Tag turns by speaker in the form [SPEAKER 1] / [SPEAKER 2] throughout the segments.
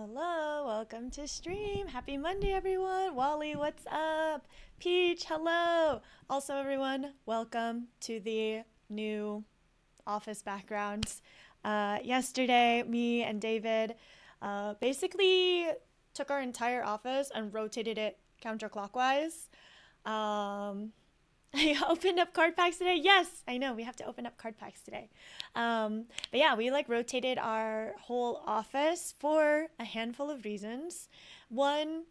[SPEAKER 1] Hello, welcome to stream. Happy Monday, everyone. Wally, what's up? Peach, hello. Also, everyone, welcome to the new office backgrounds. Yesterday, me and David basically took our entire office and rotated it counterclockwise. Um, I opened up card packs today. Yes, I know we have to open up card packs today. But yeah, we like rotated our whole office for a handful of reasons. One,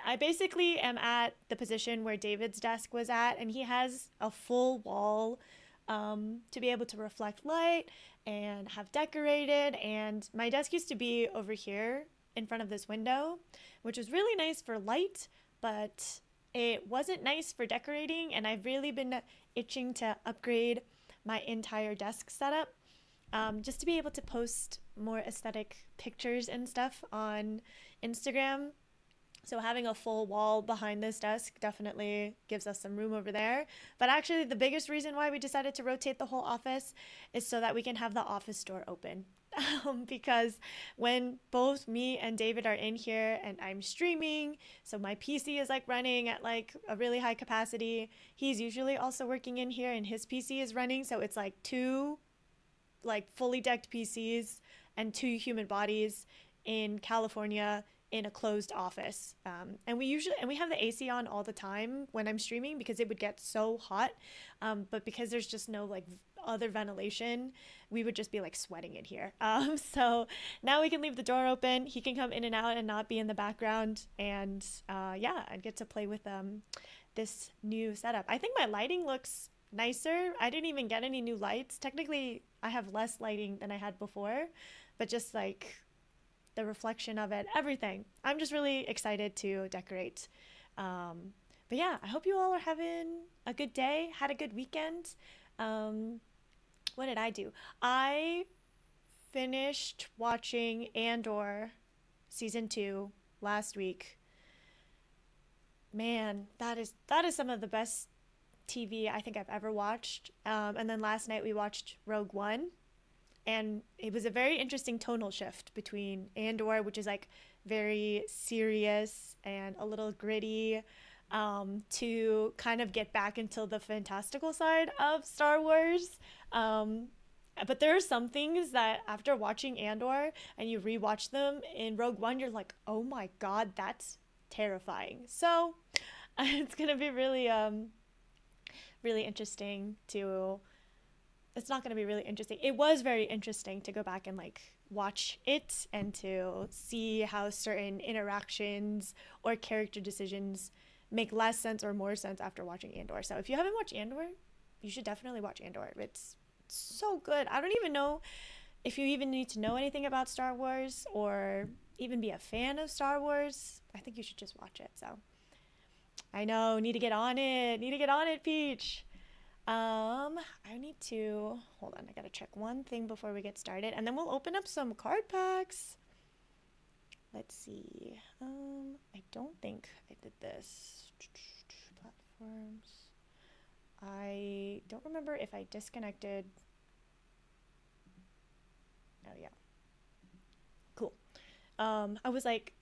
[SPEAKER 1] I basically am at the position where David's desk was at, and he has a full wall to be able to reflect light and have decorated. And my desk used to be over here in front of this window, which was really nice for light, but it wasn't nice for decorating. And I've really been itching to upgrade my entire desk setup just to be able to post more aesthetic pictures and stuff on Instagram. So having a full wall behind this desk definitely gives us some room over there. But actually, the biggest reason why we decided to rotate the whole office is so that we can have the office door open. Because when both me and David are in here and I'm streaming, so my PC is like running at like a really high capacity. He's usually also working in here and his PC is running, so it's like two like fully decked PCs and two human bodies in California in a closed office. And we have the AC on all the time when I'm streaming because it would get so hot. But because there's just no like other ventilation, we would just be like sweating in here. So now we can leave the door open. He can come in and out and not be in the background. And yeah, I'd get to play with this new setup. I think my lighting looks nicer. I didn't even get any new lights. Technically, I have less lighting than I had before, but just like the reflection of it, everything. I'm just really excited to decorate. But yeah, I hope you all are having a good day, had a good weekend. Um, what did I do? I finished watching Andor season 2 last week. Man, that is some of the best TV I think I've ever watched. And then last night we watched Rogue One, and it was a very interesting tonal shift between Andor, which is like very serious and a little gritty, to kind of get back into the fantastical side of Star Wars. Um, but there are some things that after watching Andor and you rewatch them in Rogue One, you're like, oh my god, that's terrifying. So it's gonna be really interesting to it's not going to be really interesting. It was very interesting to go back and like watch it and to see how certain interactions or character decisions make less sense or more sense after watching Andor. So if you haven't watched Andor, you should definitely watch Andor. It's so good. I don't even know if you even need to know anything about Star Wars or even be a fan of Star Wars. I think you should just watch it. So I know, need to get on it. Need to get on it, Peach. I need to hold on. I gotta check one thing before we get started, and then we'll open up some card packs. Let's see. I don't think I did this. Platforms. I don't remember if I disconnected. Oh yeah, cool. I was like,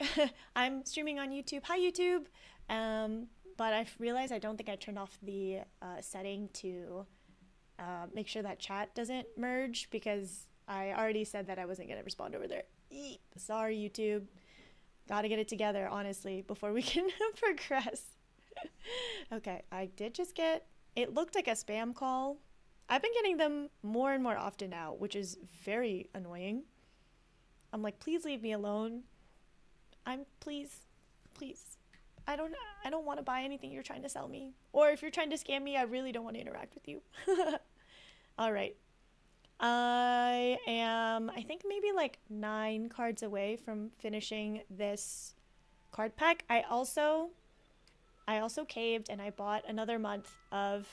[SPEAKER 1] I'm streaming on YouTube. Hi YouTube. But I realized I don't think I turned off the setting to make sure that chat doesn't merge because I already said that I wasn't going to respond over there. Eep. Sorry, YouTube. Gotta get it together, honestly, before we can progress. Okay, I did just get, it looked like a spam call. I've been getting them more and more often now, which is very annoying. I'm like, please leave me alone. Please. I don't I don't want to buy anything you're trying to sell me. Or if you're trying to scam me, I really don't want to interact with you. All right. I think maybe like 9 cards away from finishing this card pack. I also caved and I bought another month of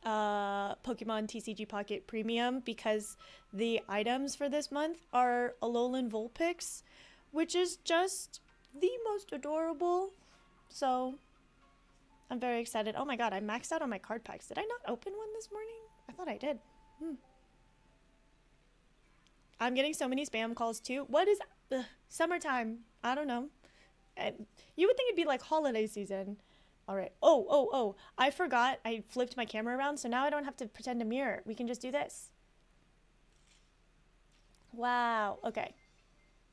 [SPEAKER 1] Pokemon TCG Pocket Premium because the items for this month are Alolan Vulpix, which is just the most adorable. So I'm very excited. Oh my god, I maxed out on my card packs. Did I not open one this morning? I thought I did. I'm getting so many spam calls too. What is summertime? I don't know. Uh, You would think it'd be like holiday season. All right. Oh. I forgot. I flipped my camera around, so now I don't have to pretend to mirror. We can just do this. Wow. Okay.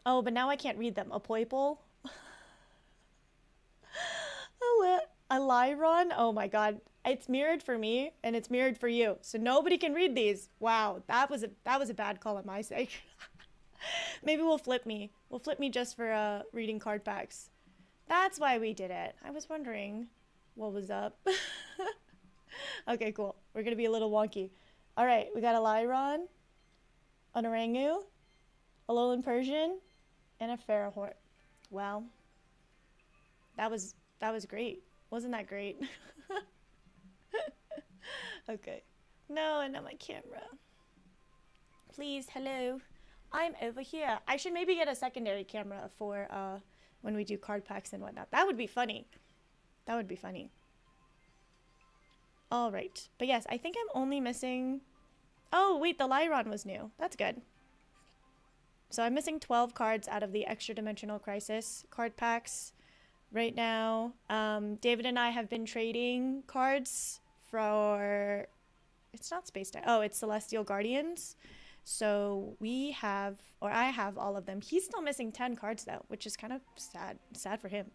[SPEAKER 1] Oh, but now I can't read them. A poiple. A lyron. Oh my God. It's mirrored for me and it's mirrored for you. So nobody can read these. Wow. That was a bad call on my sake. Maybe we'll flip me. We'll flip me just for reading card packs. That's why we did it. I was wondering what was up. Okay, cool. We're gonna be a little wonky. All right, we got a Lyron, an Orangu, a Lowland Persian, and a Ferrohort. Well, that was great. Wasn't that great? Okay. No, and not my camera. Please, hello. I'm over here. I should maybe get a secondary camera for when we do card packs and whatnot. That would be funny. That would be funny. All right. But yes, I think I'm only missing... Oh, wait, the Lyron was new. That's good. So I'm missing 12 cards out of the Extra Dimensional Crisis card packs right now. David and I have been trading cards for... It's not Space Time. Oh, it's Celestial Guardians. So we have, or I have all of them. He's still missing 10 cards though, which is kind of sad for him.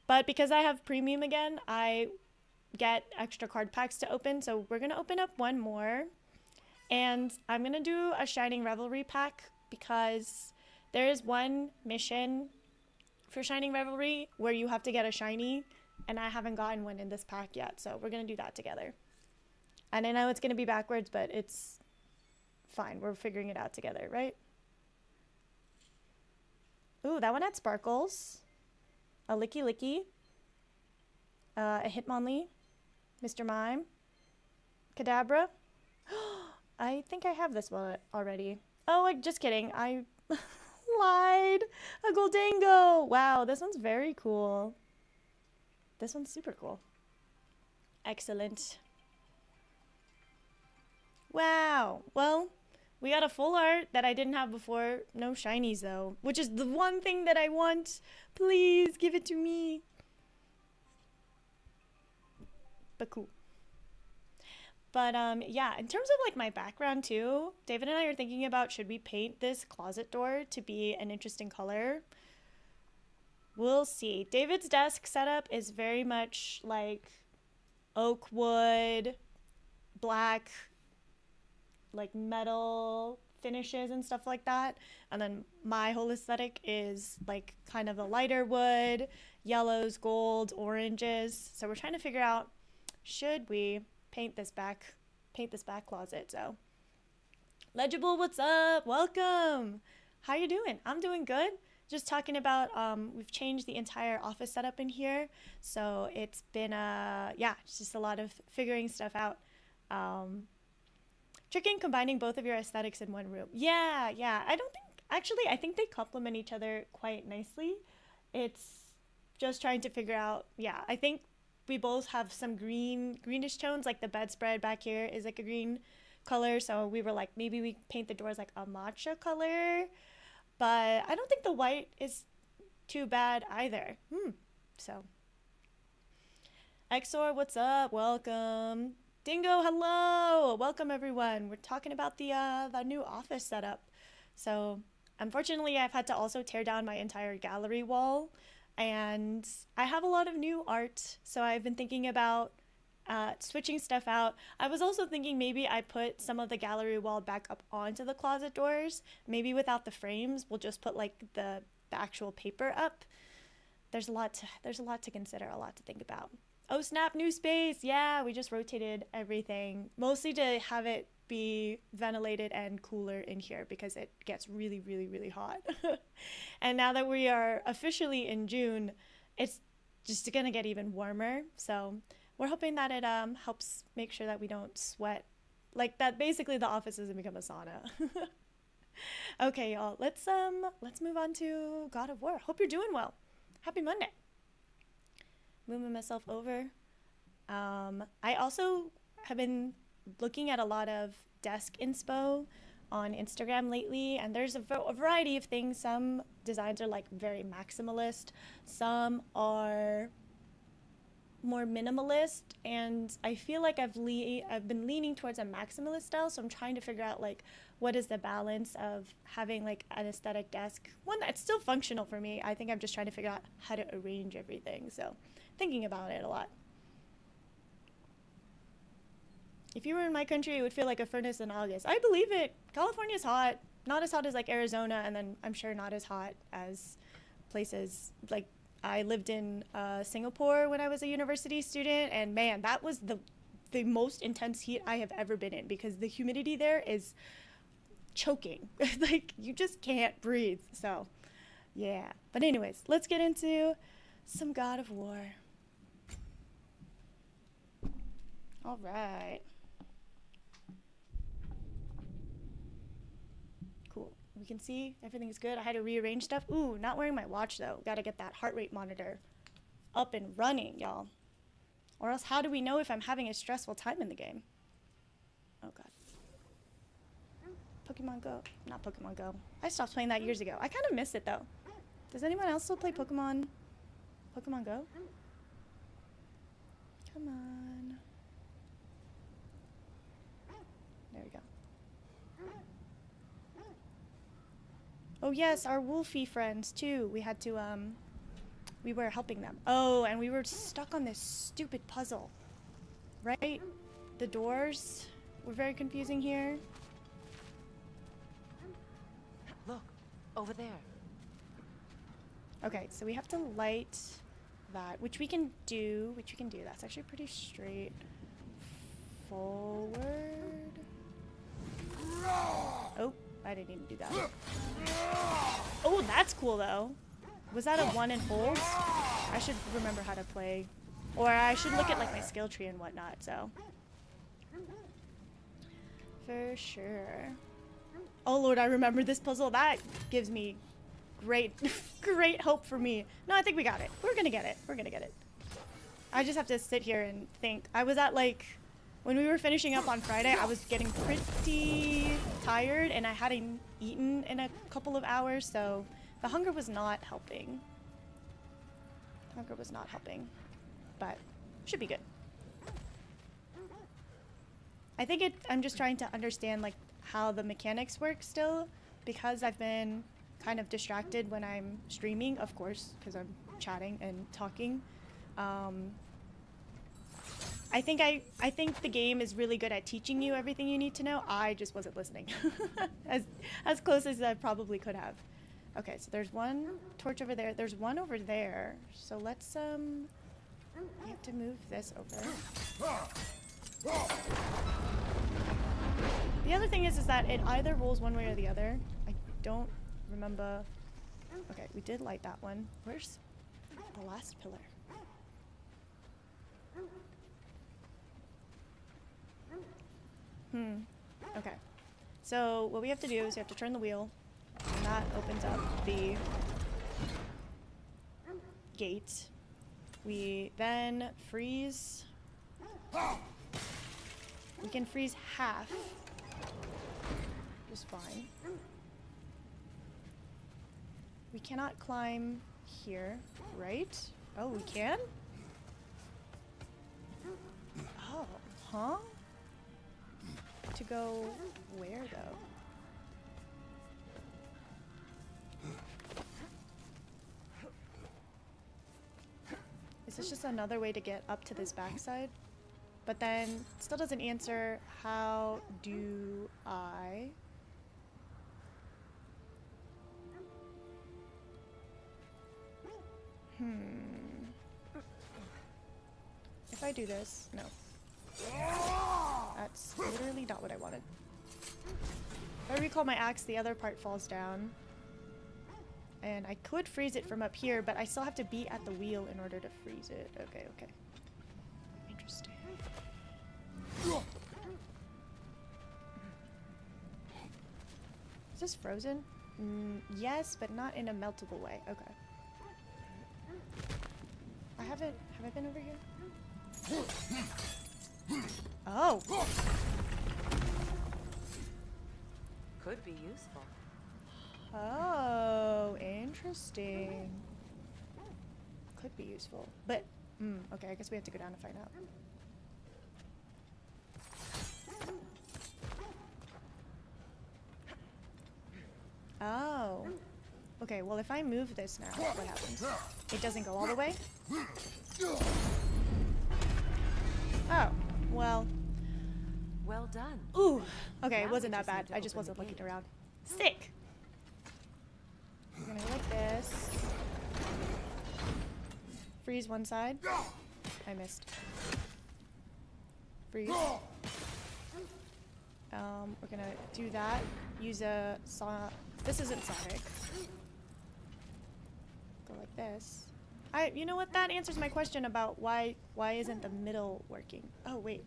[SPEAKER 1] But because I have premium again, I get extra card packs to open. So we're going to open up one more and I'm going to do a Shining Revelry pack because there is one mission for Shining Revelry where you have to get a shiny and I haven't gotten one in this pack yet. So we're going to do that together. And I know it's going to be backwards, but it's fine. We're figuring it out together, right? Ooh, that one had sparkles. A Licky Licky. A Hitmonlee. Mr. Mime. Kadabra. I think I have this one already. Oh, just kidding. I lied. A Goldango. Wow, this one's very cool. This one's super cool. Excellent. Wow. Well, we got a full art that I didn't have before. No shinies though, which is the one thing that I want. Please give it to me. But cool. But yeah, in terms of like my background too, David and I are thinking about should we paint this closet door to be an interesting color? We'll see. David's desk setup is very much like oak wood, black, like metal finishes and stuff like that. And then my whole aesthetic is like kind of a lighter wood, yellows, golds, oranges. So we're trying to figure out, should we paint this back closet? So Legible, what's up? Welcome. How you doing? I'm doing good. Just talking about we've changed the entire office setup in here. So it's been yeah, it's just a lot of figuring stuff out. Tricking combining both of your aesthetics in one room. Yeah. I think they complement each other quite nicely. It's just trying to figure out, yeah, I think we both have some greenish tones, like the bedspread back here is like a green color. So we were like, maybe we paint the doors like a matcha color, but I don't think the white is too bad either. So Exor, what's up? Welcome. Dingo, hello! Welcome everyone. We're talking about the new office setup. So unfortunately I've had to also tear down my entire gallery wall and I have a lot of new art. So I've been thinking about switching stuff out. I was also thinking maybe I put some of the gallery wall back up onto the closet doors. Maybe without the frames, we'll just put like the actual paper up. There's a lot to consider, a lot to think about. Oh snap, new space. Yeah, we just rotated everything, mostly to have it be ventilated and cooler in here because it gets really, really, really hot. And now that we are officially in June, it's just gonna get even warmer. So we're hoping that it helps make sure that we don't sweat. Like that basically the office doesn't become a sauna. Okay, y'all, let's move on to God of War. Hope you're doing well. Happy Monday. Moving myself over. I also have been looking at a lot of desk inspo on Instagram lately, and there's a variety of things. Some designs are like very maximalist, some are more minimalist, and I feel like I've been leaning towards a maximalist style, so I'm trying to figure out like what is the balance of having like an aesthetic desk, one that's still functional for me. I think I'm just trying to figure out how to arrange everything, so thinking about it a lot. If you were in my country, it would feel like a furnace in August. I believe it. California's hot. Not as hot as like Arizona, and then I'm sure not as hot as places like I lived in Singapore when I was a university student, and man, that was the most intense heat I have ever been in, because the humidity there is choking. Like, you just can't breathe. So, yeah. But anyways, let's get into some God of War. All right. Cool. We can see everything's good. I had to rearrange stuff. Ooh, not wearing my watch though. Gotta get that heart rate monitor up and running, y'all. Or else how do we know if I'm having a stressful time in the game? Oh god. Pokemon Go. Not Pokemon Go. I stopped playing that years ago. I kind of miss it though. Does anyone else still play Pokemon Go? Come on. There we go. Oh yes, our Wolfie friends too. We had to, we were helping them. Oh, and we were stuck on this stupid puzzle. Right? The doors were very confusing here.
[SPEAKER 2] Look, over there.
[SPEAKER 1] Okay, so we have to light that, which we can do. That's actually pretty straight forward. Oh, I didn't even do that. Oh, that's cool though. Was that a one and hold? I should remember how to play. Or I should look at like my skill tree and whatnot, so. For sure. Oh lord, I remember this puzzle. That gives me great, great hope for me. No, I think we got it. We're gonna get it. We're gonna get it. I just have to sit here and think. I was at like, when we were finishing up on Friday, I was getting pretty tired and I hadn't eaten in a couple of hours, so the hunger was not helping. But should be good. I think I'm just trying to understand like how the mechanics work still, because I've been kind of distracted when I'm streaming, of course, because I'm chatting and talking. I think the game is really good at teaching you everything you need to know. I just wasn't listening. as close as I probably could have. Okay, so there's one torch over there. There's one over there. So let's we have to move this over. The other thing is that it either rolls one way or the other. I don't remember. Okay, we did light that one. Where's the last pillar? Okay. So what we have to do is we have to turn the wheel, and that opens up the gate. We then freeze. We can freeze half. Just fine. We cannot climb here, right? Oh, we can? Oh, huh? To go where though? Is this just another way to get up to this backside? But then it still doesn't answer how do I... If I do this, no. That's literally not what I wanted. If I recall my axe, the other part falls down. And I could freeze it from up here, but I still have to be at the wheel in order to freeze it. Okay, okay. Interesting. Is this frozen? Yes, but not in a meltable way. Okay. Have I been over here? Oh!
[SPEAKER 2] Could be useful.
[SPEAKER 1] Oh, interesting. Could be useful. But, okay, I guess we have to go down to find out. Oh. Okay, well if I move this now, what happens? It doesn't go all the way? Oh, well.
[SPEAKER 2] Well done.
[SPEAKER 1] Ooh. Okay, it
[SPEAKER 2] Now
[SPEAKER 1] wasn't
[SPEAKER 2] we
[SPEAKER 1] that
[SPEAKER 2] just need
[SPEAKER 1] bad.
[SPEAKER 2] to
[SPEAKER 1] I just
[SPEAKER 2] open
[SPEAKER 1] wasn't
[SPEAKER 2] the
[SPEAKER 1] looking
[SPEAKER 2] gate.
[SPEAKER 1] around. Sick! We're gonna go like this. Freeze one side. I missed. Freeze. We're gonna do that. Use a saw. This isn't Sonic. Go like this. You know what? That answers my question about why isn't the middle working? Oh wait.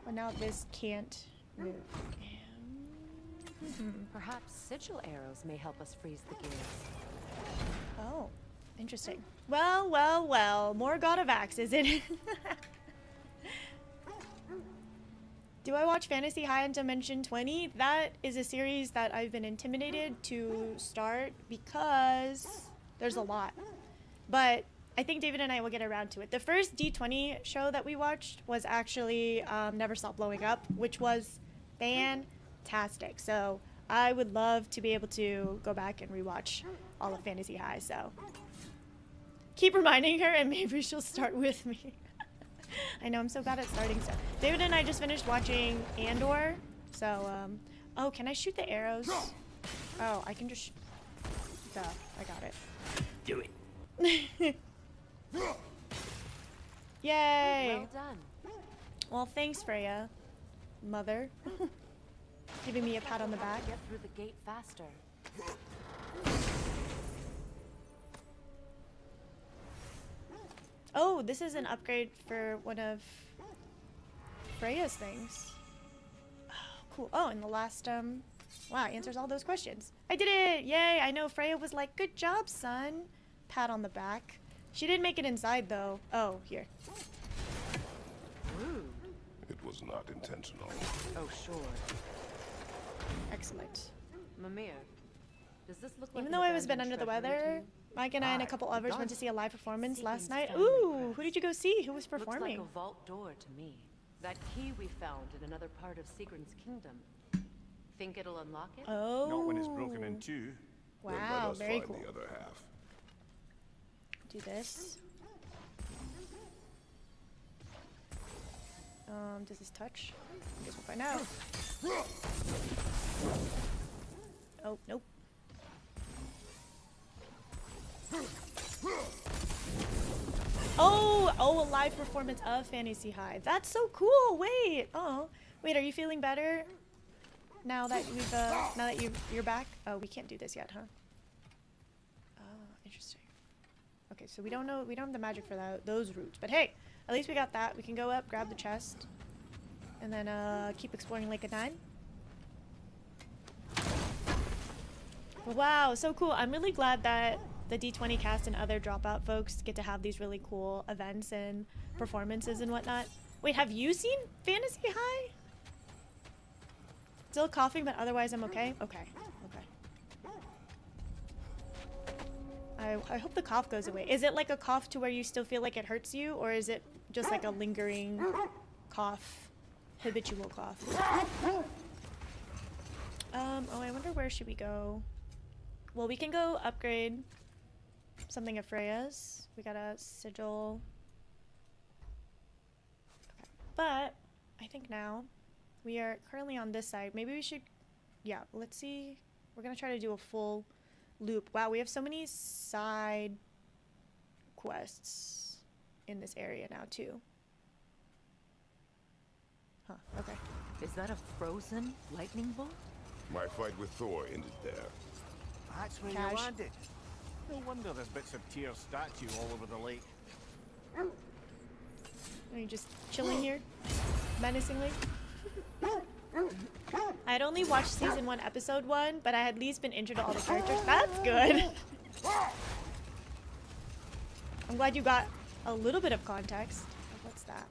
[SPEAKER 1] Well, now this can't move.
[SPEAKER 2] Perhaps sigil arrows may help us freeze the gears.
[SPEAKER 1] Oh, interesting. Well, well, well. More God of Axe, is it? Do I watch Fantasy High in Dimension 20? That is a series that I've been intimidated to start because there's a lot. But I think David and I will get around to it. The first D20 show that we watched was actually Never Stop Blowing Up, which was fantastic. So I would love to be able to go back and rewatch all of Fantasy High. So keep reminding her and maybe she'll start with me. I know I'm so bad at starting stuff. David and I just finished watching Andor. So, oh, can I shoot the arrows? Oh, I can just, duh, I got it.
[SPEAKER 3] Do it.
[SPEAKER 1] Yay!
[SPEAKER 2] Well done.
[SPEAKER 1] Well, thanks, Freya. Mother. Giving me a pat on the back.
[SPEAKER 2] Get through the gate faster.
[SPEAKER 1] Oh, this is an upgrade for one of Freya's things. Oh, cool. Oh, and the last, wow, answers all those questions. I did it! Yay! I know Freya was like, good job, son. Pat on the back. She didn't make it inside, though. Oh, here.
[SPEAKER 2] Rude.
[SPEAKER 4] It was not intentional.
[SPEAKER 2] Oh, sure.
[SPEAKER 1] Excellent.
[SPEAKER 2] Mimir, does this look like
[SPEAKER 1] Even
[SPEAKER 2] an
[SPEAKER 1] though I was a bit
[SPEAKER 2] abandoned
[SPEAKER 1] under the
[SPEAKER 2] treasury to
[SPEAKER 1] weather,
[SPEAKER 2] you?
[SPEAKER 1] Mike and I and a couple others went to see a live performance last night. Ooh, who did you go see? Who was performing?
[SPEAKER 2] Looks like a vault door to me. That key we found in another part of Sigrun's kingdom. Think it'll unlock it?
[SPEAKER 1] Oh.
[SPEAKER 3] Not when it's broken in two.
[SPEAKER 4] Then let
[SPEAKER 1] Wow,
[SPEAKER 4] us
[SPEAKER 1] very
[SPEAKER 4] find
[SPEAKER 1] cool.
[SPEAKER 4] the other half.
[SPEAKER 1] Do this. Does this touch? I guess we'll find out. Oh, nope. Oh, a live performance of Fantasy High. That's so cool. Wait. Oh, wait. Are you feeling better now that we've now that you're back? Oh, we can't do this yet, huh? Oh, interesting. Okay, so we don't have the magic for those routes, but hey, at least we got that. We can go up, grab the chest, and then keep exploring Lake of Nine. Wow, so cool. I'm really glad that the D20 cast and other Dropout folks get to have these really cool events and performances and whatnot. Wait, have you seen Fantasy High? Still coughing, but otherwise I'm okay? Okay, okay. I hope the cough goes away. Is it like a cough to where you still feel like it hurts you, or is it just like a lingering cough, habitual cough? Oh, I wonder where should we go? Well, we can go upgrade something of Freya's. We got a sigil. Okay. But I think now we are currently on this side. Maybe we should, yeah, let's see. We're gonna try to do a full loop. Wow, we have so many side quests in this area now too. Huh, okay.
[SPEAKER 2] Is that a frozen lightning bolt?
[SPEAKER 4] My fight with Thor ended there.
[SPEAKER 3] That's where
[SPEAKER 1] Cash.
[SPEAKER 3] you landed. No wonder there's bits of Tyr's statue all over the lake.
[SPEAKER 1] Are you just chilling here? Menacingly? I had only watched season 1, episode 1, but I had at least been intro to all the characters. That's good. I'm glad you got a little bit of context. What's that?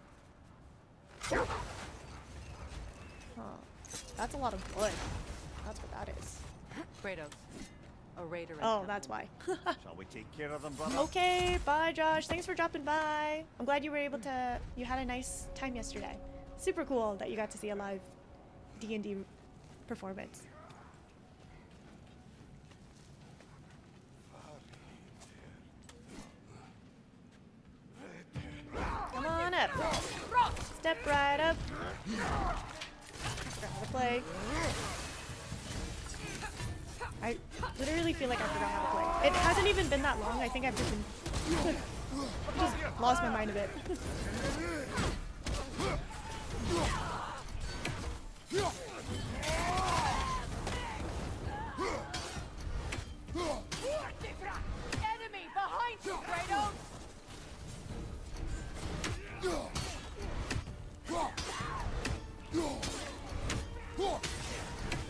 [SPEAKER 1] Huh. That's a lot of blood. That's what that is.
[SPEAKER 2] Kratos, a raider.
[SPEAKER 1] Oh, that's why.
[SPEAKER 3] Shall we take care of them, brother?
[SPEAKER 1] Okay, bye Josh. Thanks for dropping by. I'm glad you were able to, you had a nice time yesterday. Super cool that you got to see a live D&D performance. Come on up. Step right up. Forgot how to play. I literally feel like I forgot how to play. It hasn't even been that long. I think I've just been just lost my mind a bit.
[SPEAKER 2] Enemy behind you, Kratos!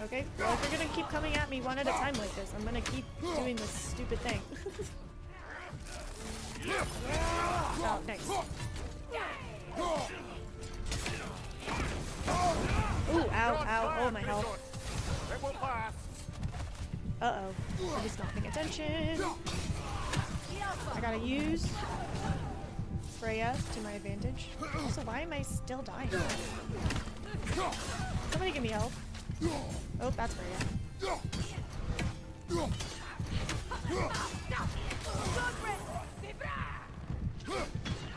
[SPEAKER 1] Okay, well, if you're gonna keep coming at me one at a time like this, I'm gonna keep doing this stupid thing. Oh, nice. Ooh, ow, ow, oh my health.
[SPEAKER 3] It will pass.
[SPEAKER 1] Uh-oh, I'm just not paying attention. I gotta use Freya to my advantage. Also, why am I still dying? Somebody give me help. Oh, that's Freya.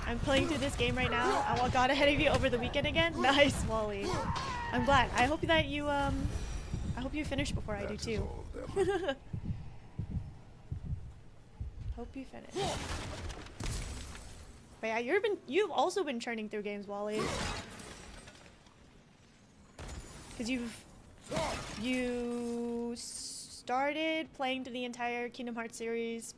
[SPEAKER 1] I'm playing through this game right now. I got ahead of you over the weekend again. Nice, Wally. I'm glad. I hope that you I hope you finish before I do too. Hope you finish. But yeah, you've also been churning through games, Wally. Because you started playing through the entire Kingdom Hearts series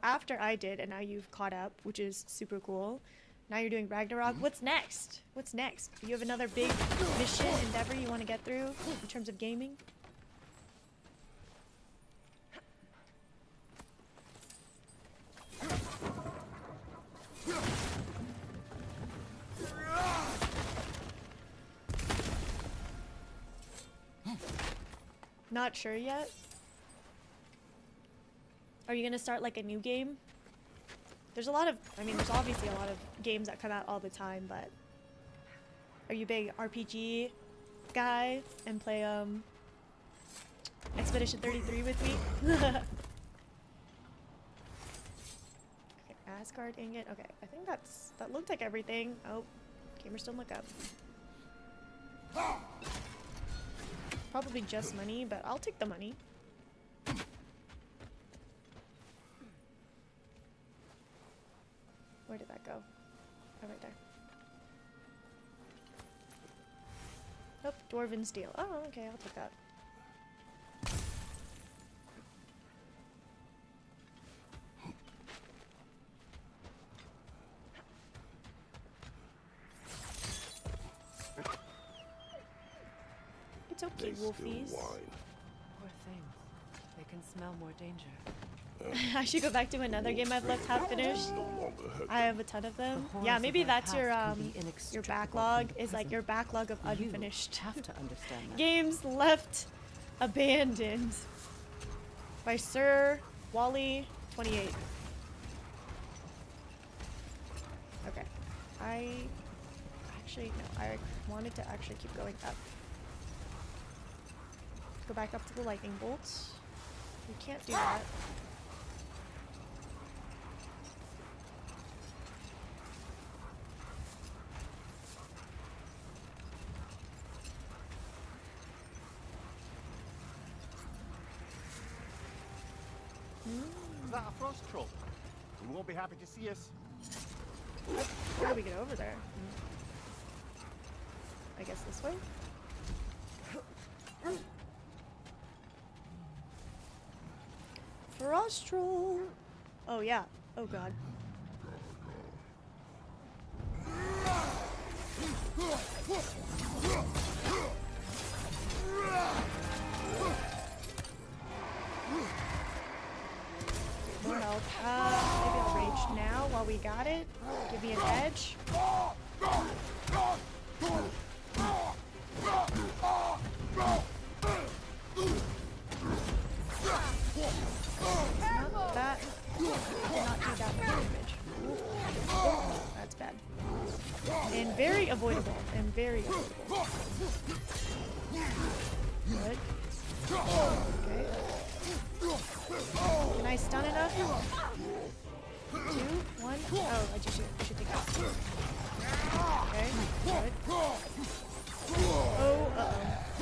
[SPEAKER 1] after I did, and now you've caught up, which is super cool. Now you're doing Ragnarok. What's next? What's next? Do you have another big mission endeavor you want to get through in terms of gaming? Not sure yet. Are you gonna start like a new game? There's there's obviously a lot of games that come out all the time, but are you a big RPG guy and play Expedition 33 with me? Okay, Asgard ingot. Okay, I think that looked like everything. Oh, gamer still look up. Probably just money, but I'll take the money. Where did that go? Oh, right there. Nope, Dwarven Steel. Oh, okay, I'll take that. It's okay, wolfies.
[SPEAKER 2] Poor things. They can smell more danger.
[SPEAKER 1] I should go back to another game I've left half finished. I have a ton of them. Yeah, maybe that's your backlog, is like your backlog of unfinished
[SPEAKER 2] Have to understand that.
[SPEAKER 1] games left abandoned by Sir Wally 28. Okay. I wanted to actually keep going up. Go back up to the lightning bolts. We can't do that.
[SPEAKER 3] Is that a frost troll? He won't be happy to see us.
[SPEAKER 1] How do we get over there? I guess this way? Frost troll! Oh yeah. Oh god. while we got it. Give me an edge. Not that. Not do that much damage. Ooh, that's bad. And very avoidable. And very avoidable. Good. Okay. Can I stun enough? 2, 1. Oh, I just should take out. Okay, good. Oh, uh-oh.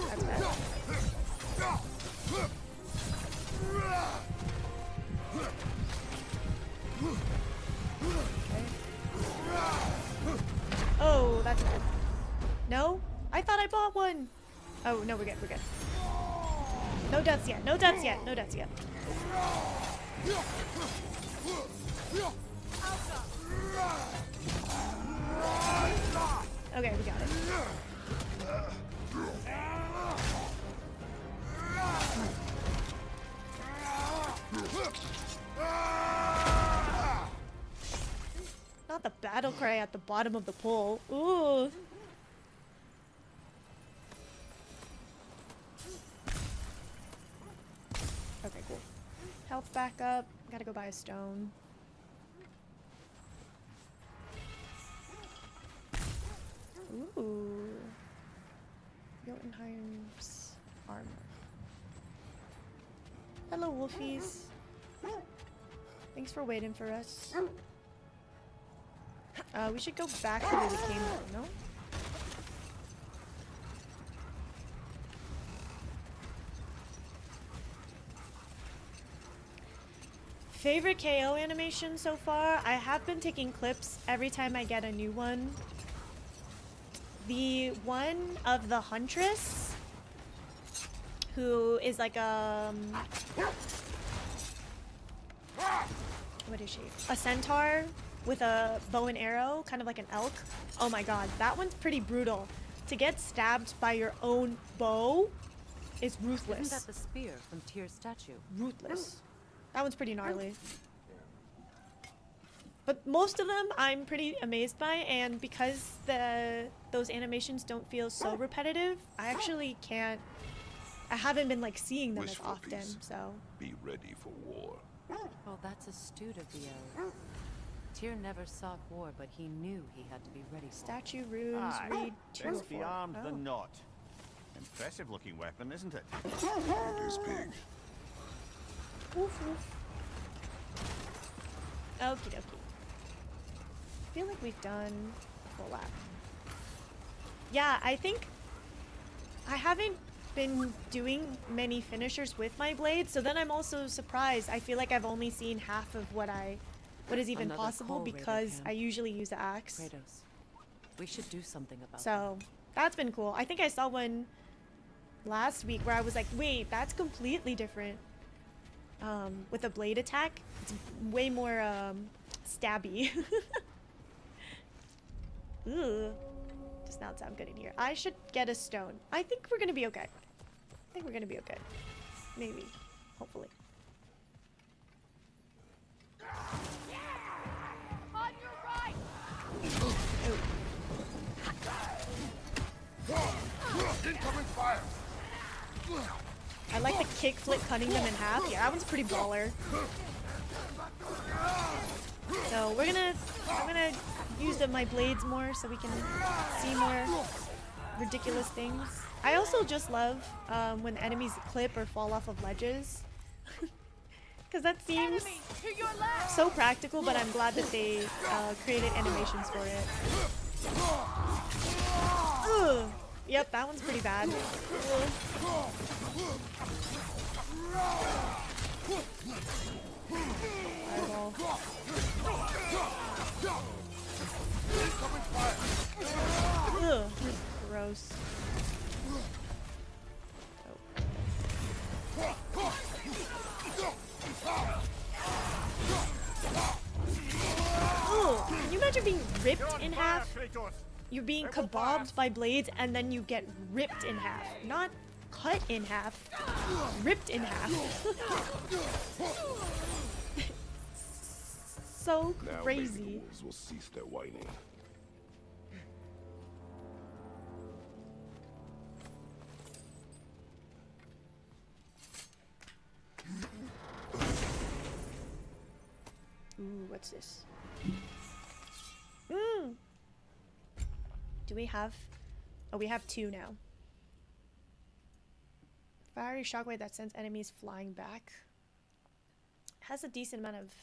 [SPEAKER 1] That's bad. Okay. Oh, that's bad. No? I thought I bought one! Oh, no, we're good, we're good. No deaths yet, no deaths yet, no deaths yet. Okay, we got it. Not the battle cry at the bottom of the pool. Ooh. Okay, cool. Health back up. Gotta go buy a stone. Ooh. Jotunheim's armor. Hello, wolfies. Thanks for waiting for us. We should go back the way we came though, no? Favorite KO animation so far? I have been taking clips every time I get a new one. The one of the Huntress, who is like what is she? A centaur with a bow and arrow, kind of like an elk. Oh my god, that one's pretty brutal. To get stabbed by your own bow is ruthless.
[SPEAKER 2] Isn't that the spear from Tyr's statue?
[SPEAKER 1] Ruthless. That one's pretty gnarly. But most of them I'm pretty amazed by, and because those animations don't feel so repetitive, I actually can't... I haven't been like seeing them as often, so...
[SPEAKER 4] Be ready for war.
[SPEAKER 2] Well, that's astute of the elf. Tyr never sought war, but he knew he had to be ready for it.
[SPEAKER 1] Statue runes,
[SPEAKER 3] Aye,
[SPEAKER 1] read 2 or
[SPEAKER 3] best be
[SPEAKER 1] 4.
[SPEAKER 3] armed
[SPEAKER 1] Oh.
[SPEAKER 3] than not. Impressive looking weapon, isn't it?
[SPEAKER 4] It is big.
[SPEAKER 1] Woof woof. Okie dokie. I feel like we've done a full lap. Yeah, I think I haven't been doing many finishers with my blades, so then I'm also surprised. I feel like I've only seen half of what is even
[SPEAKER 2] Another
[SPEAKER 1] possible
[SPEAKER 2] call,
[SPEAKER 1] because
[SPEAKER 2] Raider
[SPEAKER 1] I usually use the axe.
[SPEAKER 2] Kratos, we should do something about
[SPEAKER 1] So that's been cool. I think I saw one last week where I was like, wait, that's completely different. With a blade attack, it's way more stabby. Ooh, does not sound good in here. I should get a stone. I think we're gonna be okay. I think we're gonna be okay. Maybe, hopefully.
[SPEAKER 5] On your right!
[SPEAKER 4] Incoming fire!
[SPEAKER 1] I like the kick flip cutting them in half. Yeah, that one's pretty baller. So I'm gonna use my blades more so we can see more ridiculous things. I also just love when enemies clip or fall off of ledges. Because that seems
[SPEAKER 5] Enemy to your left!
[SPEAKER 1] so practical, but I'm glad that they created animations for it. Ugh. Yep, that one's pretty bad. Ugh. Fireball. Ugh, gross. Oh. Can you imagine being ripped in half?
[SPEAKER 3] Kratos!
[SPEAKER 1] You're being kebabbed by blades and then you get ripped in half. Not cut in half. Ripped in half. so
[SPEAKER 4] Now maybe the
[SPEAKER 1] crazy.
[SPEAKER 4] wolves will cease their whining.
[SPEAKER 1] Ooh, what's this? Do we have... Oh, we have 2 now. Fiery shockwave that sends enemies flying back. Has a decent amount of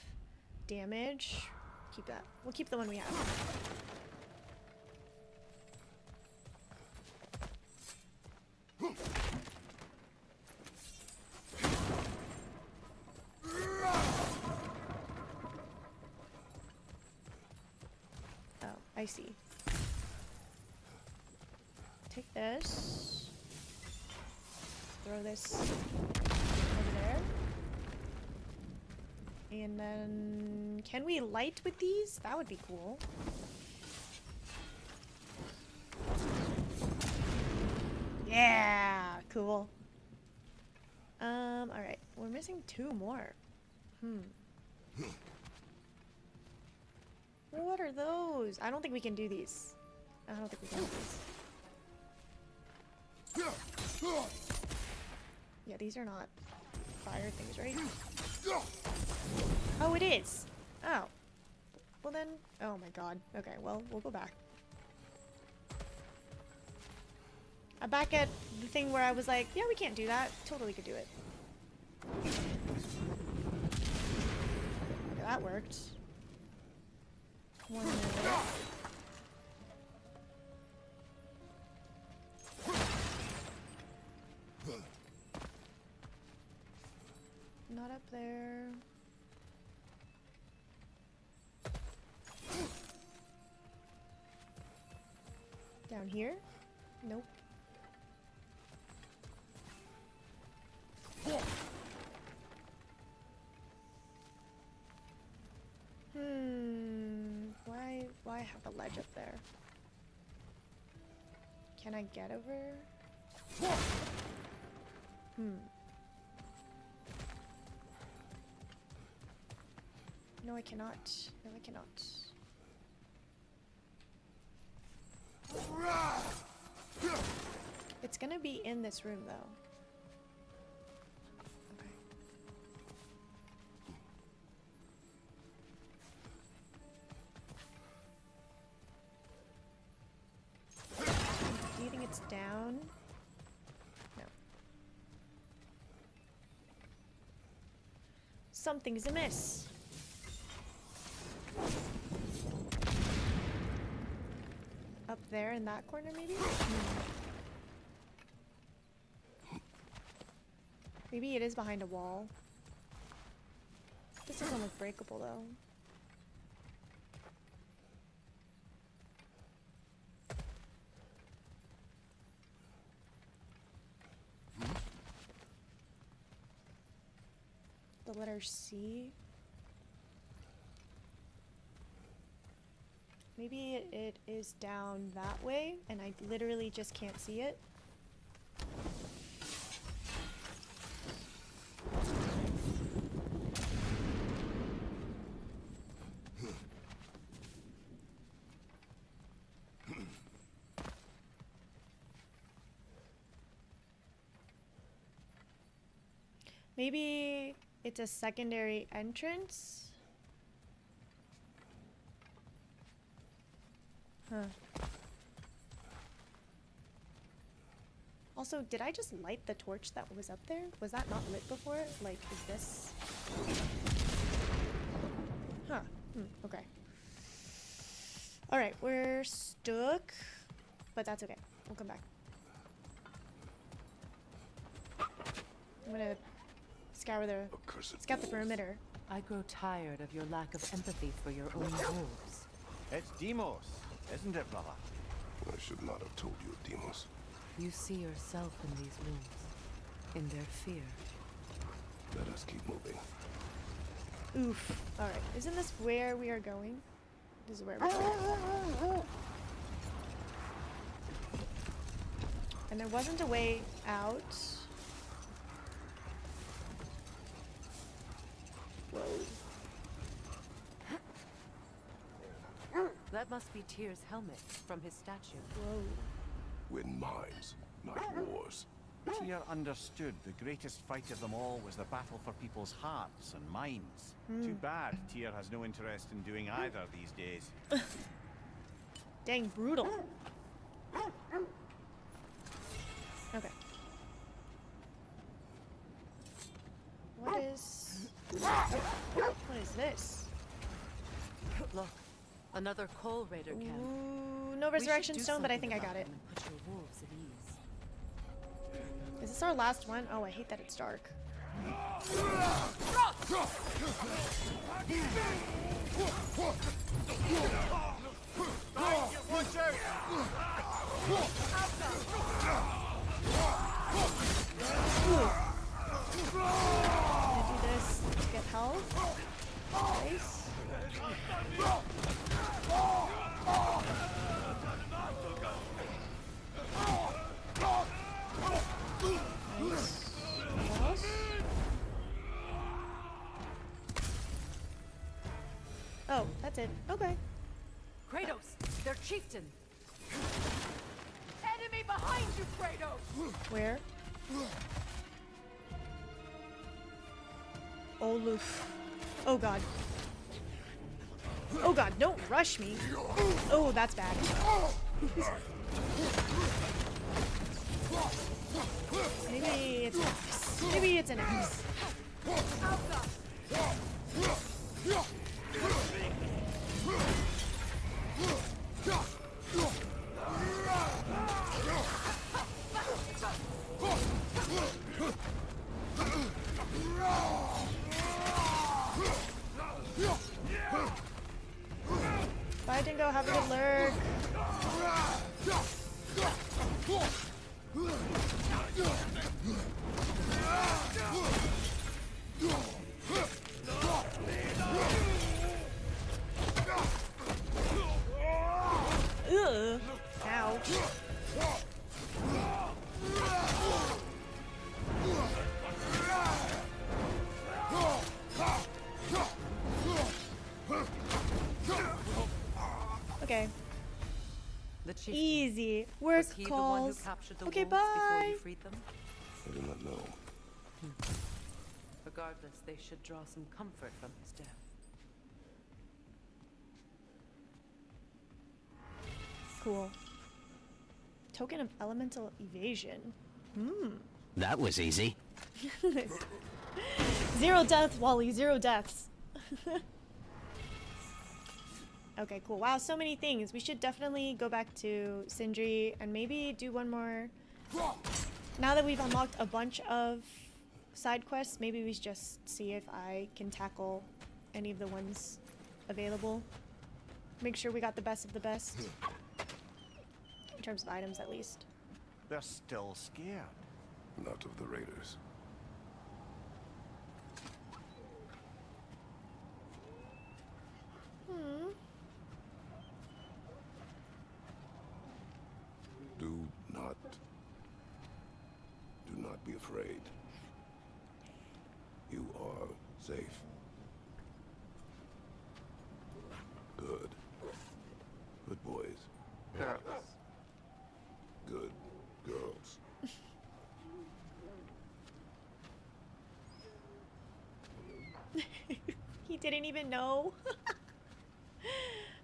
[SPEAKER 1] damage. Keep that. We'll keep the one we have. Oh, I see. Take this. Throw this over there. And then... Can we light with these? That would be cool. Yeah! Cool. Alright. We're missing 2 more. What are those? I don't think we can do these. I don't think we can do these. Yeah, these are not fire things, right? Oh, it is. Oh. Well then, oh my god. Okay, well, we'll go back. I'm back at the thing where I was like, yeah, we can't do that. Totally could do it. Okay, that worked. One more. Not up there. Down here? Nope. Why have a ledge up there? Can I get over? No, I cannot. No, I cannot. It's gonna be in this room, though. Okay. Do you think it's down? No. Something's amiss. Up there in that corner, maybe? Maybe it is behind a wall. This doesn't look breakable, though. The letter C. Maybe it is down that way, and I literally just can't see it. Maybe it's a secondary entrance? Huh. Also, did I just light the torch that was up there? Was that not lit before? Like, is this... Huh. Okay. Alright, we're stuck. But that's okay. We'll come back. I'm gonna scour the perimeter.
[SPEAKER 2] I grow tired of your lack of empathy for your own wolves.
[SPEAKER 3] It's Demos, isn't it, brother?
[SPEAKER 4] I should not have told you, Demos.
[SPEAKER 2] You see yourself in these wolves, in their fear.
[SPEAKER 4] Let us keep moving.
[SPEAKER 1] Oof. Alright, isn't this where we are going? This is where we're going. And there wasn't a way out. Whoa.
[SPEAKER 2] That must be Tyr's helmet from his statue.
[SPEAKER 1] Whoa.
[SPEAKER 4] Win mines, not wars.
[SPEAKER 3] Tyr understood the greatest fight of them all was the battle for people's hearts and minds. Too bad Tyr has no interest in doing either these days.
[SPEAKER 1] Dang, brutal. Okay. What is this?
[SPEAKER 2] Look, another coal raider camp.
[SPEAKER 1] Ooh, no
[SPEAKER 2] We should
[SPEAKER 1] resurrection
[SPEAKER 2] do
[SPEAKER 1] stone, but I
[SPEAKER 2] something
[SPEAKER 1] think I
[SPEAKER 2] about
[SPEAKER 1] got it.
[SPEAKER 2] them and put your wolves at ease.
[SPEAKER 1] Is this our last one? Oh, I hate that it's dark.
[SPEAKER 3] Watch out!
[SPEAKER 1] Gonna do this to get health. Nice. Nice. What else? Oh, that's it. Okay.
[SPEAKER 2] Kratos, their chieftain.
[SPEAKER 5] Enemy behind you, Kratos!
[SPEAKER 1] Where? Oluf. Oh god. Oh god, don't rush me. Oh, that's bad. Maybe it's an X. Maybe it's an X. Bye, Dingo. Have a good lurk. Ugh. Ouch. Okay.
[SPEAKER 2] The chieftain.
[SPEAKER 1] Easy. Work
[SPEAKER 2] Was he the one who
[SPEAKER 1] calls.
[SPEAKER 2] captured the
[SPEAKER 1] Okay,
[SPEAKER 2] wolves before
[SPEAKER 1] bye.
[SPEAKER 2] you freed them?
[SPEAKER 4] I do not know.
[SPEAKER 2] Regardless, they should draw some comfort from his death.
[SPEAKER 1] Cool. Token of elemental evasion.
[SPEAKER 6] That was easy.
[SPEAKER 1] 0 death, Wally. 0 deaths. Okay, cool. Wow, so many things. We should definitely go back to Sindri and maybe do one more. Now that we've unlocked a bunch of side quests, maybe we just see if I can tackle any of the ones available. Make sure we got the best of the best. In terms of items, at least.
[SPEAKER 3] They're still scared.
[SPEAKER 4] Not of the raiders. Do not be afraid. You are safe. Good. Good boys.
[SPEAKER 2] Girls.
[SPEAKER 4] Good girls.
[SPEAKER 1] He didn't even know.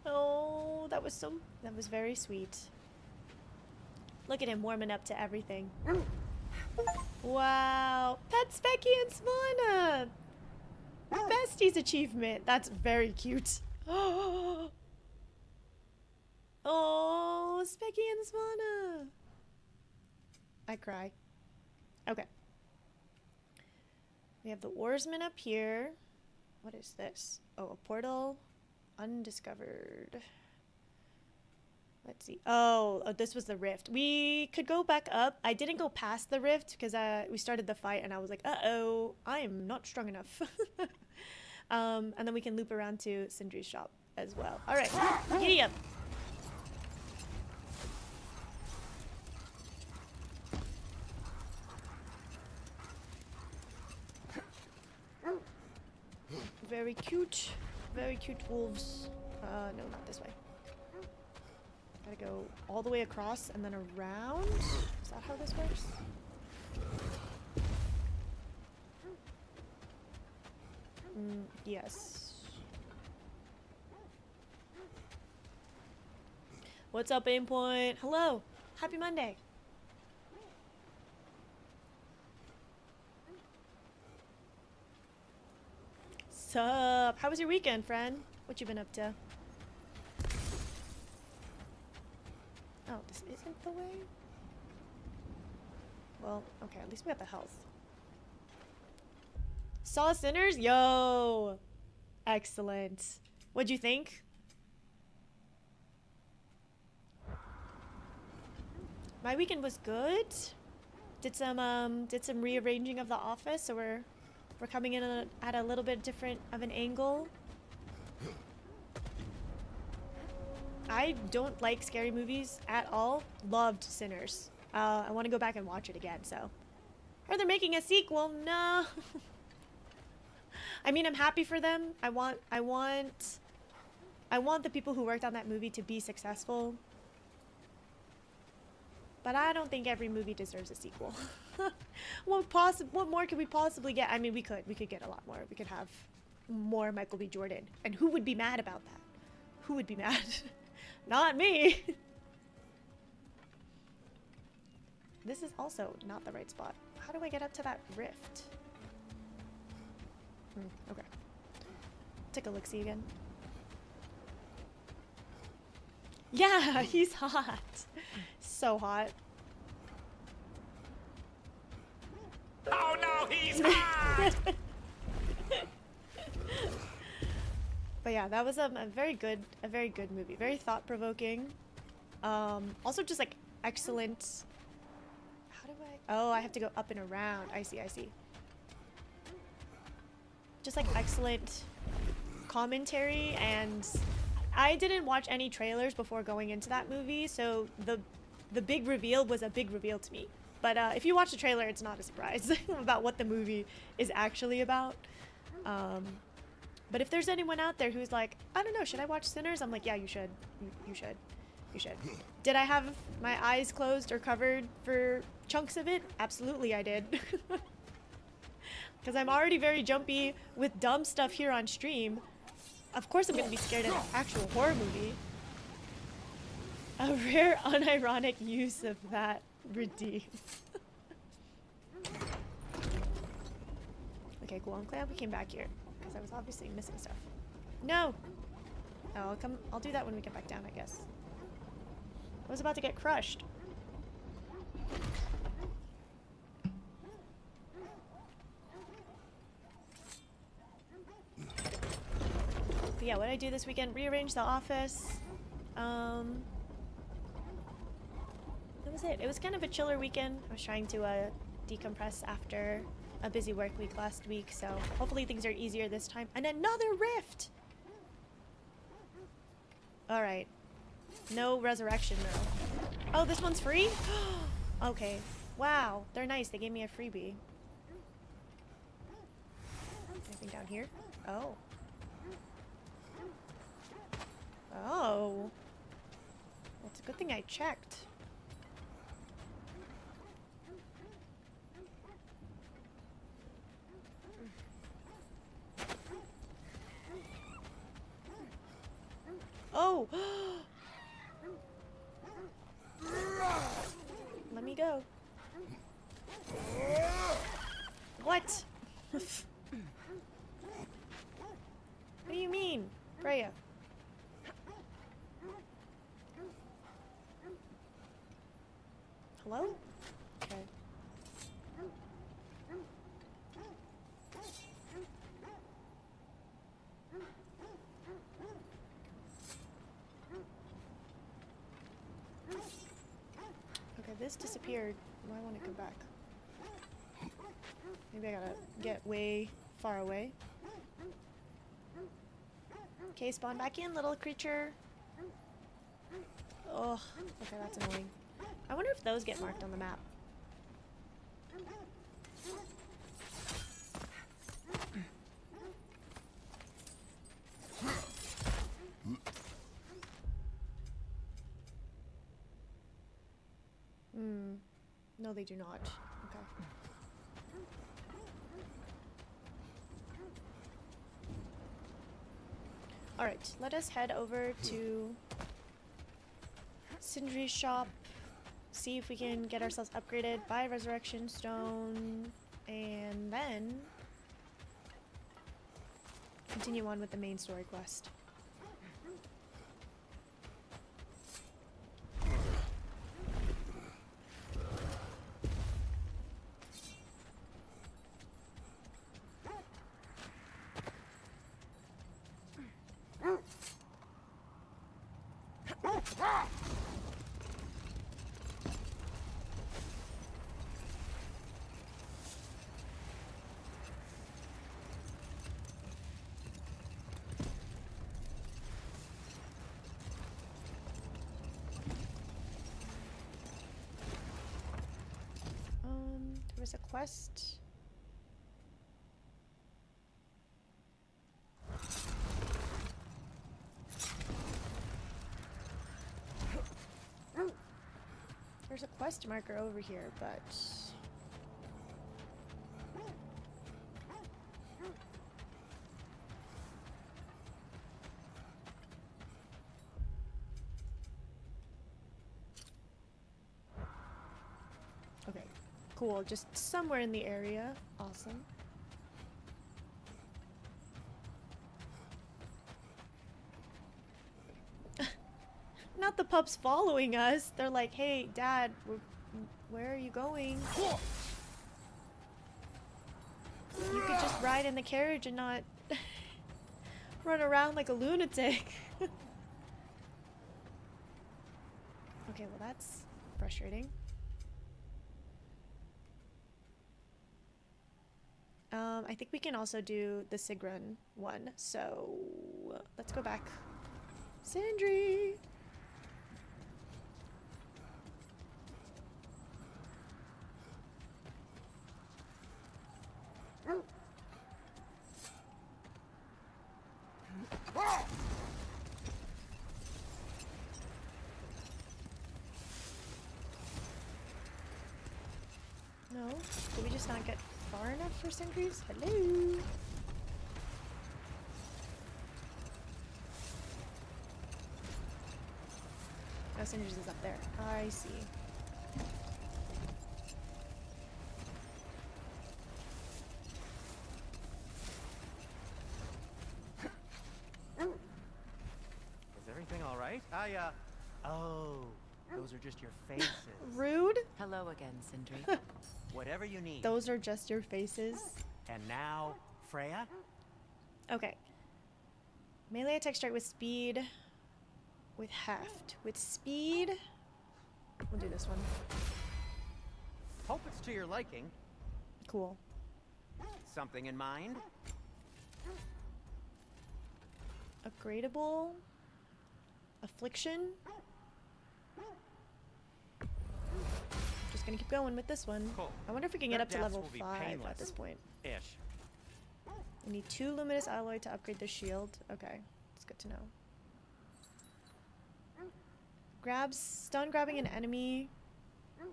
[SPEAKER 1] Oh, that was very sweet. Look at him warming up to everything. Wow. Pet Specky and Swana. Besties achievement. That's very cute. Oh, Specky and Swana. I cry. Okay. We have the oarsman up here. What is this? Oh, a portal. Undiscovered. Let's see. Oh, this was the rift. We could go back up. I didn't go past the rift because we started the fight and I was like, uh-oh, I am not strong enough. And then we can loop around to Sindri's shop as well. All right, giddy up. Very cute wolves. No, not this way. Gotta go all the way across and then around? Is that how this works? Yes. What's up, Aim Point? Hello! Happy Monday! Sup? How was your weekend, friend? What you been up to? Oh, this isn't the way? Well, okay, at least we got the health. Saw Sinners? Yo! Excellent. What'd you think? My weekend was good. Did some rearranging of the office, so we're coming in at a little bit different of an angle. I don't like scary movies at all. Loved Sinners. I want to go back and watch it again, so. Are they making a sequel? No. I mean, I'm happy for them. I want the people who worked on that movie to be successful. But I don't think every movie deserves a sequel. What more could we possibly get? I mean, we could get a lot more. We could have more Michael B. Jordan. And who would be mad about that? Who would be mad? Not me. This is also not the right spot. How do I get up to that rift? Okay. Take a look-see again. Yeah, he's hot. So hot.
[SPEAKER 3] Oh no, he's hot!
[SPEAKER 1] But yeah, that was a very good movie. Very thought-provoking. Also just like excellent. How do I? Oh, I have to go up and around. I see. Just like excellent commentary, and I didn't watch any trailers before going into that movie, so the big reveal was a big reveal to me. But if you watch the trailer, it's not a surprise about what the movie is actually about. But if there's anyone out there who's like, I don't know, should I watch Sinners? I'm like, yeah, you should. You should. Did I have my eyes closed or covered for chunks of it? Absolutely I did. Because I'm already very jumpy with dumb stuff here on stream. Of course I'm going to be scared of an actual horror movie. A rare unironic use of that redeemed. Okay, cool. I'm glad we came back here. Because I was obviously missing stuff. No! Oh, I'll do that when we get back down, I guess. I was about to get crushed. But yeah, what did I do this weekend? Rearrange the office. That was it. It was kind of a chiller weekend. I was trying to decompress after a busy work week last week, so hopefully things are easier this time. And another rift! Alright. No resurrection, though. Oh, this one's free? Okay. Wow. They're nice. They gave me a freebie. Anything down here? Oh. Oh. Well, it's a good thing I checked. Oh! Let me go. What? What do you mean, Freya? Hello? Okay. Okay, this disappeared. Why won't it come back? Maybe I gotta get way far away. Okay, spawn back in, little creature. Oh, okay, that's annoying. I wonder if those get marked on the map. No, they do not. Okay. Alright, let us head over to Sindri's shop, see if we can get ourselves upgraded by Resurrection Stone, and then continue on with the main story quest. There was a quest. There's a quest marker over here, but okay, cool. Just somewhere in the area. Awesome. Not the pups following us. They're like, hey, Dad, where are you going? You could just ride in the carriage and not run around like a lunatic. Okay, well that's frustrating. I think we can also do the Sigrun one, so let's go back. Sindri! No? Did we just not get far enough for sentries? Hello? Oh, sentries is up there. I see.
[SPEAKER 6] Is everything all right? Oh, those are just your faces.
[SPEAKER 1] Rude?
[SPEAKER 2] Hello again, Sindri.
[SPEAKER 6] Whatever you need.
[SPEAKER 1] Those are just your faces.
[SPEAKER 6] And now, Freya?
[SPEAKER 1] Okay. Melee attack strike with speed. With heft. With speed. We'll do this one.
[SPEAKER 6] Hope it's to your liking.
[SPEAKER 1] Cool.
[SPEAKER 6] Something in mind?
[SPEAKER 1] Upgradable. Affliction. Just gonna keep going with this one.
[SPEAKER 6] Cool.
[SPEAKER 1] I wonder if we can
[SPEAKER 6] Their
[SPEAKER 1] get up to
[SPEAKER 6] deaths
[SPEAKER 1] level
[SPEAKER 6] will be
[SPEAKER 1] 5 at
[SPEAKER 6] painless.
[SPEAKER 1] this point.
[SPEAKER 6] Ish.
[SPEAKER 1] We need 2 luminous alloy to upgrade the shield. Okay, it's good to know. Grabs, stun grabbing an enemy.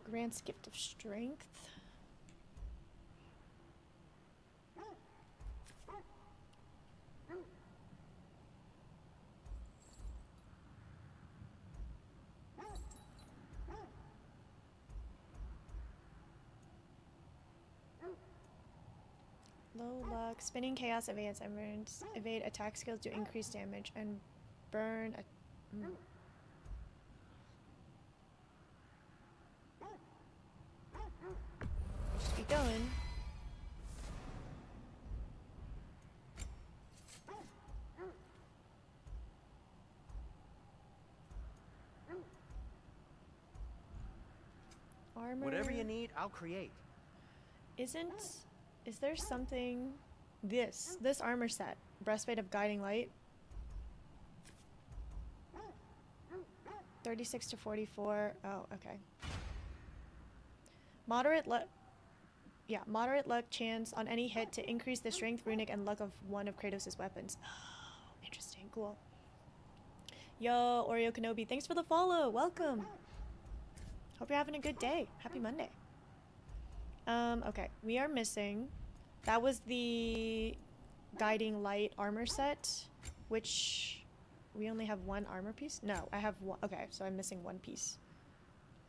[SPEAKER 1] Grants gift of strength. Low luck. Spinning chaos evades emeralds. Evade attack skills do increase damage and burn a Just keep going. Armor.
[SPEAKER 6] Whatever you need, I'll create.
[SPEAKER 1] Is there something... This armor set. Breastplate of Guiding Light. 36 to 44. Oh, okay. Moderate luck... Yeah, moderate luck chance on any hit to increase the strength, runic, and luck of one of Kratos' weapons. Oh, interesting. Cool. Yo, Oreo Kenobi, thanks for the follow. Welcome. Hope you're having a good day. Happy Monday. Okay, we are missing. That was the guiding light armor set, which we only have one armor piece. No, I have one. Okay, so I'm missing one piece.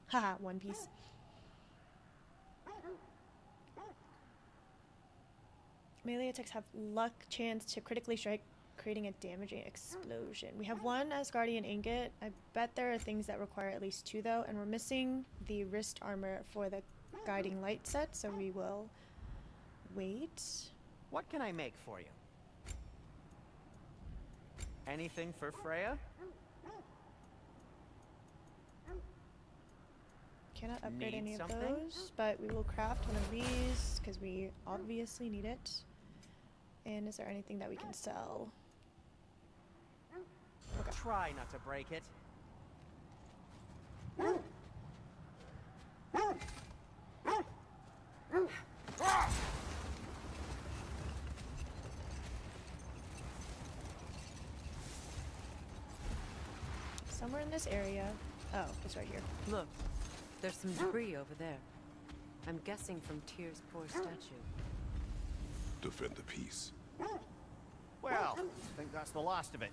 [SPEAKER 1] Haha, one piece. Melee attacks have luck chance to critically strike, creating a damaging explosion. We have one Asgardian ingot. I bet there are things that require at least two though, and we're missing the wrist armor for the guiding light set, so we will wait.
[SPEAKER 6] What can I make for you? Anything for Freya?
[SPEAKER 1] Cannot upgrade
[SPEAKER 6] Need
[SPEAKER 1] any
[SPEAKER 6] something?
[SPEAKER 1] of those, but we will craft one of these because we obviously need it. And is there anything that we can sell? Okay.
[SPEAKER 6] Try not to break it.
[SPEAKER 1] Somewhere in this area. Oh, it's right here.
[SPEAKER 2] Look, there's some debris over there. I'm guessing from Tyr's poor statue.
[SPEAKER 4] Defend the peace.
[SPEAKER 3] Well, I think that's the last of it.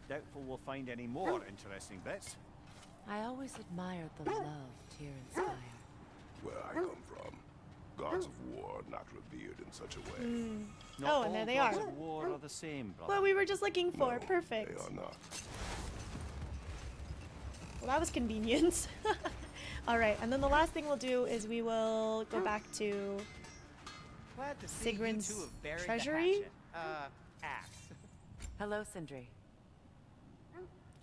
[SPEAKER 3] Doubtful we'll find any more interesting bits.
[SPEAKER 2] I always admired the love Tyr inspired.
[SPEAKER 4] Where I come from, gods of war are not revered in such a way.
[SPEAKER 3] Not
[SPEAKER 1] Oh,
[SPEAKER 3] all
[SPEAKER 1] and there they
[SPEAKER 3] gods
[SPEAKER 1] are.
[SPEAKER 3] of war are the same, brother.
[SPEAKER 1] What we were just looking for.
[SPEAKER 4] No,
[SPEAKER 1] Perfect.
[SPEAKER 4] They are not.
[SPEAKER 1] Well, that was convenience. Alright, and then the last thing we'll do is we will go back to
[SPEAKER 6] Glad to see you
[SPEAKER 1] Sigrun's
[SPEAKER 6] two have buried the
[SPEAKER 1] treasury?
[SPEAKER 6] hatchet. Axe.
[SPEAKER 2] Hello, Sindri.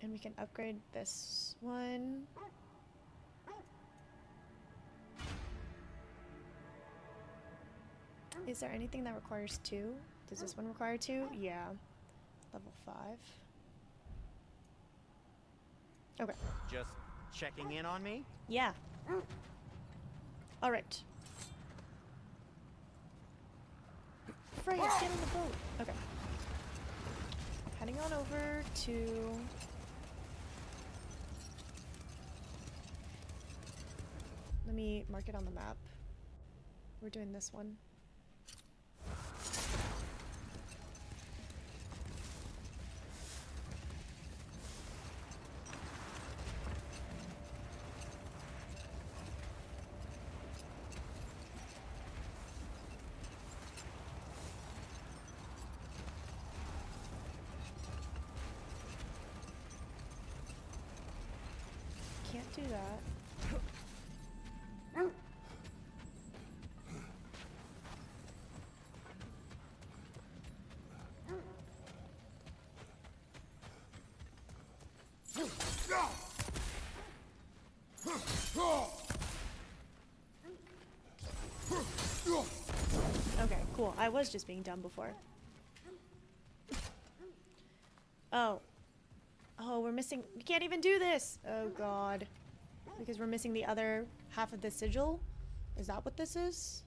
[SPEAKER 1] and we can upgrade this one. Is there anything that requires 2? Does this one require 2? Yeah. Level 5. Okay.
[SPEAKER 6] Just checking in on me?
[SPEAKER 1] Yeah. Alright. Freya, get on the boat. Okay. Heading on over to... Let me mark it on the map. We're doing this one. Can't do that. Okay, cool. I was just being dumb before. Oh. Oh, we're missing... We can't even do this! Oh, God. Because we're missing the other half of the sigil? Is that what this is?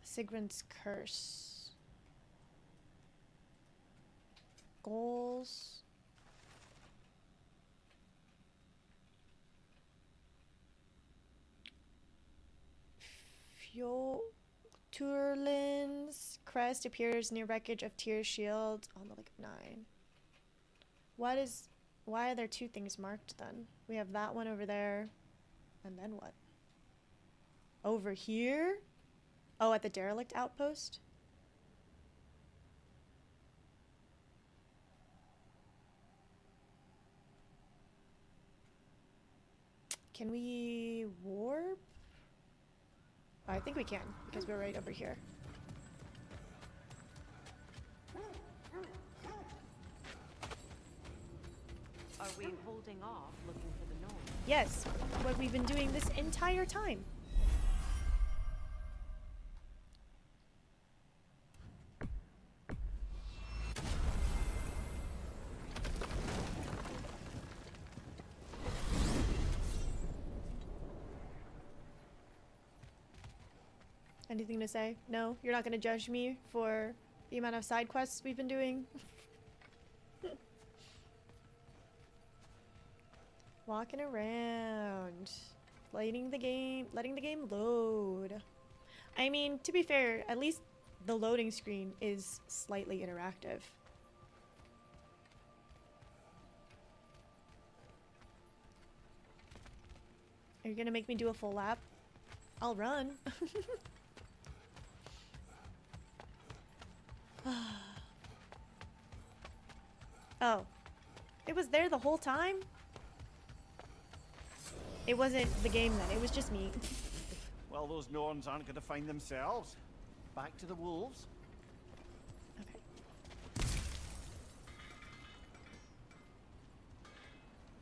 [SPEAKER 1] Sigrun's Curse. Goals. Turlin's crest appears near wreckage of Tyr's shield on the Lake of 9. Why are there 2 things marked then? We have that one over there, and then what? Over here? Oh, at the derelict outpost? Can we warp? I think we can, because we're right over here.
[SPEAKER 2] Are we holding off looking for the Norns?
[SPEAKER 1] Yes, what we've been doing this entire time. Anything to say? No? You're not going to judge me for the amount of side quests we've been doing? Walking around. letting the game load. I mean, to be fair, at least the loading screen is slightly interactive. Are you gonna make me do a full lap? I'll run. Oh. It was there the whole time? It wasn't the game then, it was just me.
[SPEAKER 3] Well, those Norns aren't going to find themselves. Back to the wolves.
[SPEAKER 1] Okay.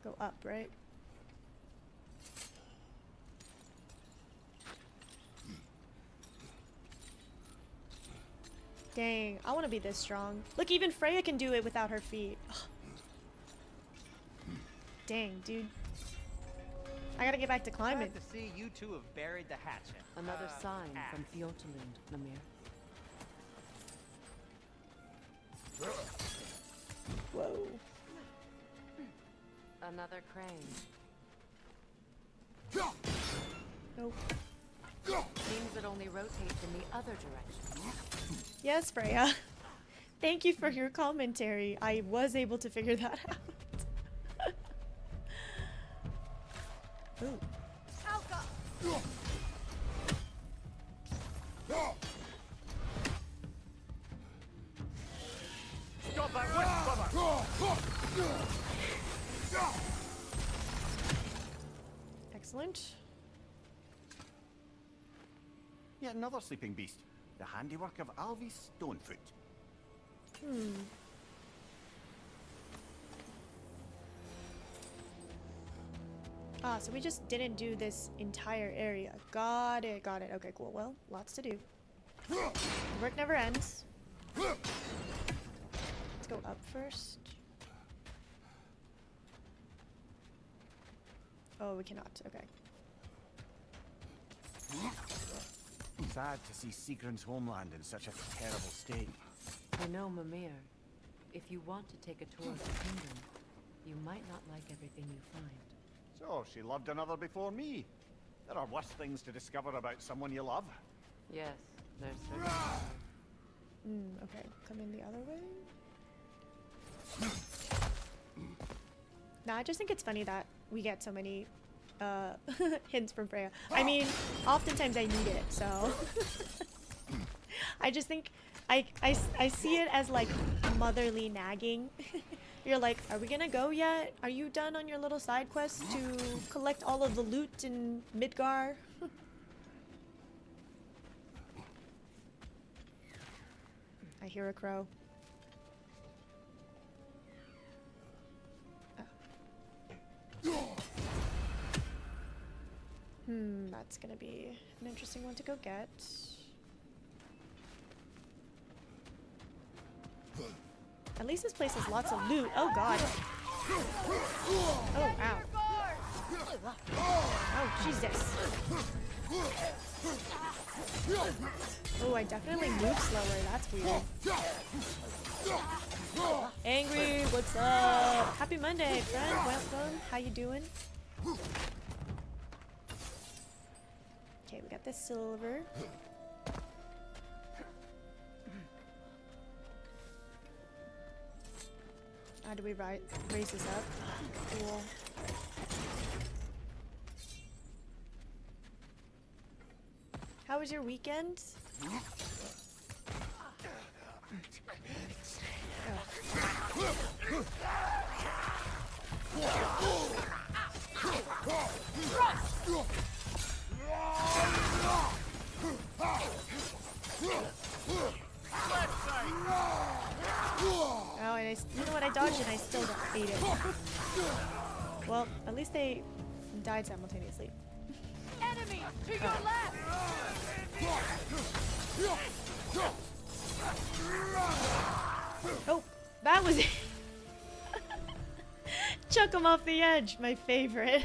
[SPEAKER 1] Go up, right? Dang, I want to be this strong. Look, even Freya can do it without her feet. Ugh. Dang, dude. I gotta get back to climbing.
[SPEAKER 6] Glad to see you two have buried the hatchet.
[SPEAKER 2] Another sign
[SPEAKER 6] axe.
[SPEAKER 2] from Fjortland, Mimir.
[SPEAKER 1] Whoa.
[SPEAKER 2] Another crane.
[SPEAKER 1] Nope.
[SPEAKER 2] Seems it only rotates in the other direction.
[SPEAKER 1] Yes, Freya. Thank you for your commentary. I was able to figure that out. Ooh.
[SPEAKER 3] Stop that witch brother!
[SPEAKER 1] Excellent.
[SPEAKER 3] Yet another sleeping beast. The handiwork of Alvi Stonefoot.
[SPEAKER 1] Ah, so we just didn't do this entire area. Got it, got it. Okay, cool. Well, lots to do. Work never ends. Let's go up first. Oh, we cannot. Okay.
[SPEAKER 3] Sad to see Sigrun's homeland in such a terrible state.
[SPEAKER 2] I know, Mimir. If you want to take a tour of the kingdom, you might not like everything you find.
[SPEAKER 3] So, she loved another before me. There are worse things to discover about someone you love.
[SPEAKER 2] Yes, there's certainly are.
[SPEAKER 1] Okay. Come in the other way. Nah, I just think it's funny that we get so many hints from Freya. I mean, oftentimes I need it, so I just think I see it as like motherly nagging. You're like, are we gonna go yet? Are you done on your little side quest to collect all of the loot in Midgar? I hear a crow. That's gonna be an interesting one to go get. At least this place has lots of loot. Oh god. Oh, ow. Oh, Jesus. Oh, I definitely move slower. That's weird. Angry, what's up? Happy Monday, friend. Welcome. How you doing? Okay, we got this silver. How do we raise this up? Cool. How was your weekend? Oh, and you know what? I dodged it and I still ate it. Well, at least they died simultaneously.
[SPEAKER 5] Enemy to your left!
[SPEAKER 1] Oh, that was it. Chuck him off the edge, my favorite.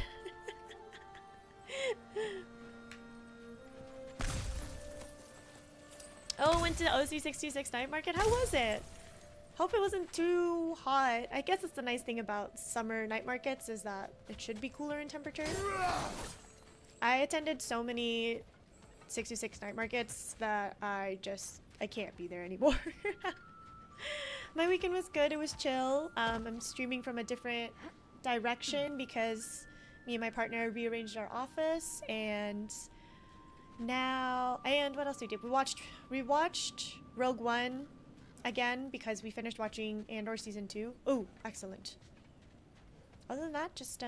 [SPEAKER 1] Oh, went to OC66 night market. How was it? Hope it wasn't too hot. I guess it's the nice thing about summer night markets is that it should be cooler in temperature. I attended so many 66 night markets that I can't be there anymore. My weekend was good. It was chill. I'm streaming from a different direction because me and my partner rearranged our office, and what else did we do? We watched Rogue One again because we finished watching Andor season 2. Oh, excellent. Other than that, just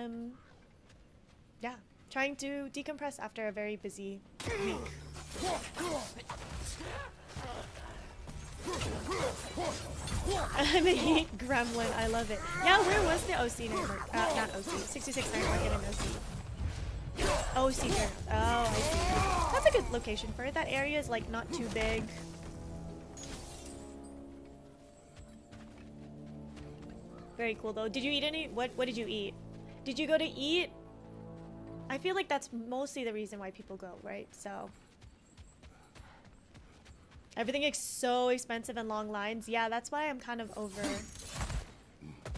[SPEAKER 1] yeah, trying to decompress after a very busy week. I'm a heat gremlin. I love it. Yeah, where was the OC night market? Not OC. 66 night market in OC. OC there. Oh, I see. That's a good location for it. That area is like not too big. Very cool though. Did you eat any? What did you eat? Did you go to eat? I feel like that's mostly the reason why people go, right? So everything is so expensive and long lines. Yeah, that's why I'm kind of over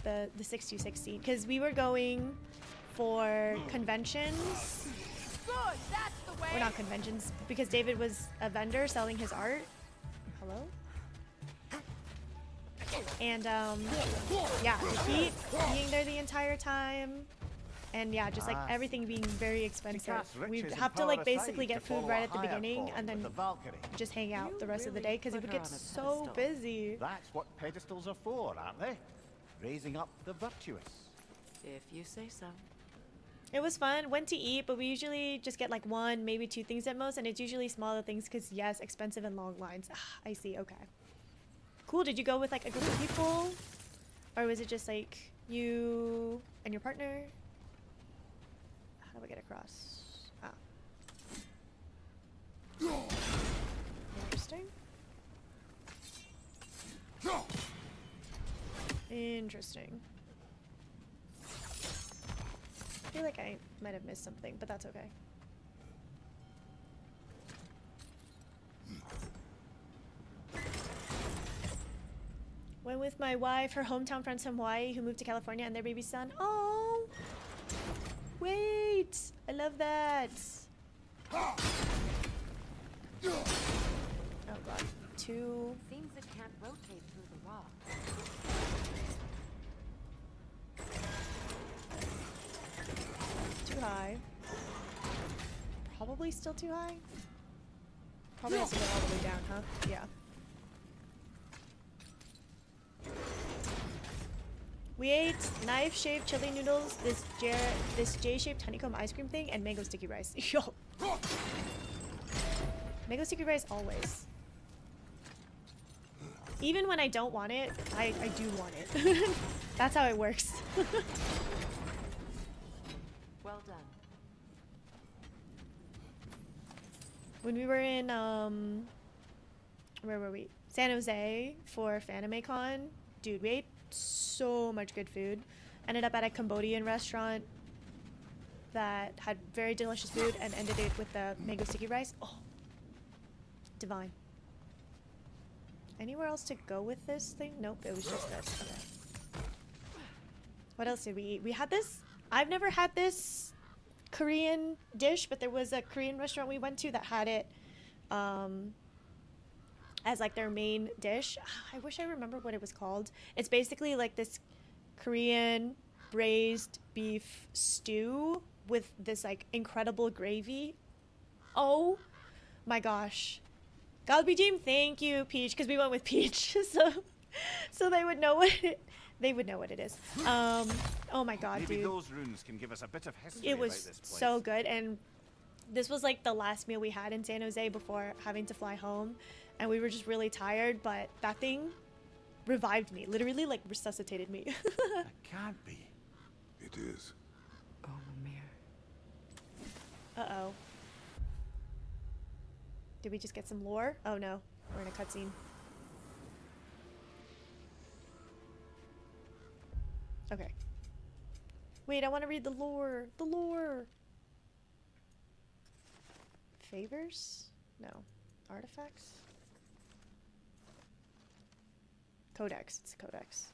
[SPEAKER 1] the 626 scene, because we were going for conventions.
[SPEAKER 5] Good, that's the way.
[SPEAKER 1] Or not conventions, because David was a vendor selling his art. Hello? And yeah, the heat, being there the entire time, and yeah, just like everything being very expensive. We have to like basically get food right at the beginning and then just hang out the rest of the day because it would get so busy.
[SPEAKER 3] That's what pedestals are for, aren't they? Raising up the virtuous.
[SPEAKER 2] If you say so.
[SPEAKER 1] It was fun. Went to eat, but we usually just get like one, maybe two things at most, and it's usually smaller things because yes, expensive and long lines. I see. Okay. Cool. Did you go with like a group of people, or was it just like you and your partner? How do I get across? Ah. Interesting. Interesting. I feel like I might have missed something, but that's okay. Went with my wife, her hometown friends from Hawaii who moved to California, and their baby son. Oh! Wait! I love that! Oh god. Two.
[SPEAKER 2] Seems it can't rotate through the rock.
[SPEAKER 1] Too high. Probably still too high. Probably has to go all the way down, huh? Yeah. We ate knife-shaped chili noodles, this J-shaped honeycomb ice cream thing, and mango sticky rice. Yo. Mango sticky rice always. Even when I don't want it, I do want it. That's how it works.
[SPEAKER 2] Well done.
[SPEAKER 1] When we were in, where were we? San Jose for FanimeCon. Dude, we ate so much good food. Ended up at a Cambodian restaurant that had very delicious food and ended it with the mango sticky rice. Oh, divine. Anywhere else to go with this thing? Nope, it was just this. Okay. What else did we eat? We had this. I've never had this Korean dish, but there was a Korean restaurant we went to that had it as like their main dish. I wish I remember what it was called. It's basically like this Korean braised beef stew with this like incredible gravy. Oh my gosh. Galbijim, thank you, Peach, because we went with Peach, so they would know what it is. Oh my god,
[SPEAKER 3] Maybe
[SPEAKER 1] dude.
[SPEAKER 3] those runes can give us a bit of history
[SPEAKER 1] It
[SPEAKER 3] about
[SPEAKER 1] was
[SPEAKER 3] this place.
[SPEAKER 1] so good, and this was like the last meal we had in San Jose before having to fly home, and we were just really tired, but that thing revived me, literally like resuscitated me.
[SPEAKER 3] It can't be.
[SPEAKER 4] It is.
[SPEAKER 2] Oh, Mimir.
[SPEAKER 1] Uh-oh. Did we just get some lore? Oh no, we're in a cutscene. Okay. Wait, I want to read the lore. The lore. Favors? No. Artifacts? Codex. It's codex.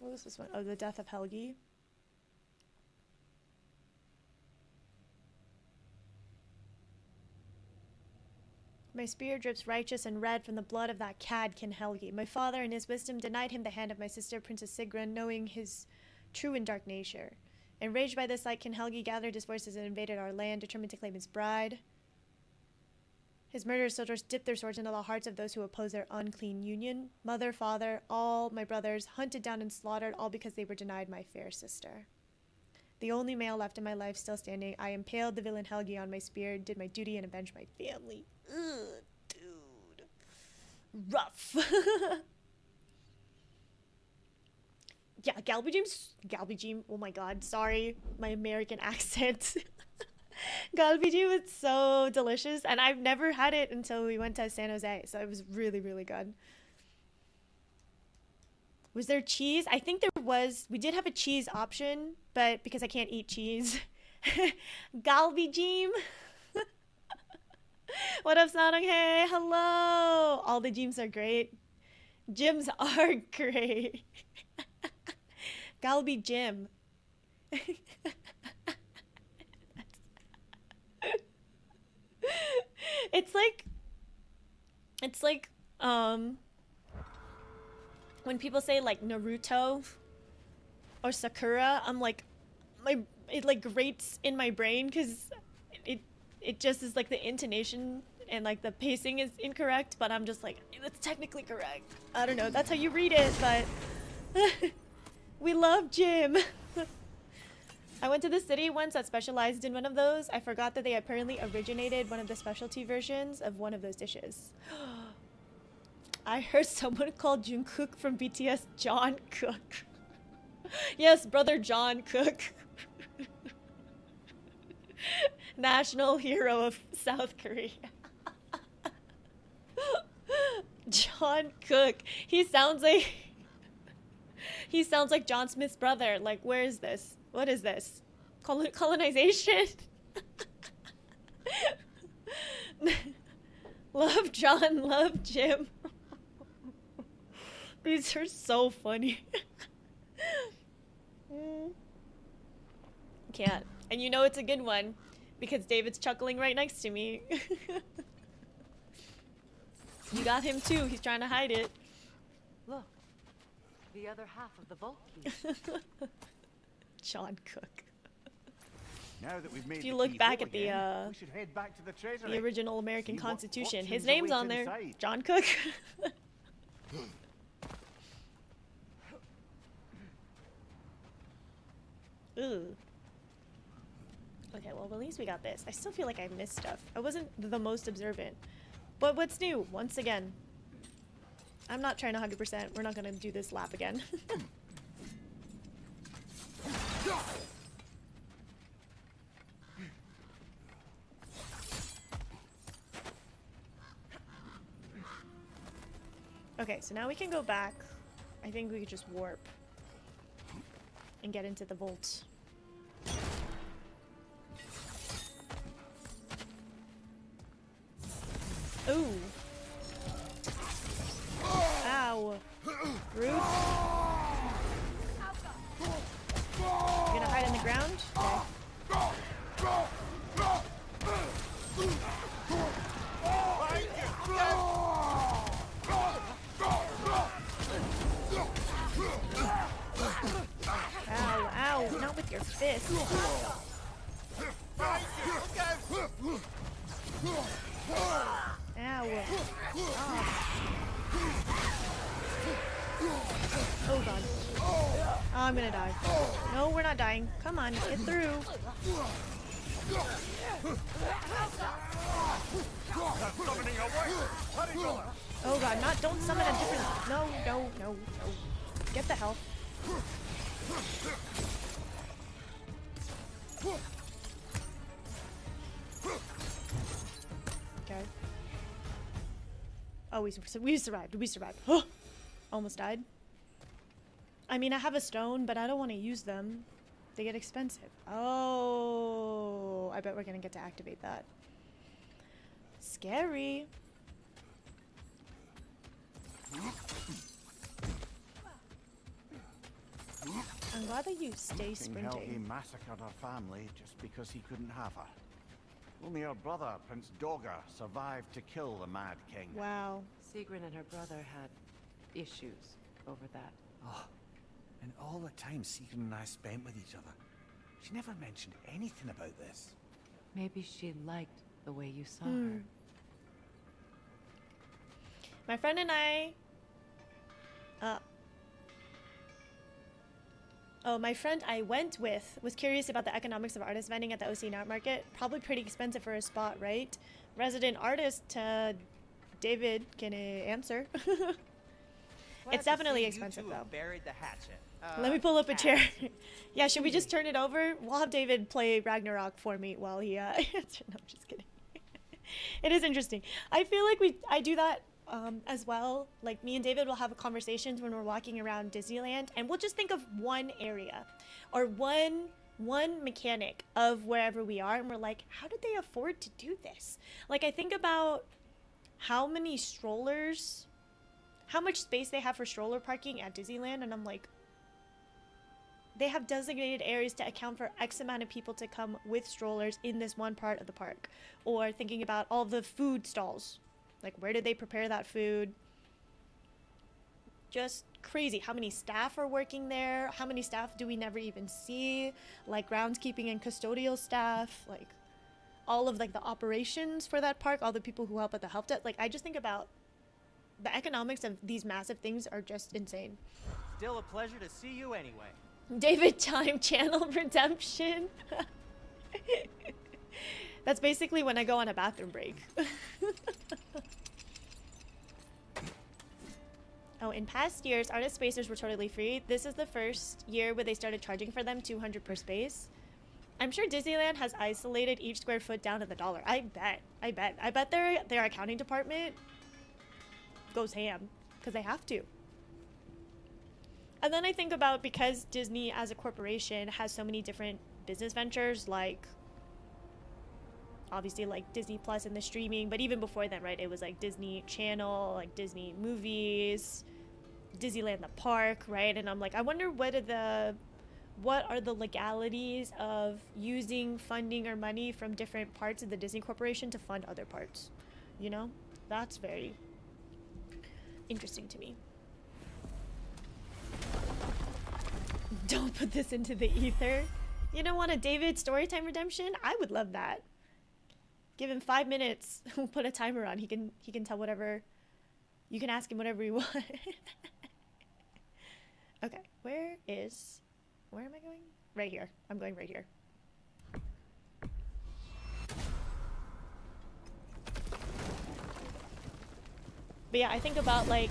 [SPEAKER 1] What was this one? Oh, the death of Helgi. My spear drips righteous and red from the blood of that cad King Helgi. My father, in his wisdom, denied him the hand of my sister, Princess Sigrun, knowing his true and dark nature. Enraged by this sight, King Helgi gathered his forces and invaded our land, determined to claim his bride. His murderous soldiers dipped their swords into the hearts of those who opposed their unclean union. Mother, father, all my brothers, hunted down and slaughtered, all because they were denied my fair sister. The only male left in my life still standing, I impaled the villain Helgi on my spear, did my duty, and avenged my family. Ugh, dude. Rough. Yeah, Galbijim, oh my god, sorry, my American accent. Galbijim is so delicious, and I've never had it until we went to San Jose, so it was really, really good. Was there cheese? I think there was. We did have a cheese option, but because I can't eat cheese. Galbijim. What up, Sonic? Hey, hello. All the gyms are great. Gyms are great. Galbi Gym. It's like when people say like Naruto or Sakura, I'm like it like grates in my brain because it just is like the intonation and like the pacing is incorrect, but I'm just like, that's technically correct. I don't know, that's how you read it, but we love gym. I went to the city once that specialized in one of those. I forgot that they apparently originated one of the specialty versions of one of those dishes. I heard someone called Jungkook from BTS John Cook. Yes, brother John Cook. National hero of South Korea. John Cook. He sounds like John Smith's brother. Like, where is this? What is this? Colonization? Love John, love Jim. These are so funny. Can't. And you know it's a good one because David's chuckling right next to me. You got him too. He's trying to hide it.
[SPEAKER 2] Look, the other half of the vault key.
[SPEAKER 1] John Cook.
[SPEAKER 3] Now that we've made
[SPEAKER 1] If you
[SPEAKER 3] the
[SPEAKER 1] look
[SPEAKER 3] key
[SPEAKER 1] back
[SPEAKER 3] whole
[SPEAKER 1] at the
[SPEAKER 3] again, we should head back to the treasury.
[SPEAKER 1] the original American
[SPEAKER 3] See what
[SPEAKER 1] Constitution, his
[SPEAKER 3] options
[SPEAKER 1] name's
[SPEAKER 3] await
[SPEAKER 1] on there.
[SPEAKER 3] inside.
[SPEAKER 1] John Cook. Ooh. Okay, well, at least we got this. I still feel like I missed stuff. I wasn't the most observant. But what's new? Once again. I'm not trying 100%. We're not going to do this lap again. Okay, so now we can go back. I think we could just warp and get into the vault. Ooh. Ow. Rude. You gonna hide in the ground? Ow, ow, not with your fist. Ow. Oh god. Oh, I'm gonna die. No, we're not dying. Come on, get through. Oh god, don't summon a different... No. Get the health. Okay. Oh, we survived. We survived. Oh, almost died. I mean, I have a stone, but I don't want to use them. They get expensive. Oh, I bet we're gonna get to activate that. Scary. I'm glad that you stay
[SPEAKER 3] King Helgi
[SPEAKER 1] sprinting.
[SPEAKER 3] massacred her family just because he couldn't have her. Only her brother, Prince Dogger, survived to kill the Mad King.
[SPEAKER 1] Wow.
[SPEAKER 2] Sigrun and her brother had issues over that.
[SPEAKER 3] Oh, and all the time Sigrun and I spent with each other, she never mentioned anything about this.
[SPEAKER 2] Maybe she liked the way you saw her.
[SPEAKER 1] My friend and I... my friend I went with was curious about the economics of artist vending at the OC Night Market. Probably pretty expensive for a spot, right? Resident artist, David, can answer. It's definitely expensive, though.
[SPEAKER 6] Buried the hatchet.
[SPEAKER 1] Let me pull up a chair. Yeah, should we just turn it over? We'll have David play Ragnarok for me while he answers. No, I'm just kidding. It is interesting. I feel like I do that as well. Like, me and David will have conversations when we're walking around Disneyland, and we'll just think of one area or one mechanic of wherever we are, and we're like, how did they afford to do this? Like, I think about how many strollers, how much space they have for stroller parking at Disneyland, and I'm like, they have designated areas to account for X amount of people to come with strollers in this one part of the park. Or thinking about all the food stalls. Like, where did they prepare that food? Just crazy. How many staff are working there? How many staff do we never even see? Like, groundskeeping and custodial staff. Like, all of, like, the operations for that park. All the people who help at the help desk. Like, I just think about the economics of these massive things are just insane.
[SPEAKER 6] Still a pleasure to see you anyway.
[SPEAKER 1] David Time Channel Redemption. That's basically when I go on a bathroom break. Oh, in past years, artist spaces were totally free. This is the first year where they started charging for them $200 per space. I'm sure Disneyland has isolated each square foot down to the dollar. I bet their accounting department goes ham because they have to. And then I think about, because Disney as a corporation has so many different business ventures, like obviously like Disney Plus and the streaming, but even before then, right, it was like Disney Channel, like Disney Movies, Disneyland the park, right? And I'm like, I wonder what are the legalities of using funding or money from different parts of the Disney Corporation to fund other parts, you know? That's very interesting to me. Don't put this into the ether. You don't want a David Storytime Redemption? I would love that. Give him 5 minutes. We'll put a timer on. He can tell whatever. You can ask him whatever you want. Okay, where am I going? Right here. I'm going right here. But yeah, I think about, like,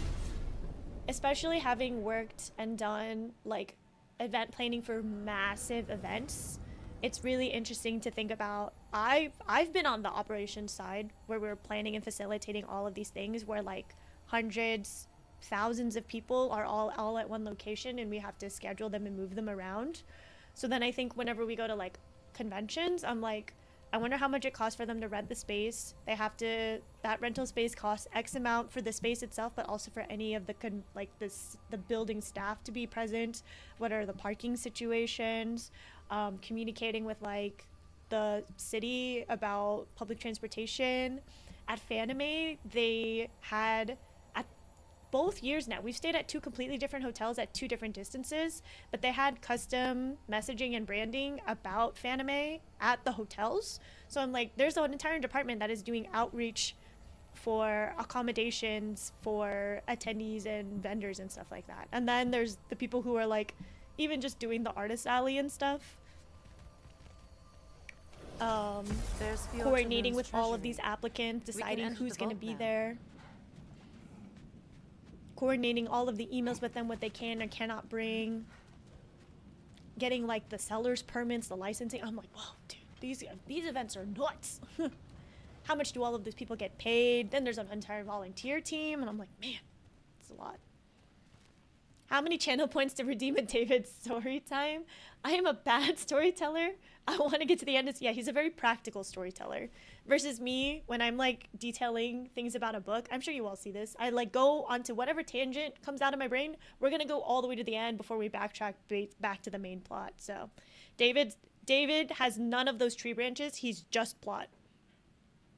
[SPEAKER 1] especially having worked and done like event planning for massive events, it's really interesting to think about. I've been on the operations side where we're planning and facilitating all of these things where like hundreds, thousands of people are all at one location, and we have to schedule them and move them around. So then I think whenever we go to like conventions, I'm like, I wonder how much it costs for them to rent the space. That rental space costs X amount for the space itself, but also for any of the building staff to be present. What are the parking situations? Communicating with like the city about public transportation. At Fanime, they had, at both years now, we've stayed at 2 completely different hotels at 2 different distances, but they had custom messaging and branding about Fanime at the hotels. So I'm like, there's an entire department that is doing outreach for accommodations for attendees and vendors and stuff like that. And then there's the people who are like even just doing the artist alley and stuff. Coordinating with all of these applicants, deciding who's going to be there, coordinating all of the emails with them, what they can and cannot bring, getting like the seller's permits, the licensing. I'm like, whoa, dude, these events are nuts. How much do all of these people get paid? Then there's an entire volunteer team, and I'm like, man, it's a lot. How many channel points to redeem a David story time? I am a bad storyteller. I want to get to the end. Yeah, he's a very practical storyteller. Versus me, when I'm like detailing things about a book, I'm sure you all see this. I like go onto whatever tangent comes out of my brain. We're going to go all the way to the end before we backtrack back to the main plot. So David has none of those tree branches. He's just plot.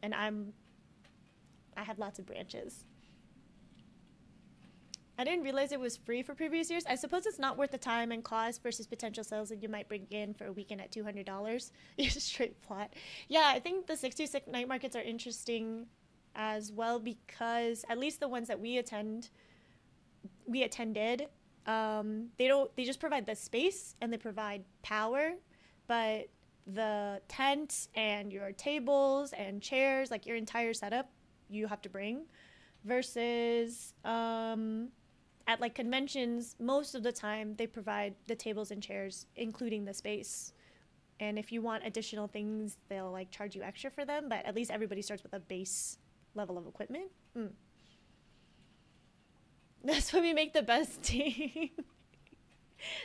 [SPEAKER 1] And I have lots of branches. I didn't realize it was free for previous years. I suppose it's not worth the time and cost versus potential sales that you might bring in for a weekend at $200. It's straight plot. Yeah, I think the 626 night markets are interesting as well because at least the ones that we attended, they just provide the space and they provide power, but the tent and your tables and chairs, like your entire setup, you have to bring versus at like conventions, most of the time they provide the tables and chairs, including the space. And if you want additional things, they'll like charge you extra for them. But at least everybody starts with a base level of equipment. That's when we make the best team.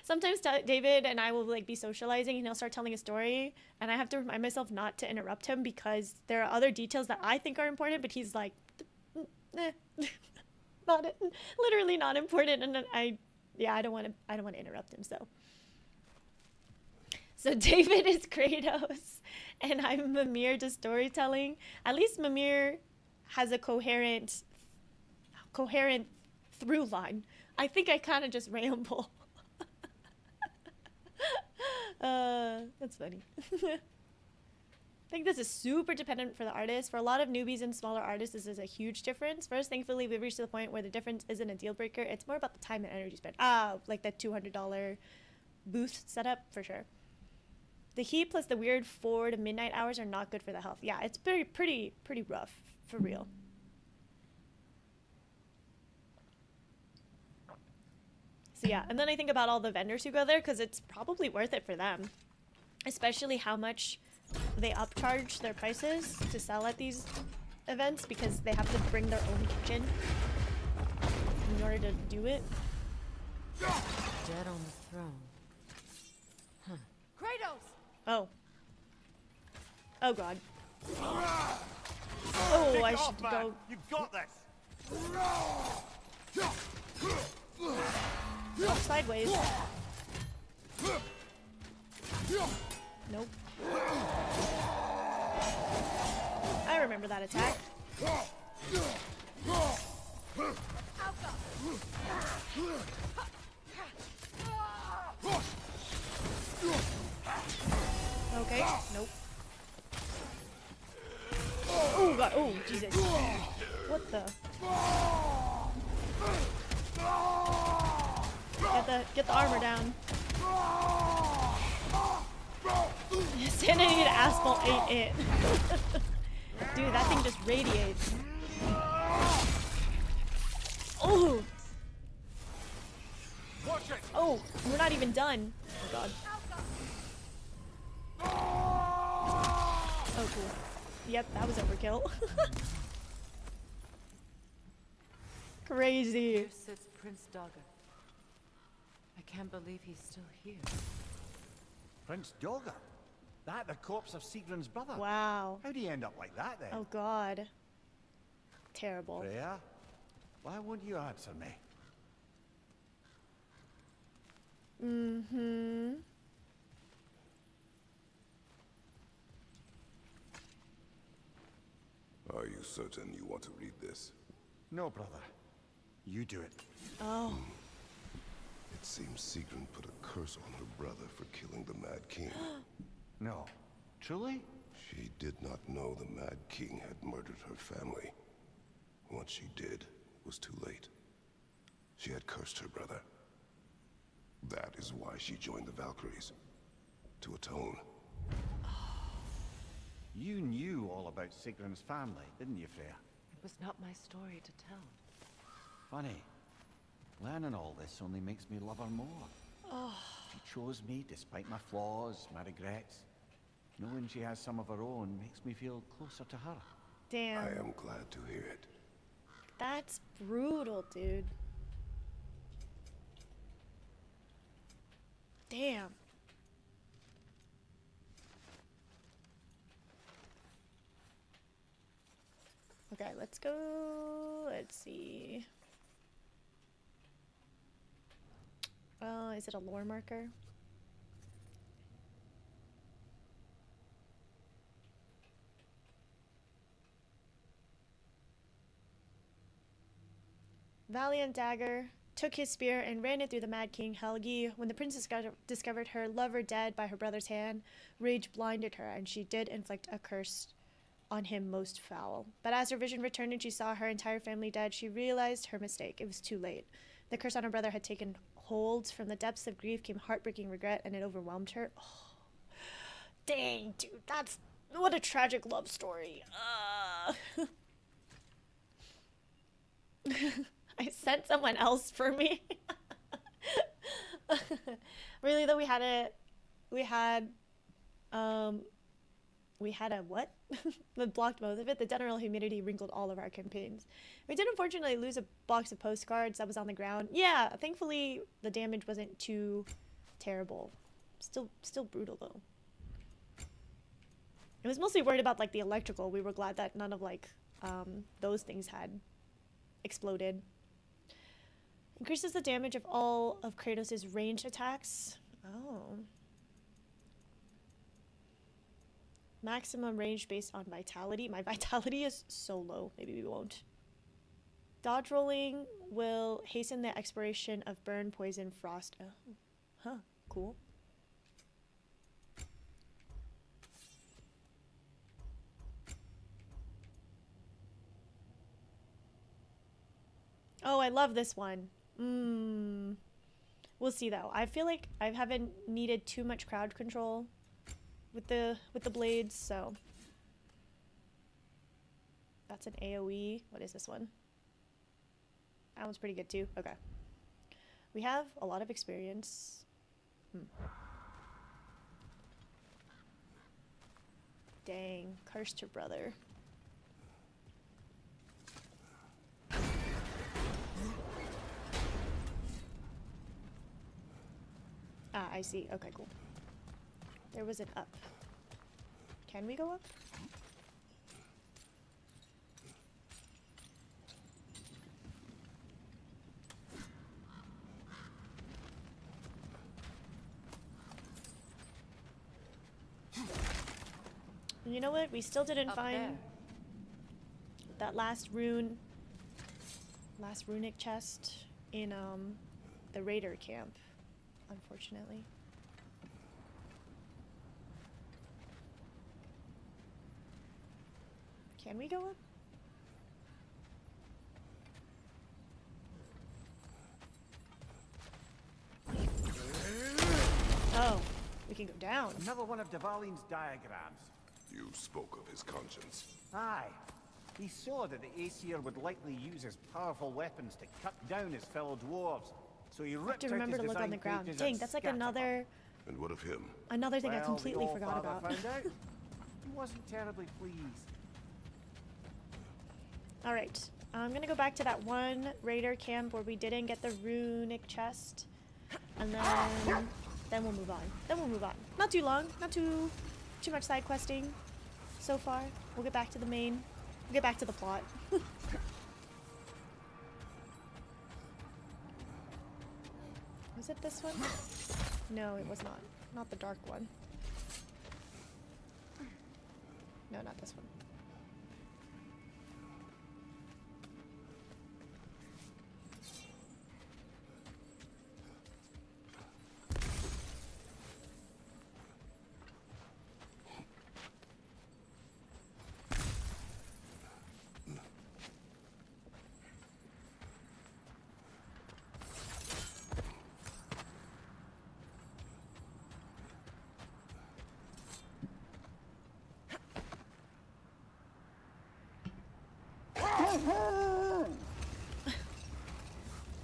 [SPEAKER 1] Sometimes David and I will like be socializing and he'll start telling a story and I have to remind myself not to interrupt him because there are other details that I think are important, but he's like, literally not important, and I don't want to interrupt him. So David is Kratos, and I'm Mimir to storytelling. At least Mimir has a coherent through line. I think I kind of just ramble. That's funny. I think this is super dependent for the artist. For a lot of newbies and smaller artists, this is a huge difference. First, thankfully, we've reached to the point where the difference isn't a deal breaker. It's more about the time and energy spent. Like that $200 booth setup, for sure. The heat plus the weird 4 to midnight hours are not good for the health. Yeah, it's pretty rough, for real. So yeah, and then I think about all the vendors who go there because it's probably worth it for them. Especially how much they upcharge their prices to sell at these events because they have to bring their own kitchen in order to do it.
[SPEAKER 2] Dead on the throne. Huh.
[SPEAKER 5] Kratos!
[SPEAKER 1] Oh. Oh god. Oh, I should go.
[SPEAKER 3] You got this.
[SPEAKER 1] Walk sideways. Nope. I remember that attack. Okay, nope. Oh god, oh Jesus. What the? Get the armor down. Sanity and asphalt ain't it. Dude, that thing just radiates. Oh!
[SPEAKER 3] Watch it.
[SPEAKER 1] Oh, we're not even done. Oh god. Oh cool. Yep, that was overkill. Crazy.
[SPEAKER 2] Here sits Prince Dagger. I can't believe he's still here.
[SPEAKER 3] Prince Dogger? That the corpse of Sigrun's brother?
[SPEAKER 1] Wow.
[SPEAKER 3] How'd he end up like that then?
[SPEAKER 1] Oh god. Terrible.
[SPEAKER 3] Freya, why won't you answer me?
[SPEAKER 1] Mm-hmm.
[SPEAKER 4] Are you certain you want to read this?
[SPEAKER 3] No, brother. You do it.
[SPEAKER 1] Oh.
[SPEAKER 4] It seems Sigrun put a curse on her brother for killing the Mad King.
[SPEAKER 3] No. Truly?
[SPEAKER 4] She did not know the Mad King had murdered her family. Once she did, it was too late. She had cursed her brother. That is why she joined the Valkyries. To atone.
[SPEAKER 3] You knew all about Sigrun's family, didn't you, Freya?
[SPEAKER 2] It was not my story to tell.
[SPEAKER 3] Funny. Learning all this only makes me love her more.
[SPEAKER 1] Oh.
[SPEAKER 3] She chose me despite my flaws, my regrets. Knowing she has some of her own makes me feel closer to her.
[SPEAKER 1] Damn.
[SPEAKER 4] I am glad to hear it.
[SPEAKER 1] That's brutal, dude. Damn. Okay, let's go. Let's see. Is it a lore marker? Valiant dagger took his spear and ran it through the Mad King Helgi. When the princess discovered her lover dead by her brother's hand, rage blinded her, and she did inflict a curse on him most foul. But as her vision returned and she saw her entire family dead, she realized her mistake. It was too late. The curse on her brother had taken hold. From the depths of grief came heartbreaking regret, and it overwhelmed her. Oh, dang, dude, that's what a tragic love story. I sent someone else for me. Really though, we had a what? That blocked most of it. The general humidity wrinkled all of our campaigns. We did unfortunately lose a box of postcards that was on the ground. Yeah, thankfully the damage wasn't too terrible. Still brutal though. I was mostly worried about like the electrical. We were glad that none of like those things had exploded. Increases the damage of all of Kratos' ranged attacks. Oh. Maximum range based on vitality. My vitality is so low. Maybe we won't. Dodge rolling will hasten the expiration of burn, poison, frost. Oh. Huh. Cool. Oh, I love this one. We'll see though. I feel like I haven't needed too much crowd control with the blades, so that's an AoE. What is this one? That one's pretty good too. Okay. We have a lot of experience. Dang, cursed her brother. Ah, I see. Okay, cool. There was an up. Can we go up? And you know what? We still didn't find that last runic chest in the raider camp, unfortunately. Can we go up? Oh, we can go down.
[SPEAKER 3] Another one of Dvalin's diagrams.
[SPEAKER 4] You spoke of his conscience.
[SPEAKER 3] Aye. He saw that the Aesir would likely use his powerful weapons to cut down his fellow dwarves. So he
[SPEAKER 1] I have
[SPEAKER 3] ripped
[SPEAKER 1] to
[SPEAKER 3] out
[SPEAKER 1] remember
[SPEAKER 3] his
[SPEAKER 1] to look on the
[SPEAKER 3] design
[SPEAKER 1] ground.
[SPEAKER 3] pages
[SPEAKER 1] Dang,
[SPEAKER 3] and
[SPEAKER 1] that's like
[SPEAKER 3] scattered them.
[SPEAKER 1] another
[SPEAKER 4] And what of him?
[SPEAKER 1] thing I
[SPEAKER 3] Well,
[SPEAKER 1] completely
[SPEAKER 3] the
[SPEAKER 1] forgot
[SPEAKER 3] Allfather
[SPEAKER 1] about.
[SPEAKER 3] found out. He wasn't terribly pleased.
[SPEAKER 1] Alright, I'm gonna go back to that one raider camp where we didn't get the runic chest. And then we'll move on. Not too long, not too much side questing so far. We'll get back to the main. We'll get back to the plot. Was it this one? No, it was not. Not the dark one. No, not this one.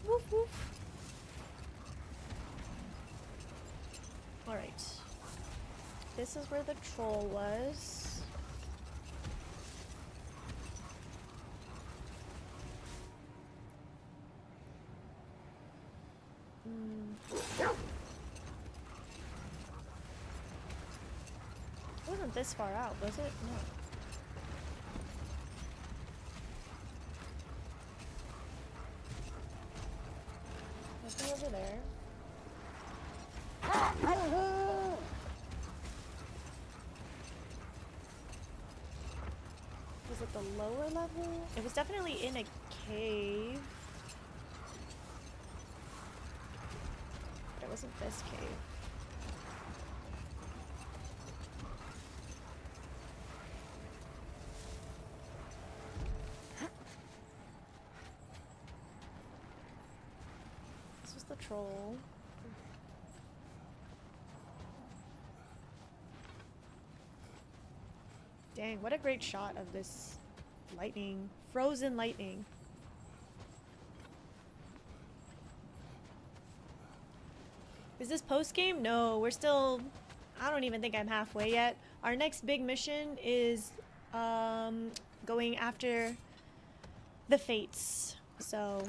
[SPEAKER 1] Woof woof. Alright. This is where the troll was. wasn't this far out, was it? No. Nothing over there. Was it the lower level? It was definitely in a cave. But it wasn't this cave. This was the troll. Dang, what a great shot of this lightning. Frozen lightning. Is this post-game? No, we're still... I don't even think I'm halfway yet. Our next big mission is going after the Fates. So,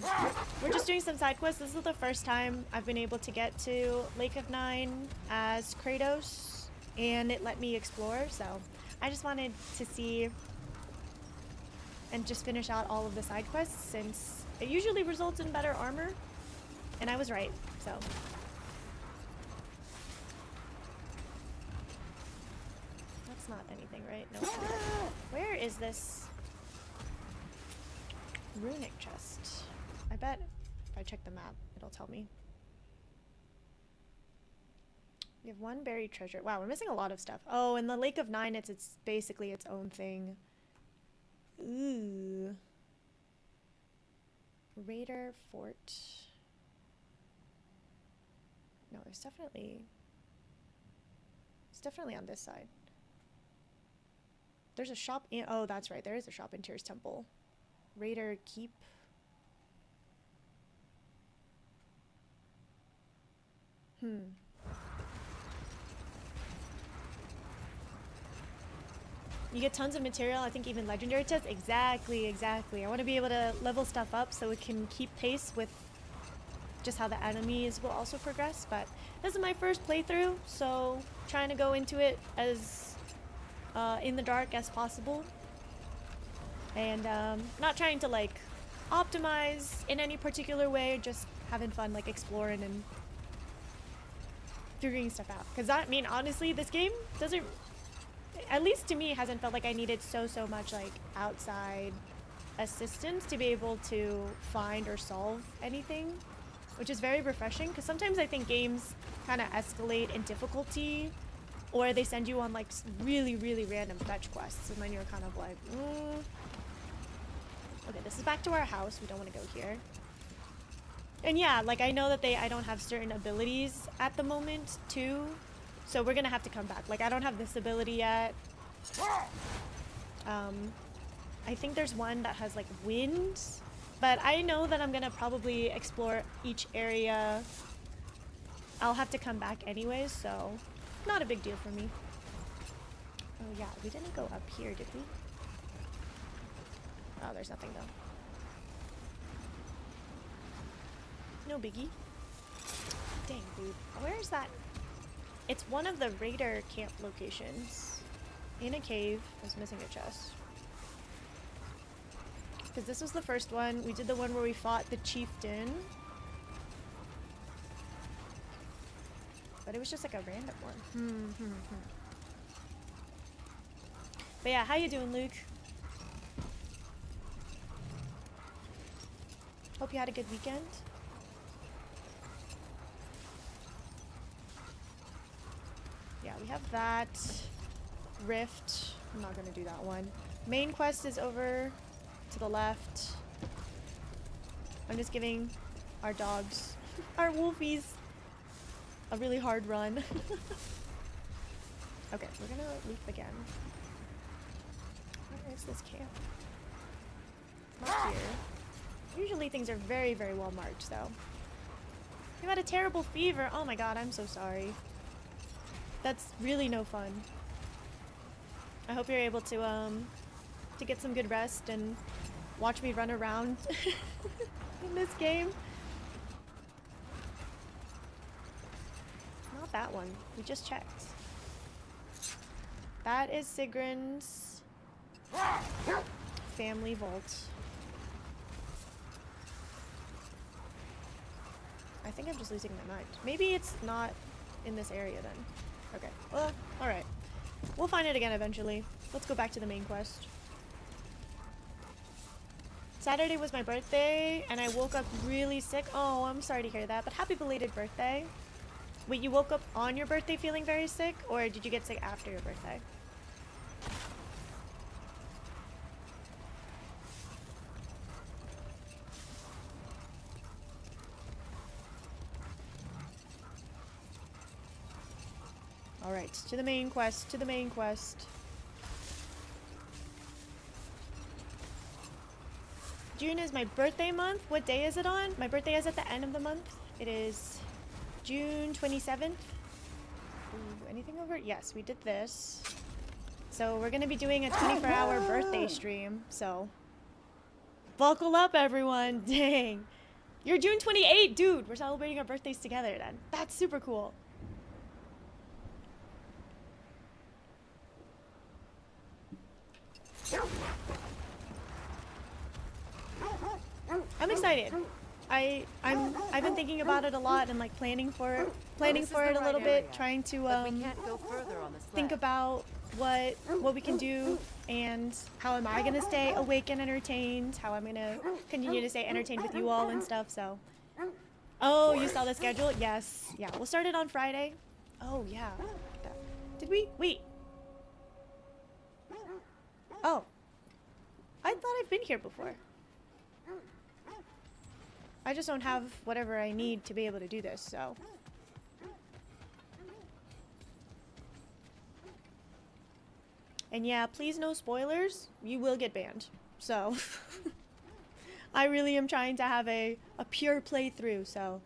[SPEAKER 1] we're just doing some side quests. This is the first time I've been able to get to Lake of Nine as Kratos, and it let me explore, so... I just wanted to see and just finish out all of the side quests since it usually results in better armor, and I was right, so. That's not anything, right? No. Where is this runic chest? I bet if I check the map, it'll tell me. We have one buried treasure. Wow, we're missing a lot of stuff. Oh, and the Lake of Nine, it's basically its own thing. Ooh. Raider Fort. No, it's definitely on this side. There's a shop in, oh, that's right. There is a shop in Tyr's Temple. Raider Keep. You get tons of material, I think even legendary chests. Exactly. I want to be able to level stuff up so it can keep pace with just how the enemies will also progress. But this is my first playthrough, so trying to go into it as in the dark as possible. And not trying to like optimize in any particular way, just having fun like exploring and figuring stuff out. Because I mean, honestly, this game doesn't... at least to me, hasn't felt like I needed so much like outside assistance to be able to find or solve anything, which is very refreshing because sometimes I think games kind of escalate in difficulty, or they send you on like really random fetch quests, and then you're kind of like, okay, this is back to our house. We don't want to go here. And yeah, like I know that I don't have certain abilities at the moment too. So we're gonna have to come back. Like, I don't have this ability yet. I think there's one that has, like, wind. But I know that I'm gonna probably explore each area. I'll have to come back anyways, so not a big deal for me. Oh, yeah, we didn't go up here, did we? Oh, there's nothing, though. No biggie. Dang, dude. Where is that? It's one of the raider camp locations. In a cave. I was missing a chest. Because this was the first one. We did the one where we fought the chieftain. But it was just like a random one. But yeah, how you doing, Luke? Hope you had a good weekend. Yeah, we have that rift. I'm not gonna do that one. Main quest is over to the left. I'm just giving our dogs, our wolfies, a really hard run. Okay, we're gonna leap again. Where is this camp? Not here. Usually things are very well marked, though. You had a terrible fever. Oh my god, I'm so sorry. That's really no fun. I hope you're able to get some good rest and watch me run around in this game. Not that one. We just checked. That is Sigrun's family vault. I think I'm just losing my mind. Maybe it's not in this area then. Okay, well, alright. We'll find it again eventually. Let's go back to the main quest. Saturday was my birthday, and I woke up really sick. Oh, I'm sorry to hear that, but happy belated birthday. Wait, you woke up on your birthday feeling very sick, or did you get sick after your birthday? Alright, to the main quest, to the main quest. June is my birthday month. What day is it on? My birthday is at the end of the month. It is June 27th. Ooh, anything over? Yes, we did this. So we're going to be doing a 24-hour birthday stream. So buckle up, everyone. Dang. You're June 28th, dude. We're celebrating our birthdays together then. That's super cool. I'm excited. I've been thinking about it a lot and like planning for it a little bit, trying to
[SPEAKER 2] But we can't go further on the sled.
[SPEAKER 1] think about what we can do and how am I gonna stay awake and entertained, how I'm gonna continue to stay entertained with you all and stuff. So, oh, you saw the schedule? Yes, yeah. We'll start it on Friday. Oh yeah. Did we wait? Oh, I thought I've been here before. I just don't have whatever I need to be able to do this, so. And yeah, please no spoilers. You will get banned. So, I really am trying to have a pure playthrough, so.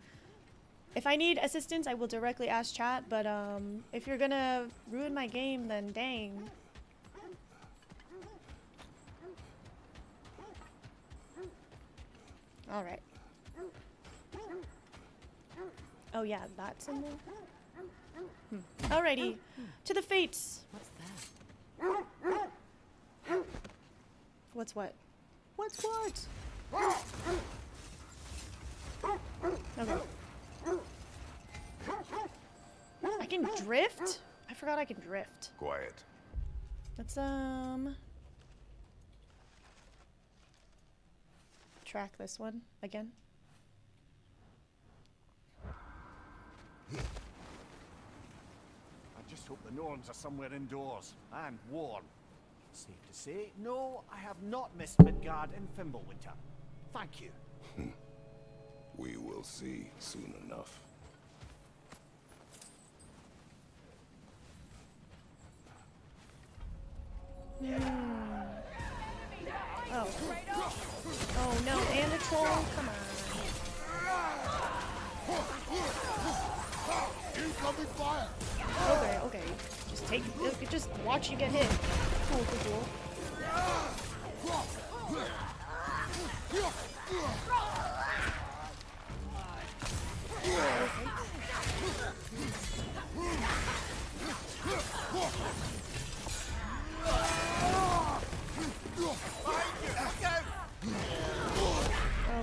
[SPEAKER 1] If I need assistance, I will directly ask chat, but if you're gonna ruin my game, then dang. Alright. Oh yeah, that symbol. Alrighty, to the fates.
[SPEAKER 2] What's that?
[SPEAKER 1] What's what? What's what? Okay. I can drift? I forgot I can drift.
[SPEAKER 4] Quiet.
[SPEAKER 1] Let's track this one again.
[SPEAKER 3] I just hope the Norns are somewhere indoors and warm. Safe to say, no, I have not missed Midgard in Fimbulwinter. Thank you.
[SPEAKER 4] We will see soon enough.
[SPEAKER 1] Oh. Oh no, and a troll? Come on.
[SPEAKER 4] Incoming fire!
[SPEAKER 1] Okay, okay. Just watch you get hit. Cool, cool, cool.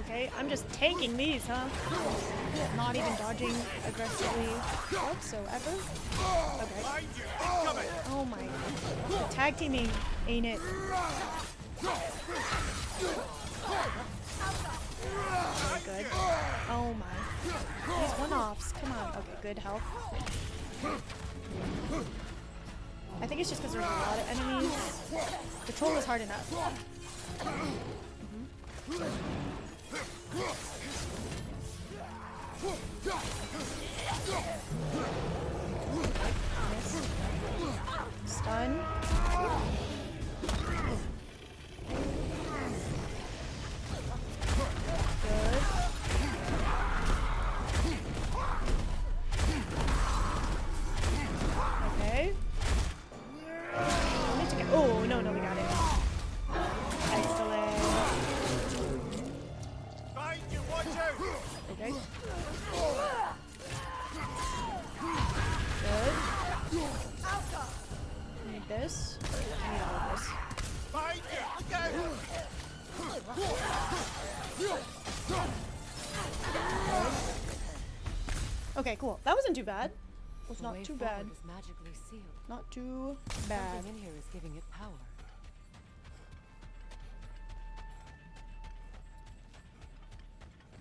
[SPEAKER 1] Okay, I'm just tanking these, huh? Not even dodging aggressively whatsoever. Okay. Oh my. Tag teaming, ain't it? Good. Oh my. These one-offs, come on. Okay, good health. I think it's just because there's a lot of enemies. The troll is hard enough. Miss. Stun. Good. Okay. We need to get. Oh no, we got it. Excellent. Okay. Good. this. Or I need all of this. Okay, cool. That wasn't too bad. Was
[SPEAKER 2] The
[SPEAKER 1] not
[SPEAKER 2] way
[SPEAKER 1] too
[SPEAKER 2] forward
[SPEAKER 1] bad.
[SPEAKER 2] is magically sealed.
[SPEAKER 1] Not too bad.
[SPEAKER 2] Something in here is giving it power.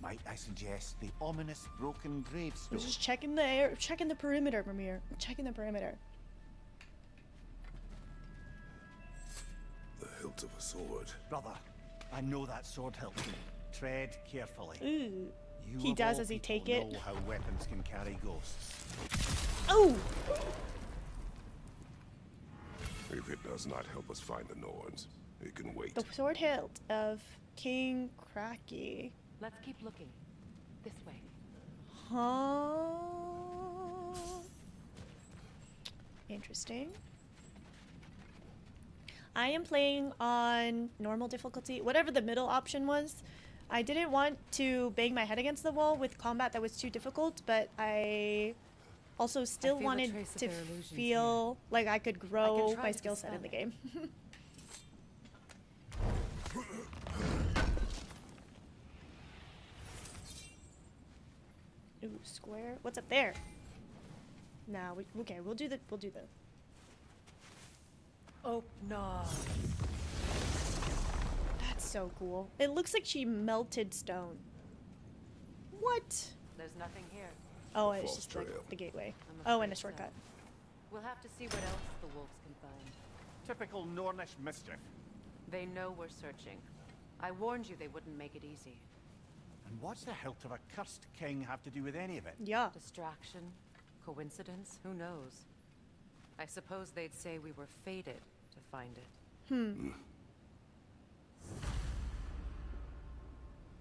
[SPEAKER 3] Might I suggest the ominous broken
[SPEAKER 1] I
[SPEAKER 3] gravestone?
[SPEAKER 1] was just checking the air, checking the perimeter, Mimir. Checking the perimeter.
[SPEAKER 4] The hilt of a sword.
[SPEAKER 3] Brother, I know that sword hilt. Tread carefully.
[SPEAKER 1] Ooh.
[SPEAKER 3] You
[SPEAKER 1] He
[SPEAKER 3] of
[SPEAKER 1] does
[SPEAKER 3] all
[SPEAKER 1] as he
[SPEAKER 3] people
[SPEAKER 1] take it.
[SPEAKER 3] know how weapons can carry ghosts.
[SPEAKER 1] Oh!
[SPEAKER 4] If it does not help us find the Norns, it can wait.
[SPEAKER 1] The sword hilt of King Cracky.
[SPEAKER 2] Let's keep looking. This way.
[SPEAKER 1] Huh? Interesting. I am playing on normal difficulty, whatever the middle option was. I didn't want to bang my head against the wall with combat that was too difficult, but I also still
[SPEAKER 2] feel a
[SPEAKER 1] wanted
[SPEAKER 2] trace of
[SPEAKER 1] to
[SPEAKER 2] their illusions
[SPEAKER 1] feel like I could grow
[SPEAKER 2] try
[SPEAKER 1] my
[SPEAKER 2] to
[SPEAKER 1] skill set in the
[SPEAKER 2] dispel
[SPEAKER 1] game. Ooh, square. What's up there? Nah, okay, we'll do the
[SPEAKER 2] Oh, no.
[SPEAKER 1] That's so cool. It looks like she melted stone. What?
[SPEAKER 2] There's nothing here.
[SPEAKER 1] Oh, it's
[SPEAKER 4] False
[SPEAKER 1] just like
[SPEAKER 4] trail.
[SPEAKER 1] the gateway.
[SPEAKER 2] I'm
[SPEAKER 1] Oh, and
[SPEAKER 2] afraid
[SPEAKER 1] a
[SPEAKER 2] so.
[SPEAKER 1] shortcut.
[SPEAKER 2] We'll have to see what else the wolves can find.
[SPEAKER 3] Typical Nornish mischief.
[SPEAKER 2] They know we're searching. I warned you they wouldn't make it easy.
[SPEAKER 3] And what's the hilt of a cursed king have to do with any of it?
[SPEAKER 1] Yeah.
[SPEAKER 2] Distraction? Coincidence? Who knows? I suppose they'd say we were fated to find it.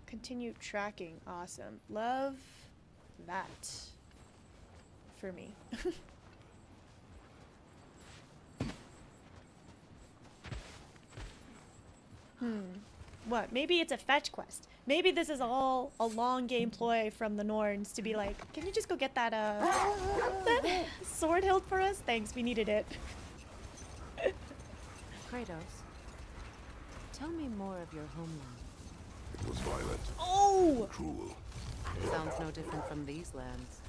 [SPEAKER 1] Continue tracking. Awesome. Love that. For me. What? Maybe it's a fetch quest. Maybe this is all a long game ploy from the Norns to be like, can you just go get that that sword hilt for us? Thanks, we needed it.
[SPEAKER 2] Kratos, tell me more of your homeland.
[SPEAKER 4] It was violent,
[SPEAKER 1] Oh!
[SPEAKER 4] cruel.
[SPEAKER 2] Sounds no different from these lands.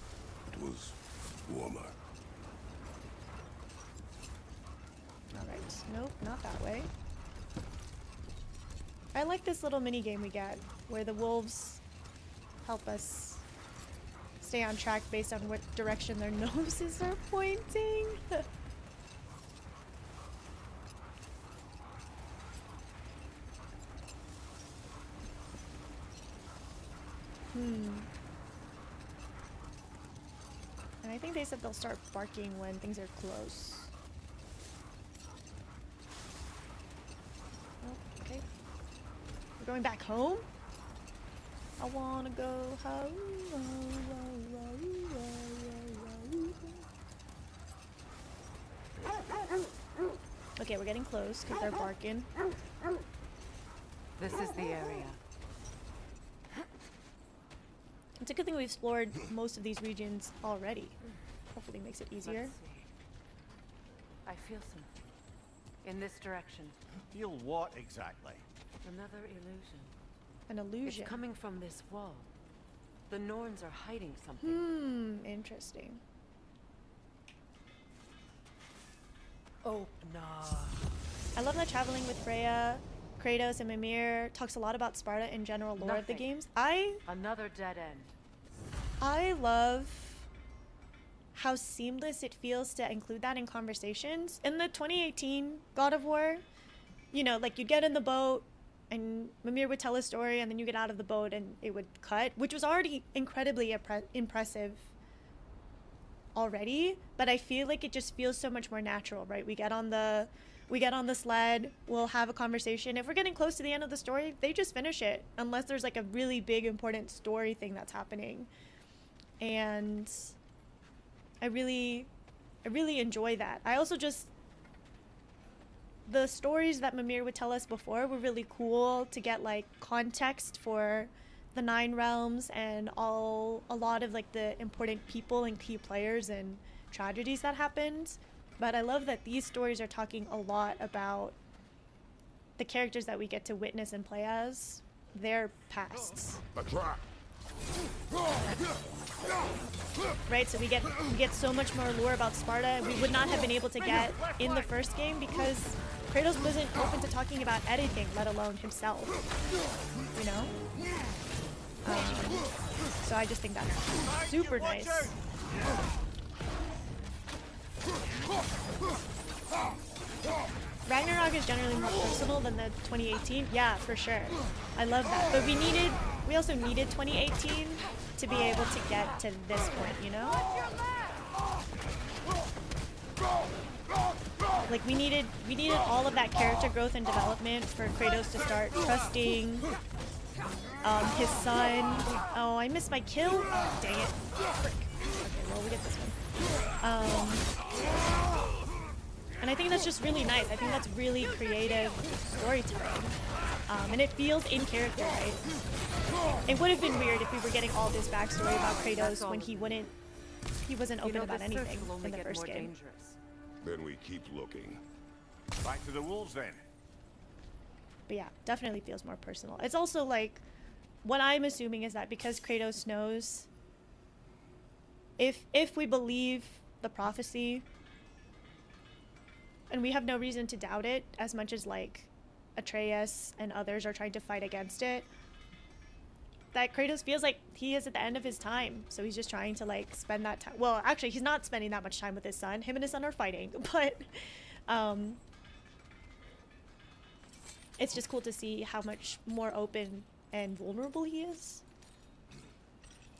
[SPEAKER 4] It was warmer.
[SPEAKER 1] Alright, nope, not that way. I like this little mini game we get where the wolves help us stay on track based on what direction their noses are pointing. And I think they said they'll start barking when things are close. Oh, okay. We're going back home? I wanna go home. Okay, we're getting close because they're barking.
[SPEAKER 2] This is the area.
[SPEAKER 1] It's a good thing we explored most of these regions already. Hopefully makes it easier.
[SPEAKER 2] Let's see. I feel something. In this direction.
[SPEAKER 3] Feel what exactly?
[SPEAKER 2] Another illusion.
[SPEAKER 1] An illusion.
[SPEAKER 2] It's coming from this wall. The Norns are hiding something.
[SPEAKER 1] Interesting.
[SPEAKER 2] Oh, no.
[SPEAKER 1] I love that traveling with Freya, Kratos, and Mimir talks a lot about Sparta and general lore of the
[SPEAKER 2] Nothing.
[SPEAKER 1] games.
[SPEAKER 2] Another dead end.
[SPEAKER 1] I love how seamless it feels to include that in conversations. In the 2018 God of War, you know, like you'd get in the boat and Mimir would tell a story and then you get out of the boat and it would cut, which was already incredibly impressive already, but I feel like it just feels so much more natural, right? We get on the sled, we'll have a conversation. If we're getting close to the end of the story, they just finish it unless there's like a really big important story thing that's happening. And I really enjoy that. I also just, the stories that Mimir would tell us before were really cool to get like context for the 9 realms and a lot of like the important people and key players and tragedies that happened. But I love that these stories are talking a lot about the characters that we get to witness and play as, their pasts.
[SPEAKER 4] A trap!
[SPEAKER 1] Right, so we get so much more lore about Sparta we would not have been able to get in the first game because Kratos wasn't open to talking about anything, let alone himself. You know? So I just think that's super nice. Ragnarok is generally more personal than the 2018. Yeah, for sure. I love that. But we also needed 2018 to be able to get to this point, you know? Like we needed all of that character growth and development for Kratos to start trusting his son. Oh, I missed my kill. Oh, dang it. Frick. Okay, well we get this one. And I think that's just really nice. I think that's really creative storytelling. And it feels in character, right? It would have been weird if we were getting all this backstory about Kratos when he wasn't open about anything in the first game.
[SPEAKER 4] Then we keep looking.
[SPEAKER 3] Back to the wolves then.
[SPEAKER 1] But yeah, definitely feels more personal. It's also like, what I'm assuming is that because Kratos knows, if we believe the prophecy, and we have no reason to doubt it as much as like Atreus and others are trying to fight against it, that Kratos feels like he is at the end of his time, so he's just trying to like spend that time. Well, actually he's not spending that much time with his son. Him and his son are fighting, but it's just cool to see how much more open and vulnerable he is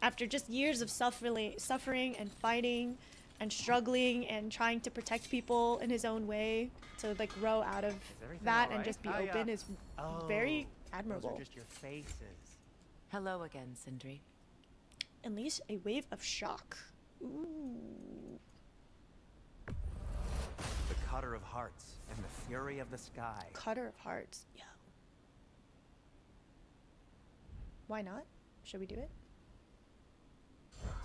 [SPEAKER 1] after just years of suffering and fighting and struggling and trying to protect people in his own way. To like grow out of that and just be open is very admirable.
[SPEAKER 6] Those are just your faces.
[SPEAKER 2] Hello again, Sindri.
[SPEAKER 1] Unleash a wave of shock. Ooh.
[SPEAKER 6] The Cutter of Hearts and the Fury of the Sky.
[SPEAKER 1] Cutter of Hearts. Yeah. Why not? Should we do it?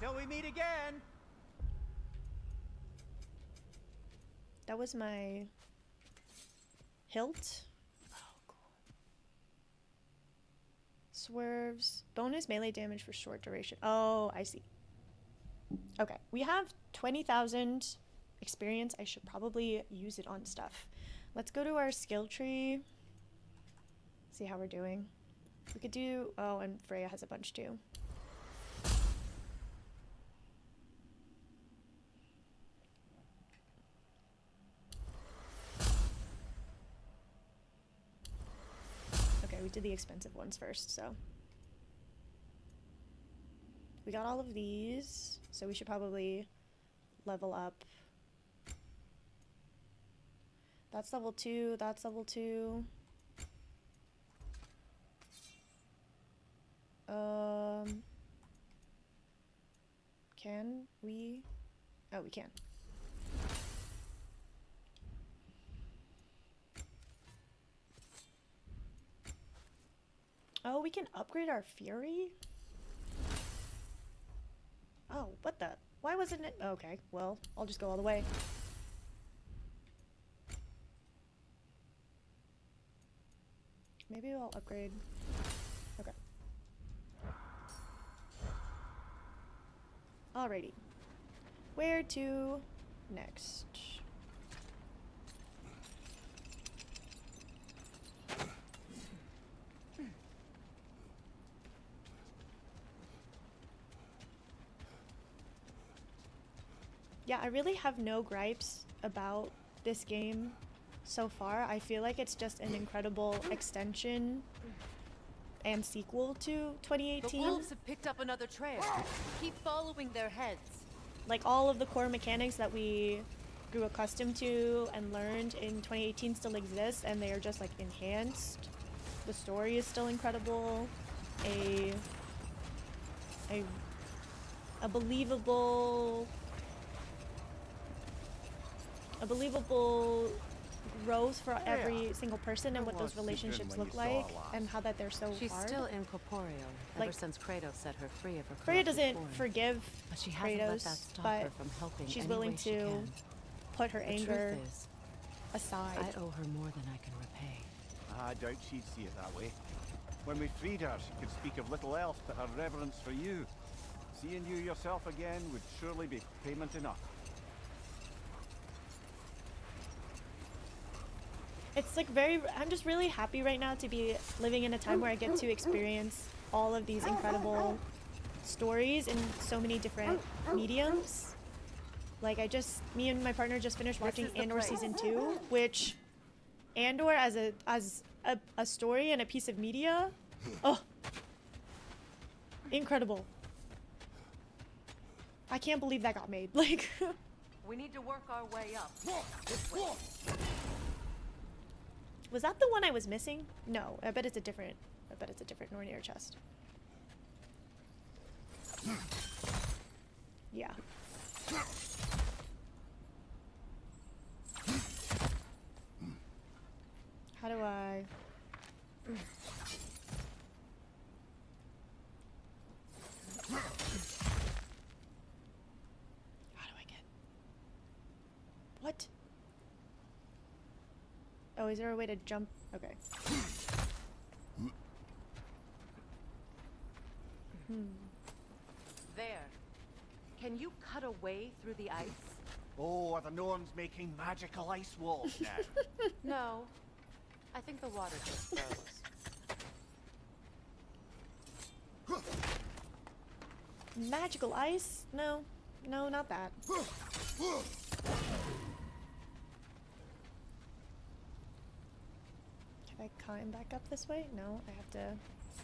[SPEAKER 6] Till we meet again.
[SPEAKER 1] That was my hilt. Oh, cool. Swerves. Bonus melee damage for short duration. Oh, I see. Okay, we have 20,000 experience. I should probably use it on stuff. Let's go to our skill tree. See how we're doing. We could do... Oh, and Freya has a bunch too. We did the expensive ones first, so we got all of these, so we should probably level up. That's level 2, that's level 2. Can we? Oh, we can. Oh, we can upgrade our Fury? Oh, what the? Why wasn't it? Okay, well, I'll just go all the way. Maybe I'll upgrade. Okay. Alrighty. Where to next? Yeah, I really have no gripes about this game so far. I feel like it's just an incredible extension and sequel to 2018.
[SPEAKER 2] The wolves have picked up another trail. Keep following their heads.
[SPEAKER 1] Like all of the core mechanics that we grew accustomed to and learned in 2018 still exist, and they are just like enhanced. The story is still incredible. A believable growth for every single person and what those relationships look like and how that they're so
[SPEAKER 2] She's
[SPEAKER 1] hard.
[SPEAKER 2] still incorporeal
[SPEAKER 1] Like,
[SPEAKER 2] ever since Kratos set her free of her
[SPEAKER 1] Freya
[SPEAKER 2] corrupted
[SPEAKER 1] doesn't
[SPEAKER 2] form.
[SPEAKER 1] forgive
[SPEAKER 2] But she hasn't let that
[SPEAKER 1] Kratos,
[SPEAKER 2] stop
[SPEAKER 1] but
[SPEAKER 2] her from helping
[SPEAKER 1] she's
[SPEAKER 2] any
[SPEAKER 1] willing
[SPEAKER 2] way she
[SPEAKER 1] to
[SPEAKER 2] can.
[SPEAKER 1] put her
[SPEAKER 2] The
[SPEAKER 1] anger
[SPEAKER 2] truth is,
[SPEAKER 1] aside.
[SPEAKER 2] I owe her more than I can repay.
[SPEAKER 3] I doubt she'd see it that way. When we freed her, she could speak of little else but her reverence for you. Seeing you yourself again would surely be payment enough.
[SPEAKER 1] It's like I'm just really happy right now to be living in a time where I get to experience all of these incredible stories in so many different mediums. Like me and my partner just finished watching Andor season 2, which Andor as a story and a piece of media, oh, incredible. I can't believe that got made. Like,
[SPEAKER 2] We need to work our way up. This way.
[SPEAKER 1] was that the one I was missing? No, I bet it's a different Nornir chest. Yeah. How do I... How do I get... What? Oh, is there a way to jump? Okay.
[SPEAKER 2] There. Can you cut a way through the ice?
[SPEAKER 3] Oh, are the Norns making magical ice walls now?
[SPEAKER 2] No. I think the water just froze.
[SPEAKER 1] Magical ice? No. No, not that. Can I climb back up this way? No, I have to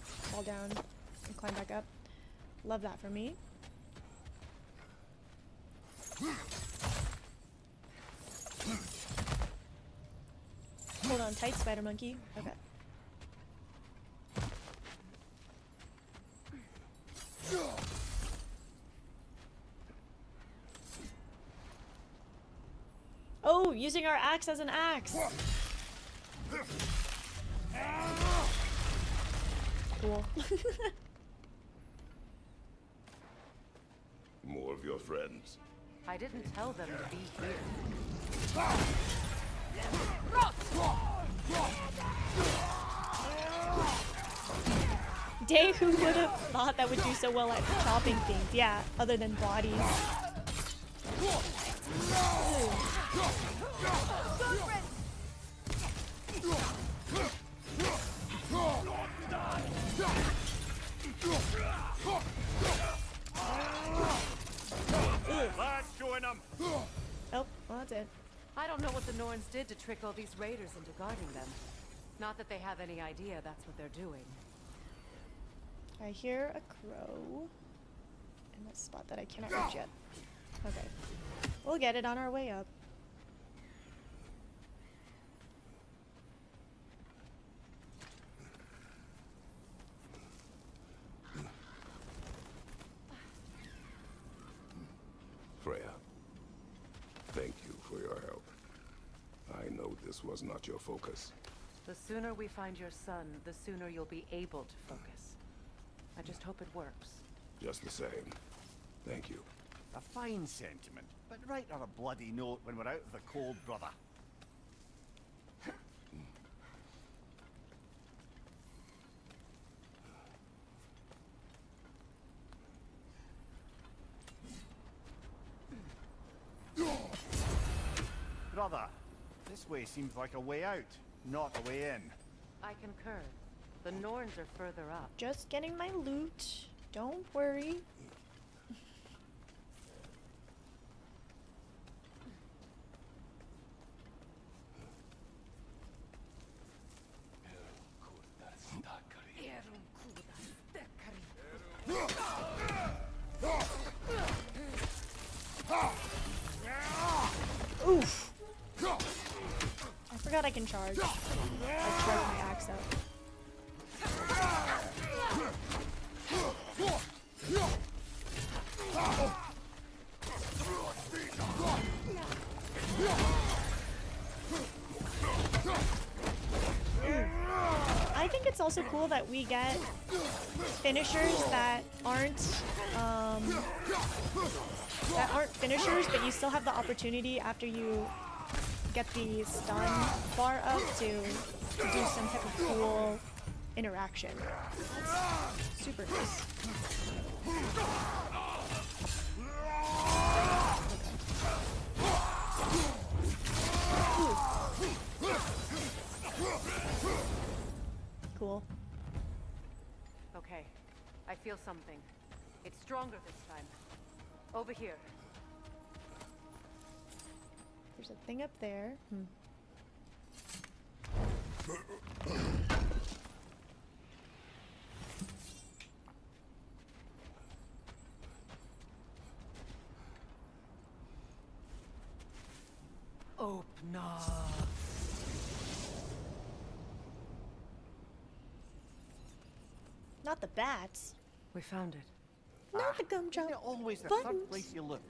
[SPEAKER 1] fall down and climb back up. Love that for me. Hold on tight, spider monkey. Okay. Oh, using our axe as an axe. Cool.
[SPEAKER 4] More of your friends.
[SPEAKER 2] I didn't tell them to be here.
[SPEAKER 1] Dang, who would have thought that would do so well at chopping things? Yeah, other than bodies.
[SPEAKER 3] Lads, join them!
[SPEAKER 1] Oh, well, that's it.
[SPEAKER 2] I don't know what the Norns did to trick all these raiders into guarding them. Not that they have any idea that's what they're doing.
[SPEAKER 1] I hear a crow in a spot that I cannot reach yet. Okay. We'll get it on our way up.
[SPEAKER 4] Freya, thank you for your help. I know this was not your focus.
[SPEAKER 2] The sooner we find your son, the sooner you'll be able to focus. I just hope it works.
[SPEAKER 4] Just the same. Thank you.
[SPEAKER 3] A fine sentiment, but write her a bloody note when we're out of the cold, brother. Brother, this way seems like a way out, not a way in.
[SPEAKER 2] I concur. The Norns are further up.
[SPEAKER 1] Just getting my loot. Don't worry. Oof. I forgot I can charge. I charge my axe up. also cool that we get finishers that aren't finishers, but you still have the opportunity after you get the stun bar up to do some type of cool interaction. That's super nice. Cool.
[SPEAKER 2] Okay, I feel something. It's stronger this time. Over here.
[SPEAKER 1] There's a thing up there.
[SPEAKER 2] Open up.
[SPEAKER 1] Not the bats.
[SPEAKER 2] We found it.
[SPEAKER 1] Not the gumdrop.
[SPEAKER 3] Isn't it always the
[SPEAKER 1] buttons.
[SPEAKER 3] third place you look?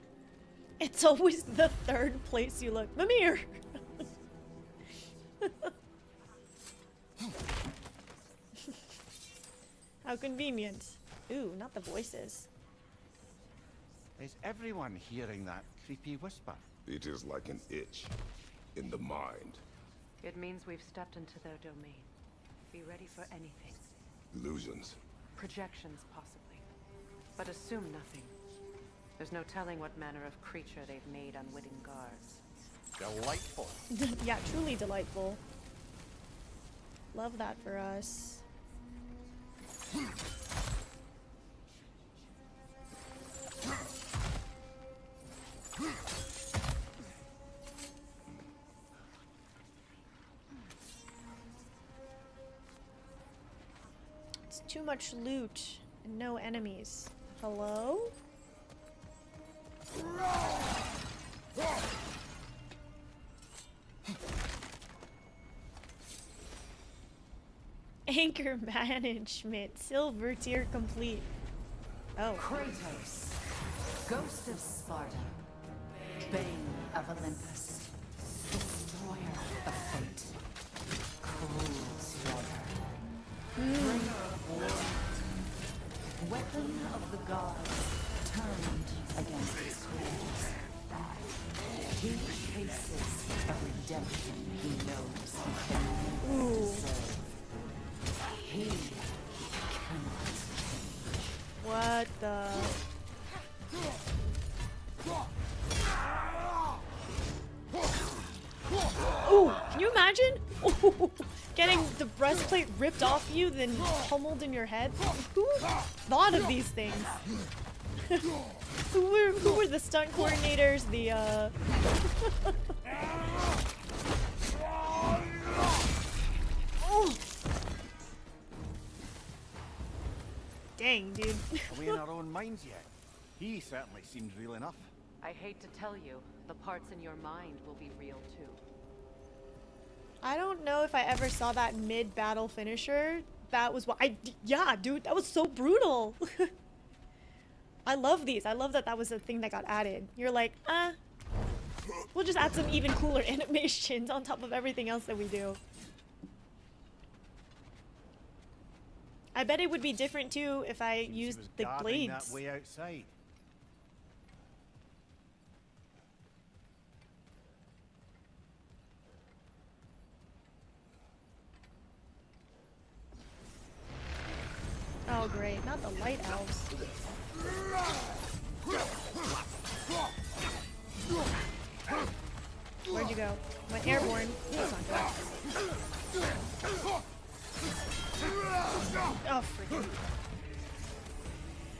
[SPEAKER 1] It's always the third place you look. Mimir! How convenient. Ooh, not the voices.
[SPEAKER 3] Is everyone hearing that creepy whisper?
[SPEAKER 4] It is like an itch in the mind.
[SPEAKER 2] It means we've stepped into their domain. Be ready for anything.
[SPEAKER 4] Illusions.
[SPEAKER 2] Projections, possibly. But assume nothing. There's no telling what manner of creature they've made unwitting guards.
[SPEAKER 3] Delightful.
[SPEAKER 1] Yeah, truly delightful. Love that for us. It's too much loot and no enemies. Hello? Anchor management. Silver tier complete. Oh.
[SPEAKER 7] Kratos, Ghost of Sparta, Bane of Olympus, Destroyer of Fate, Cruel Striker, Bringer of War, Weapon of the Gods, turned against its creators. He faces a redemption he knows he can never deserve. He cannot.
[SPEAKER 1] What the? Ooh, can you imagine? Ooh, getting the breastplate ripped off you, then pummeled in your head? Who thought of these things? Who were the stunt coordinators? The oh. Dang, dude.
[SPEAKER 3] Are we in our own minds yet? He certainly seemed real enough.
[SPEAKER 2] I hate to tell you, the parts in your mind will be real too.
[SPEAKER 1] I don't know if I ever saw that mid-battle finisher. That was what yeah, dude, that was so brutal. I love these. I love that that was a thing that got added. You're like, we'll just add some even cooler animations on top of everything else that we do. I bet it would be different too if I
[SPEAKER 3] Seems he
[SPEAKER 1] used
[SPEAKER 3] was
[SPEAKER 1] the
[SPEAKER 3] guarding
[SPEAKER 1] blades.
[SPEAKER 3] that way outside.
[SPEAKER 1] Oh great, not the light elves. Where'd you go? Went airborne. That's not good. Oh freaking.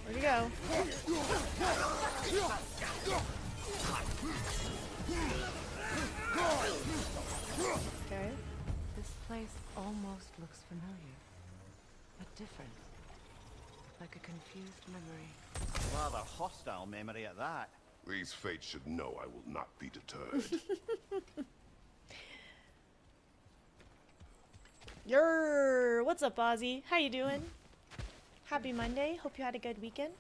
[SPEAKER 1] Where'd you go? Okay.
[SPEAKER 2] This place almost looks familiar, but different. Like a confused memory.
[SPEAKER 3] Rather hostile memory at that.
[SPEAKER 4] These fates should know I will not be deterred.
[SPEAKER 1] Yer, what's up, Ozzy? How you doing? Happy Monday. Hope you had a good weekend.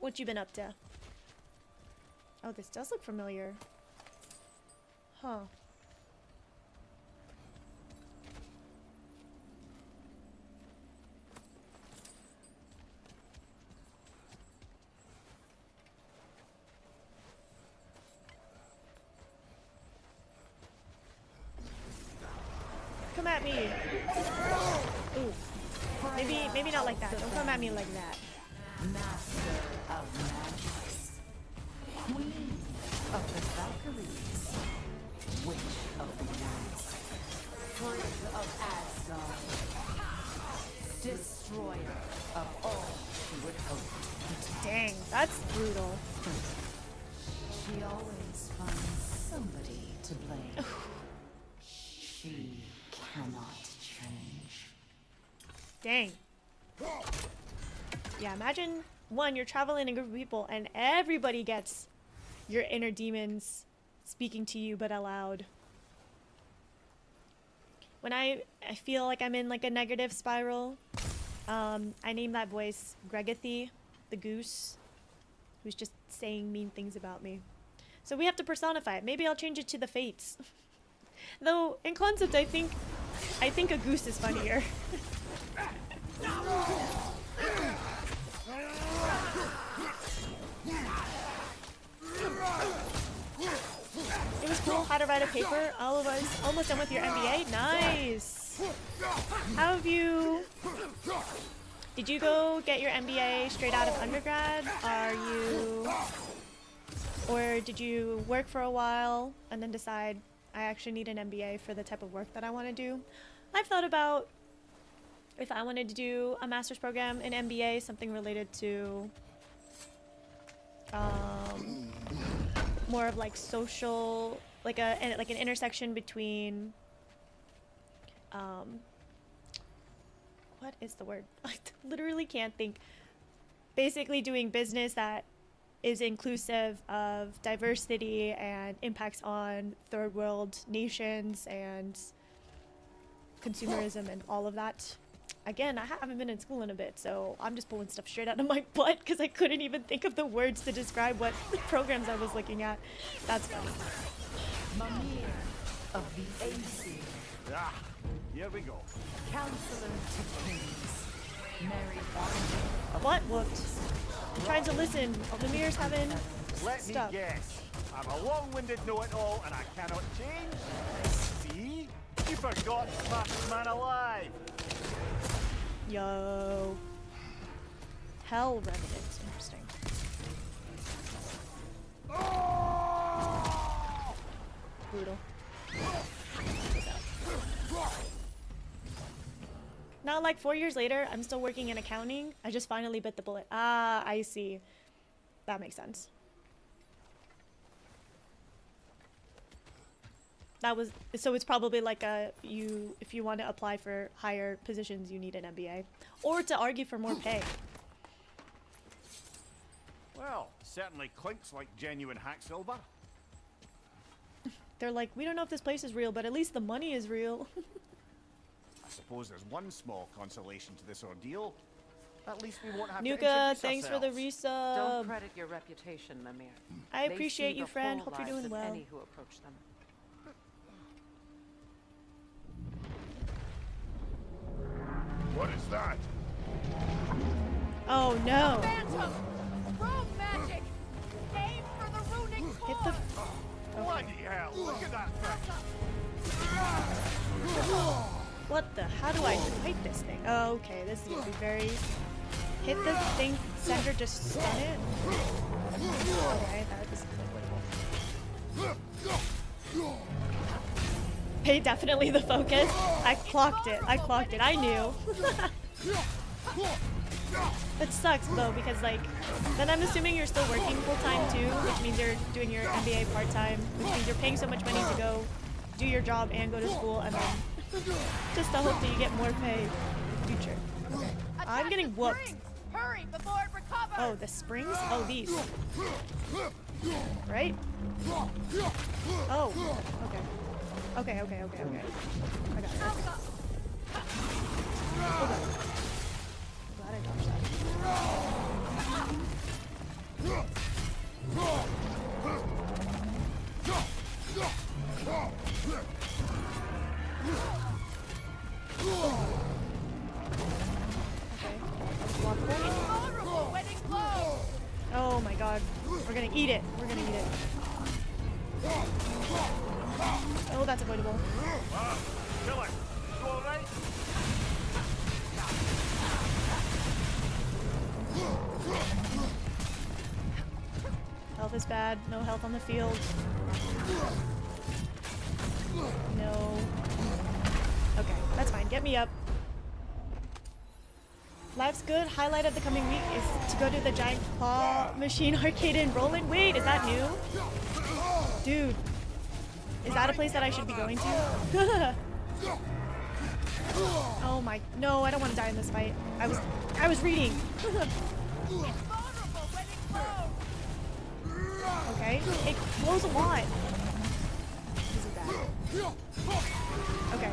[SPEAKER 1] What you been up to? Oh, this does look familiar. Huh. at me. Ooh. Maybe not like that. Don't come at me like that.
[SPEAKER 7] Master of magics, queen of the Valkyries, witch of the woods, prince of Asgard, destroyer of all she would hope to protect.
[SPEAKER 1] Dang, that's brutal.
[SPEAKER 7] She always finds somebody to blame. She cannot change.
[SPEAKER 1] Dang. Yeah, imagine one, you're traveling in a group of people and everybody gets your inner demons speaking to you but aloud. When I feel like I'm in like a negative spiral, I name that voice Gregathy, the goose, who's just saying mean things about me. So we have to personify it. Maybe I'll change it to the Fates. Though in concept I think a goose is funnier. It was cool how to write a paper. All of us almost done with your MBA. Nice. How have you? Did you go get your MBA straight out of undergrad? Or did you work for a while and then decide I actually need an MBA for the type of work that I want to do? I've thought about if I wanted to do a master's program in MBA, something related to more of like social, like an intersection between what is the word? I literally can't think. Basically doing business that is inclusive of diversity and impacts on third world nations and consumerism and all of that. Again, I haven't been in school in a bit, so I'm just pulling stuff straight out of my butt because I couldn't even think of the words to describe what programs I was looking at. That's funny.
[SPEAKER 7] Mimir of the Aesir,
[SPEAKER 3] Ah, here we go.
[SPEAKER 7] counselor to kings, married army of
[SPEAKER 1] What? Whooped. I'm trying to listen. Mimir's having
[SPEAKER 3] Let
[SPEAKER 1] stuff.
[SPEAKER 3] me guess. I'm a long-winded know-it-all and I cannot change. See? You forgot smartest man alive.
[SPEAKER 1] Yo. Hell Revenant. Interesting. Brutal. Now, like 4 years later, I'm still working in accounting. I just finally bit the bullet. Ah, I see. That makes sense. That was, so it's probably like if you want to apply for higher positions, you need an MBA. Or to argue for more pay.
[SPEAKER 3] Well, certainly clinks like genuine hack silver.
[SPEAKER 1] They're like, we don't know if this place is real, but at least the money is real.
[SPEAKER 3] I suppose there's one small consolation to this ordeal. At least we won't have to
[SPEAKER 1] Nuka,
[SPEAKER 3] introduce
[SPEAKER 1] thanks for the
[SPEAKER 3] ourselves.
[SPEAKER 1] resub.
[SPEAKER 2] Don't credit your reputation, Mimir.
[SPEAKER 1] I
[SPEAKER 2] They've
[SPEAKER 1] appreciate
[SPEAKER 2] seen
[SPEAKER 1] you,
[SPEAKER 2] the
[SPEAKER 1] friend.
[SPEAKER 2] whole
[SPEAKER 1] Hope you're
[SPEAKER 2] lives
[SPEAKER 1] doing
[SPEAKER 2] of
[SPEAKER 1] well.
[SPEAKER 2] Any who approach them.
[SPEAKER 4] What is that?
[SPEAKER 1] Oh no.
[SPEAKER 5] Phantom! Rogue magic! Aim for the runic
[SPEAKER 1] Hit
[SPEAKER 5] core!
[SPEAKER 1] the.
[SPEAKER 3] Bloody hell, look at that thing!
[SPEAKER 1] What the? How do I fight this thing? Oh, okay. This is gonna be very. Hit the thing center, just stun it. Okay, that is unavoidable. Pay definitely the focus. I clocked it. I clocked it. I knew. It sucks though because like then I'm assuming you're still working full time too, which means you're doing your MBA part time, which means you're paying so much money to go do your job and go to school and then just to hope that you get more pay in the future. Okay. I'm getting whooped.
[SPEAKER 5] Springs! Hurry before it recovers!
[SPEAKER 1] Oh, the springs? Oh, these. Right? Oh, okay. Okay. I got it. Okay. Glad I dodged that. Okay. Blockable.
[SPEAKER 5] Vulnerable when it glows!
[SPEAKER 1] Oh my god. We're gonna eat it. We're gonna eat it. Oh, that's avoidable.
[SPEAKER 3] Kill it! Go
[SPEAKER 1] health is bad. No health on the field. No. Okay, that's fine. Get me up. Life's good. Highlight of the coming week is to go to the Giant Claw Machine Arcade in Roland. Wait, is that new? Dude. Is that a place that I should be going to? Oh my, no, I don't want to die in this fight. I was reading. Okay, it blows a lot. Isn't bad. Okay.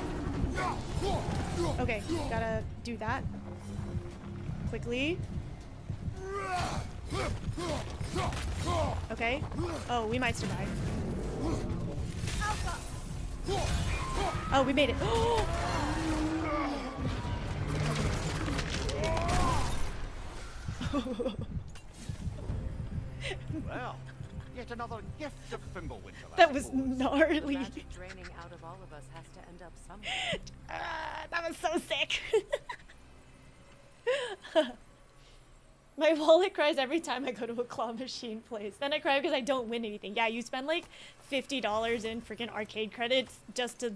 [SPEAKER 1] Okay, gotta do that. Quickly. Okay. Oh, we might survive. Oh, we made it.
[SPEAKER 3] Well, yet another gift of Fimbulwinter.
[SPEAKER 1] That was
[SPEAKER 2] The
[SPEAKER 1] gnarly.
[SPEAKER 2] magic draining out of all of us has to end up somewhere.
[SPEAKER 1] That was so sick. My wallet cries every time I go to a claw machine place. Then I cry because I don't win anything. Yeah, you spend like $50 in freaking arcade credits just to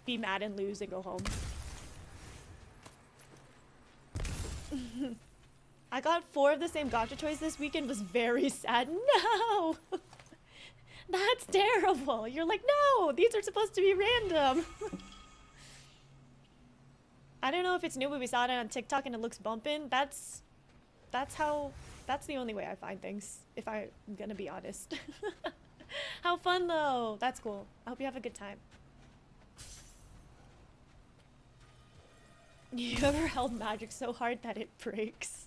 [SPEAKER 1] be mad and lose and go home. I got 4 of the same gacha toys this weekend. Was very sad. No! That's terrible. You're like, no, these are supposed to be random. I don't know if it's new, but we saw it on TikTok and it looks bumpin'. That's the only way I find things, if I'm gonna be honest. How fun though. That's cool. I hope you have a good time. You ever held magic so hard that it breaks?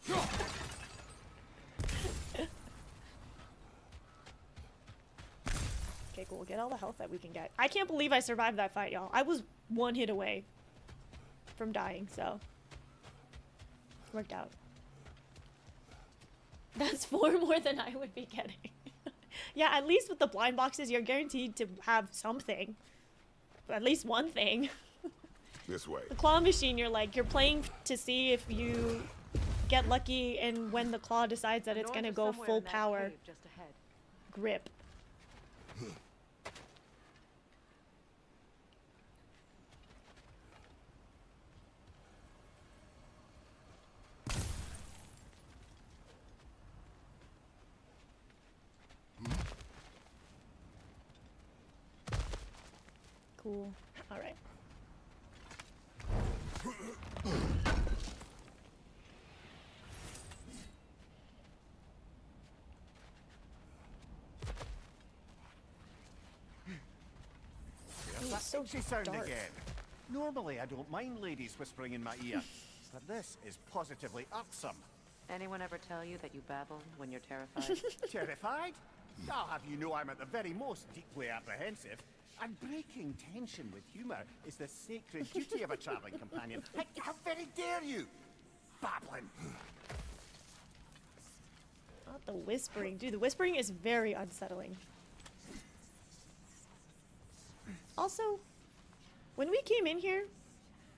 [SPEAKER 1] Okay, cool. Get all the health that we can get. I can't believe I survived that fight, y'all. I was 1 hit away from dying, so worked out. That's 4 more than I would be getting. Yeah, at least with the blind boxes, you're guaranteed to have something. At least one thing.
[SPEAKER 4] This way.
[SPEAKER 1] The claw machine, you're playing to see if you get lucky and when the claw decides that it's gonna go full power
[SPEAKER 2] Just ahead.
[SPEAKER 1] grip. Cool. All right.
[SPEAKER 3] There's that
[SPEAKER 1] so
[SPEAKER 3] itchy sound
[SPEAKER 1] dark.
[SPEAKER 3] again. Normally, I don't mind ladies whispering in my ear, but this is positively irksome.
[SPEAKER 2] Anyone ever tell you that you babble when you're terrified?
[SPEAKER 3] Terrified? I'll have you know I'm at the very most deeply apprehensive. And breaking tension with humour is the sacred duty of a travelling companion. How very dare you? Babbling.
[SPEAKER 1] Not the whispering. Dude, the whispering is very unsettling. Also, when we came in here,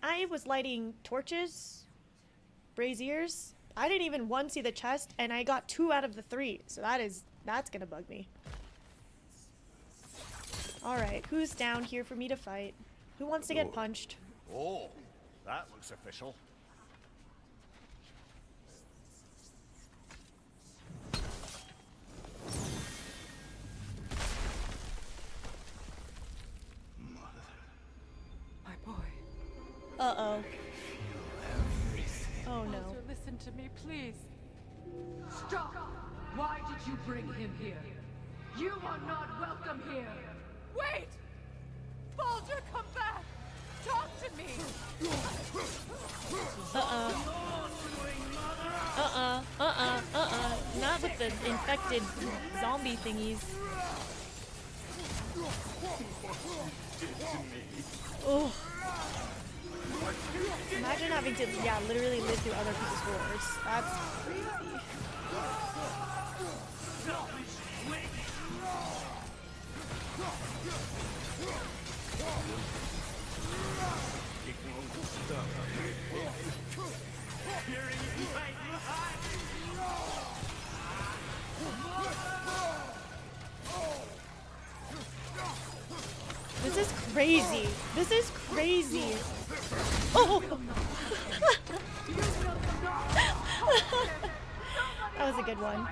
[SPEAKER 1] I was lighting torches, braziers. I didn't even once see the chest, and I got 2 out of the 3. So that's gonna bug me. Alright, who's down here for me to fight? Who wants to get punched?
[SPEAKER 3] Oh, that looks official.
[SPEAKER 2] My boy.
[SPEAKER 1] Uh-oh. Oh no.
[SPEAKER 2] Walter, listen to me, please.
[SPEAKER 5] Stop! Why did you bring him here? You are not welcome here!
[SPEAKER 2] Wait! Baldur, come back! Talk to me!
[SPEAKER 1] Not with the infected zombie thingies. Oh. Imagine having to, literally live through other people's horrors. That's crazy. This is crazy. This is crazy. Oh! That was a good one.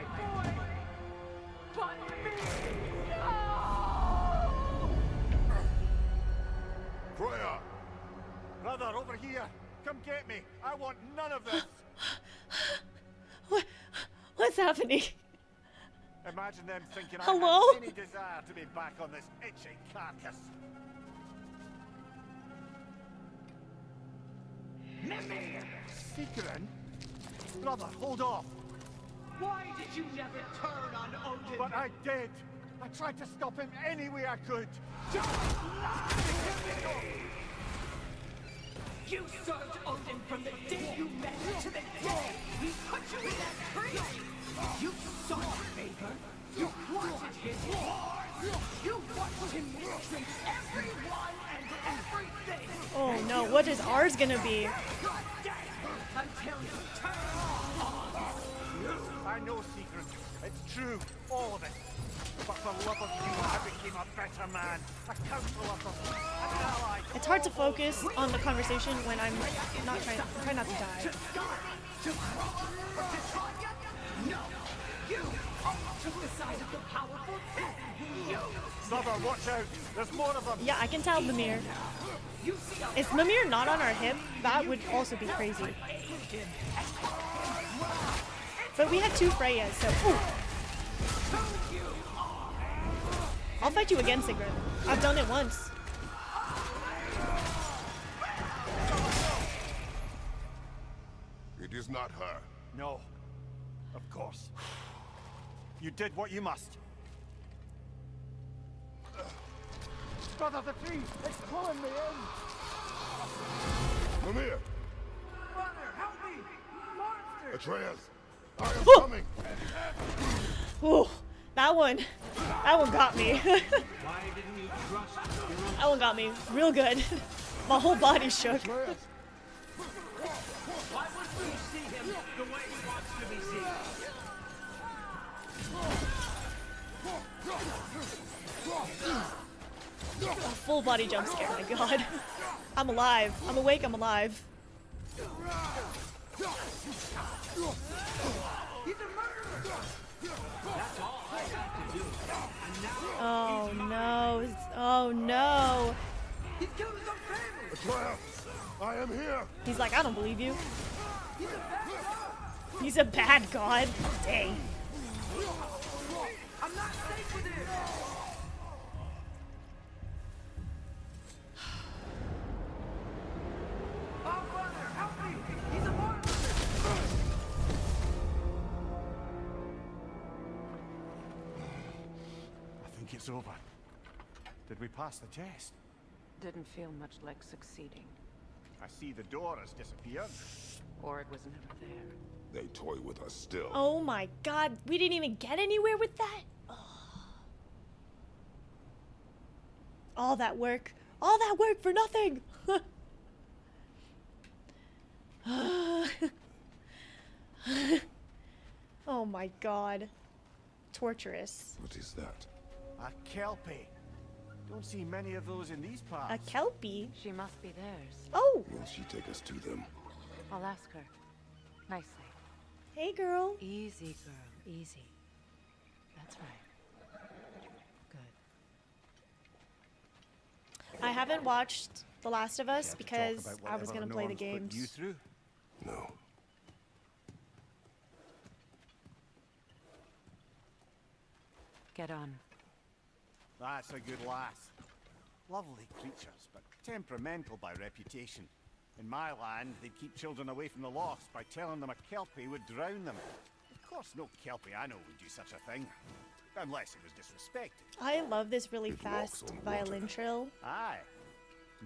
[SPEAKER 3] Freya! Brother, over here! Come get me! I want none of this!
[SPEAKER 1] What's happening?
[SPEAKER 3] Imagine them thinking
[SPEAKER 1] Hello?
[SPEAKER 3] I have any desire to be back on this itchy carcass.
[SPEAKER 5] Mimir!
[SPEAKER 3] Seekerin? Brother, hold off!
[SPEAKER 5] Why did you never turn on Odin?
[SPEAKER 3] But I did! I tried to stop him any way I could!
[SPEAKER 5] You served Odin from the day you met to the day he put you in that tree! You sought favor! You wanted his wars! You watched him mistreat everyone and everything!
[SPEAKER 1] Oh no, what is ours gonna be?
[SPEAKER 5] God damn! Until you turn on!
[SPEAKER 3] I know, Seekerin. It's true, all of it. But for love of you, I became a better man. A counselor for me, an ally.
[SPEAKER 1] It's hard to focus on the conversation when I'm not trying not to die.
[SPEAKER 5] No! You almost took the side of the powerful. You!
[SPEAKER 3] Brother, watch out. There's more of them.
[SPEAKER 1] Yeah, I can tell Mimir. Is Mimir not on our hip? That would also be crazy. But we have two Freyas, so ooh. I'll fight you again, Sigrid. I've done it once.
[SPEAKER 4] It is not her.
[SPEAKER 3] No. Of course. You did what you must. Brother, the tree! It's pulling me in!
[SPEAKER 4] Mimir!
[SPEAKER 5] Brother, help me! Monster!
[SPEAKER 4] Atreus! I am
[SPEAKER 1] Woo!
[SPEAKER 4] coming!
[SPEAKER 1] Ooh, that one got me.
[SPEAKER 8] Why didn't you trust your own?
[SPEAKER 1] That one got me real good. My whole body shook.
[SPEAKER 4] Atreus!
[SPEAKER 8] Why wouldn't you see him the way he wants to be seen?
[SPEAKER 1] A full body jump scare, my god. I'm alive. I'm awake, I'm alive.
[SPEAKER 5] He's a murderer!
[SPEAKER 8] That's all I had to do. And now
[SPEAKER 1] Oh no. Oh no.
[SPEAKER 5] He's killed his own family!
[SPEAKER 4] Atreus! I am here!
[SPEAKER 1] He's like, I don't believe you.
[SPEAKER 5] He's a bad god!
[SPEAKER 1] He's a bad god. Dang.
[SPEAKER 5] I'm not safe with him! Oh, brother, help me! He's a monster!
[SPEAKER 3] I think it's over. Did we pass the test?
[SPEAKER 2] Didn't feel much like succeeding.
[SPEAKER 3] I see the door has disappeared.
[SPEAKER 2] Or it was never there.
[SPEAKER 4] They toy with us still.
[SPEAKER 1] Oh my god. We didn't even get anywhere with that? Oh. All that work. All that work for nothing. Oh my god. Torturous.
[SPEAKER 4] What is that?
[SPEAKER 3] A kelpie. Don't see many of those in these parts.
[SPEAKER 1] A kelpie?
[SPEAKER 2] She must be theirs.
[SPEAKER 1] Oh,
[SPEAKER 4] Will she take us to them?
[SPEAKER 2] I'll ask her. Nicely.
[SPEAKER 1] hey girl.
[SPEAKER 2] Easy, girl. Easy. That's right. Good.
[SPEAKER 1] I haven't watched The Last of Us
[SPEAKER 3] Care to talk
[SPEAKER 1] because
[SPEAKER 3] about
[SPEAKER 1] I was
[SPEAKER 3] whatever
[SPEAKER 1] gonna play the
[SPEAKER 3] Norns put you
[SPEAKER 1] games.
[SPEAKER 3] through?
[SPEAKER 4] No.
[SPEAKER 2] Get on.
[SPEAKER 3] That's a good lass. Lovely creatures, but temperamental by reputation. In my land, they'd keep children away from the lost by telling them a kelpie would drown them. Of course, no kelpie I know would do such a thing. Unless it was disrespected.
[SPEAKER 1] I love this really
[SPEAKER 4] It walks
[SPEAKER 1] fast
[SPEAKER 4] on
[SPEAKER 1] violin
[SPEAKER 4] water.
[SPEAKER 1] trill.
[SPEAKER 3] Aye.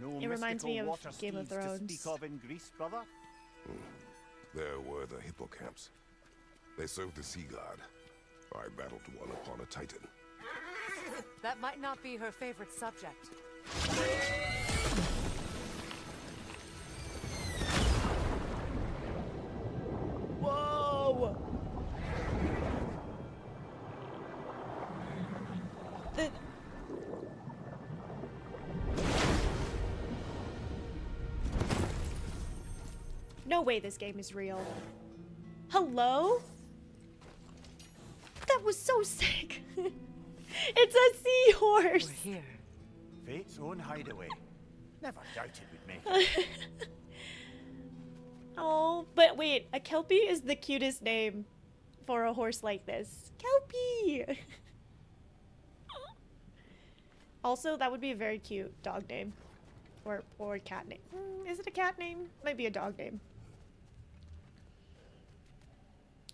[SPEAKER 3] No
[SPEAKER 1] It reminds me
[SPEAKER 3] mystical
[SPEAKER 1] of
[SPEAKER 3] water
[SPEAKER 1] Game of
[SPEAKER 3] steeds to
[SPEAKER 1] Thrones.
[SPEAKER 3] speak of in Greece, brother?
[SPEAKER 4] There were the hippocamps. They served the sea god. I battled one upon a titan.
[SPEAKER 2] That might not be her favorite subject.
[SPEAKER 1] Whoa! No way this game is real. Hello? That was so sick. It's a seahorse.
[SPEAKER 2] We're here.
[SPEAKER 3] Fate's own hideaway. Never doubted we'd make it.
[SPEAKER 1] Oh, but wait, a Kelpie is the cutest name for a horse like this. Kelpie! Also, that would be a very cute dog name. Or cat name. Is it a cat name? Might be a dog name.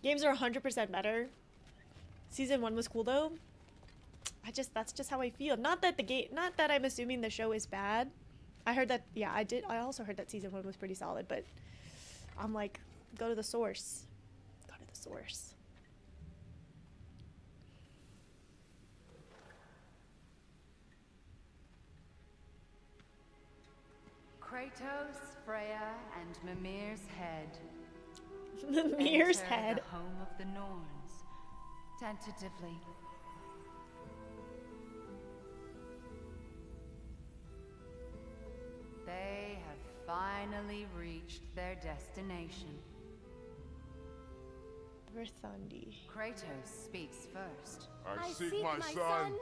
[SPEAKER 1] Games are 100% better. Season 1 was cool though. That's just how I feel. Not that I'm assuming the show is bad. I heard that, yeah, I also heard that season 1 was pretty solid, but I'm like, go to the source. Go to the source.
[SPEAKER 7] Kratos, Freya, and Mimir's head.
[SPEAKER 1] Mimir's
[SPEAKER 7] Enter
[SPEAKER 1] head.
[SPEAKER 7] The home of the Norns. Tentatively. They have finally reached their destination.
[SPEAKER 1] Verthandi.
[SPEAKER 7] Kratos speaks first.
[SPEAKER 4] I seek my son.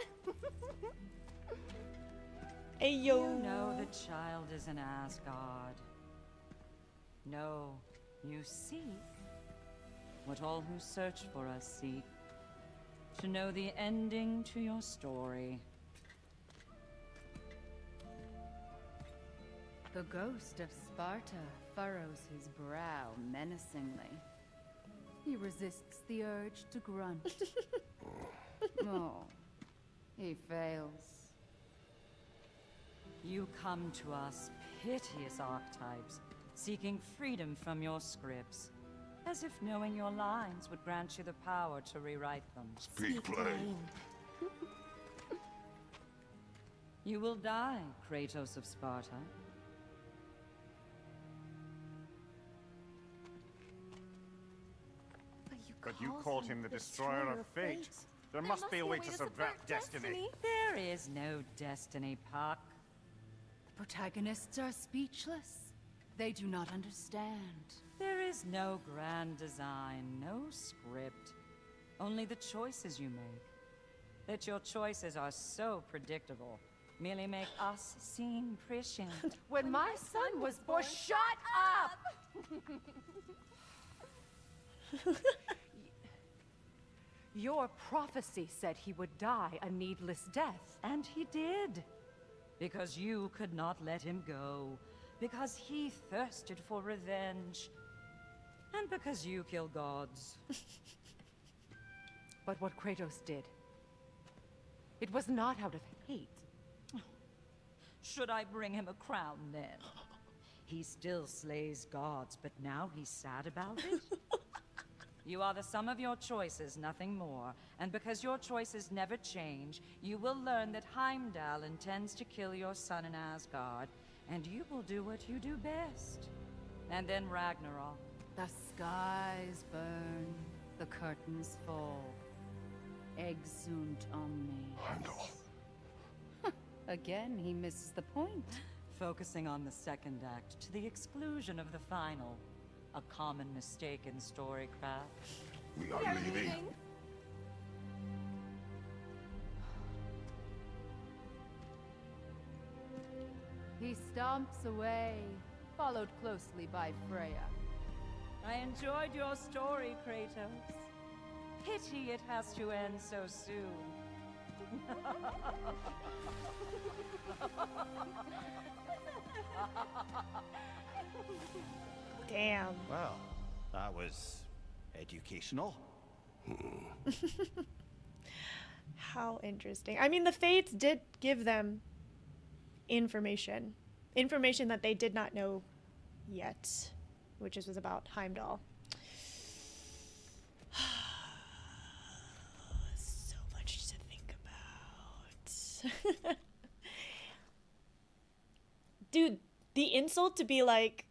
[SPEAKER 1] Ayo.
[SPEAKER 2] You know the child is in Asgard. No, you seek what all who search for us seek. To know the ending to your story.
[SPEAKER 7] The ghost of Sparta furrows his brow menacingly. He resists the urge to grunt. Oh, he fails.
[SPEAKER 2] You come to us, piteous archetypes, seeking freedom from your scripts, as if knowing your lines would grant you the power to rewrite them.
[SPEAKER 4] Speak plain.
[SPEAKER 2] You will die, Kratos of Sparta.
[SPEAKER 3] But you called him the destroyer of fate. There must be a way to subvert destiny.
[SPEAKER 2] There is no destiny, Puck.
[SPEAKER 7] The protagonists are speechless. They do not understand.
[SPEAKER 2] There is no grand design, no script. Only the choices you make. That your choices are so predictable merely make us seem prescient.
[SPEAKER 7] When my son was born, shut up!
[SPEAKER 2] Your prophecy said he would die a needless death, and he did. Because you could not let him go. Because he thirsted for revenge. And because you kill gods.
[SPEAKER 9] But what Kratos did, it was not out of hate.
[SPEAKER 2] Should I bring him a crown then? He still slays gods, but now he's sad about it? You are the sum of your choices, nothing more. And because your choices never change, you will learn that Heimdall intends to kill your son in Asgard, and you will do what you do best. And then Ragnarok.
[SPEAKER 7] The skies burn, the curtains fall. Exunt omnes.
[SPEAKER 4] Heimdall.
[SPEAKER 7] Again, he misses the point.
[SPEAKER 2] Focusing on the second act to the exclusion of the final. A common mistake in storycraft.
[SPEAKER 4] We are leaving.
[SPEAKER 7] He stomps away, followed closely by Freya.
[SPEAKER 2] I enjoyed your story, Kratos. Pity it has to end so soon.
[SPEAKER 1] Damn.
[SPEAKER 3] Well, that was educational.
[SPEAKER 1] How interesting. I mean, the Fates did give them information. Information that they did not know yet, which was about Heimdall. So much to think about. Dude, the insult to be like,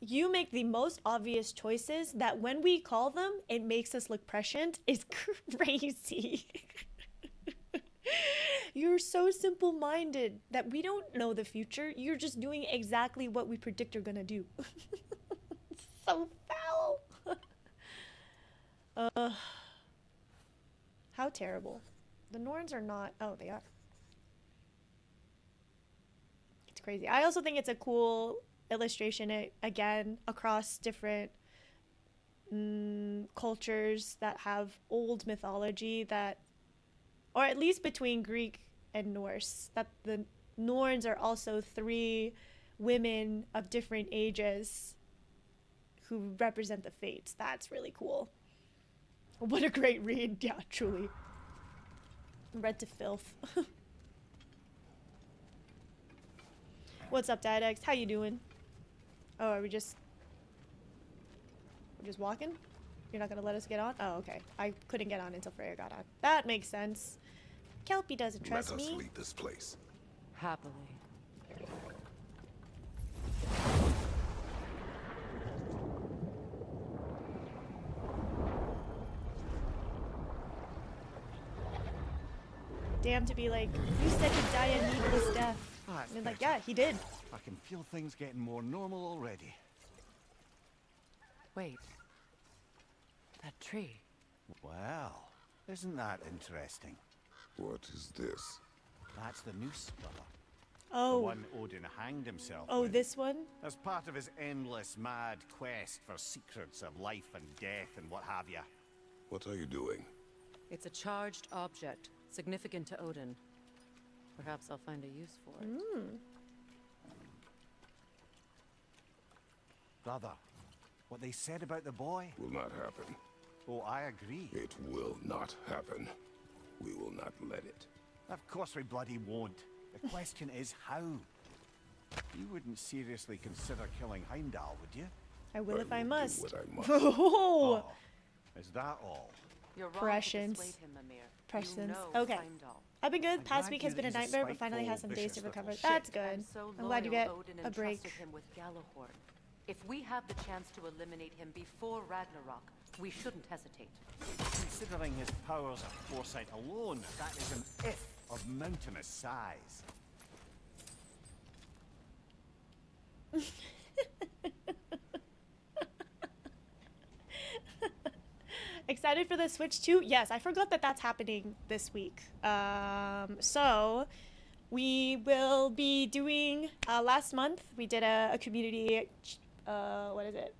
[SPEAKER 1] you make the most obvious choices that when we call them, it makes us look prescient is crazy. You're you're so simple-minded that we don't know the future. You're just doing exactly what we predict you're gonna do. So foul. How terrible. The Norns are not. Oh, they are. It's crazy. I also think it's a cool illustration, again, across different cultures that have old mythology that, or at least between Greek and Norse, that the Norns are also 3 women of different ages who represent the fates. That's really cool. What a great read. Yeah, truly. Read to filth. What's up, Diadex? How you doing? Oh, are we just... We're just walking? You're not gonna let us get on? Oh, okay. I couldn't get on until Freya got on. That makes sense. Kelpie doesn't trust
[SPEAKER 4] Let us
[SPEAKER 1] me.
[SPEAKER 4] leave this place.
[SPEAKER 9] Happily.
[SPEAKER 1] Damn to be like, you said to die a needless death.
[SPEAKER 3] That's
[SPEAKER 1] And like,
[SPEAKER 3] better.
[SPEAKER 1] yeah, he did.
[SPEAKER 3] I can feel things getting more normal already.
[SPEAKER 9] Wait. That tree.
[SPEAKER 3] Well, isn't that interesting?
[SPEAKER 4] What is this?
[SPEAKER 3] That's the noose, brother. The
[SPEAKER 1] Oh.
[SPEAKER 3] one Odin hanged himself
[SPEAKER 1] Oh,
[SPEAKER 3] with.
[SPEAKER 1] this one?
[SPEAKER 3] As part of his endless, mad quest for secrets of life and death and what have you.
[SPEAKER 4] What are you doing?
[SPEAKER 10] It's a charged object, significant to Odin. Perhaps I'll find a use for it.
[SPEAKER 3] Brother, what they said about the boy?
[SPEAKER 4] Will not happen.
[SPEAKER 3] Oh, I agree.
[SPEAKER 4] It will not happen. We will not let it.
[SPEAKER 3] Of course we bloody won't. The question is how. You wouldn't seriously consider killing Heimdall, would you?
[SPEAKER 1] I will if I
[SPEAKER 4] do
[SPEAKER 1] must.
[SPEAKER 4] what I must.
[SPEAKER 1] Oh,
[SPEAKER 3] Is that all?
[SPEAKER 10] You're wrong
[SPEAKER 1] Prescience.
[SPEAKER 10] to dissuade him, Mimir.
[SPEAKER 1] Prescience.
[SPEAKER 10] You know
[SPEAKER 1] Okay.
[SPEAKER 10] Heimdall.
[SPEAKER 1] I've been good.
[SPEAKER 3] I'm
[SPEAKER 1] Past
[SPEAKER 3] glad
[SPEAKER 1] week
[SPEAKER 3] you
[SPEAKER 1] has been a
[SPEAKER 3] that he's a
[SPEAKER 1] nightmare, but finally has some
[SPEAKER 3] spiteful,
[SPEAKER 1] days to
[SPEAKER 3] vicious
[SPEAKER 1] recover.
[SPEAKER 3] little
[SPEAKER 1] That's
[SPEAKER 3] shit.
[SPEAKER 1] good.
[SPEAKER 10] I'm so
[SPEAKER 1] I'm glad you get
[SPEAKER 10] loyal Odin
[SPEAKER 1] a break.
[SPEAKER 10] entrusted him with Gjallarhorn. If we have the chance to eliminate him before Ragnarok, we shouldn't hesitate.
[SPEAKER 3] Considering his powers of foresight alone, that is an if of mountainous size.
[SPEAKER 1] Excited for the Switch 2? Yes, I forgot that that's happening this week. So we will be doing, last month we did a community, what is it?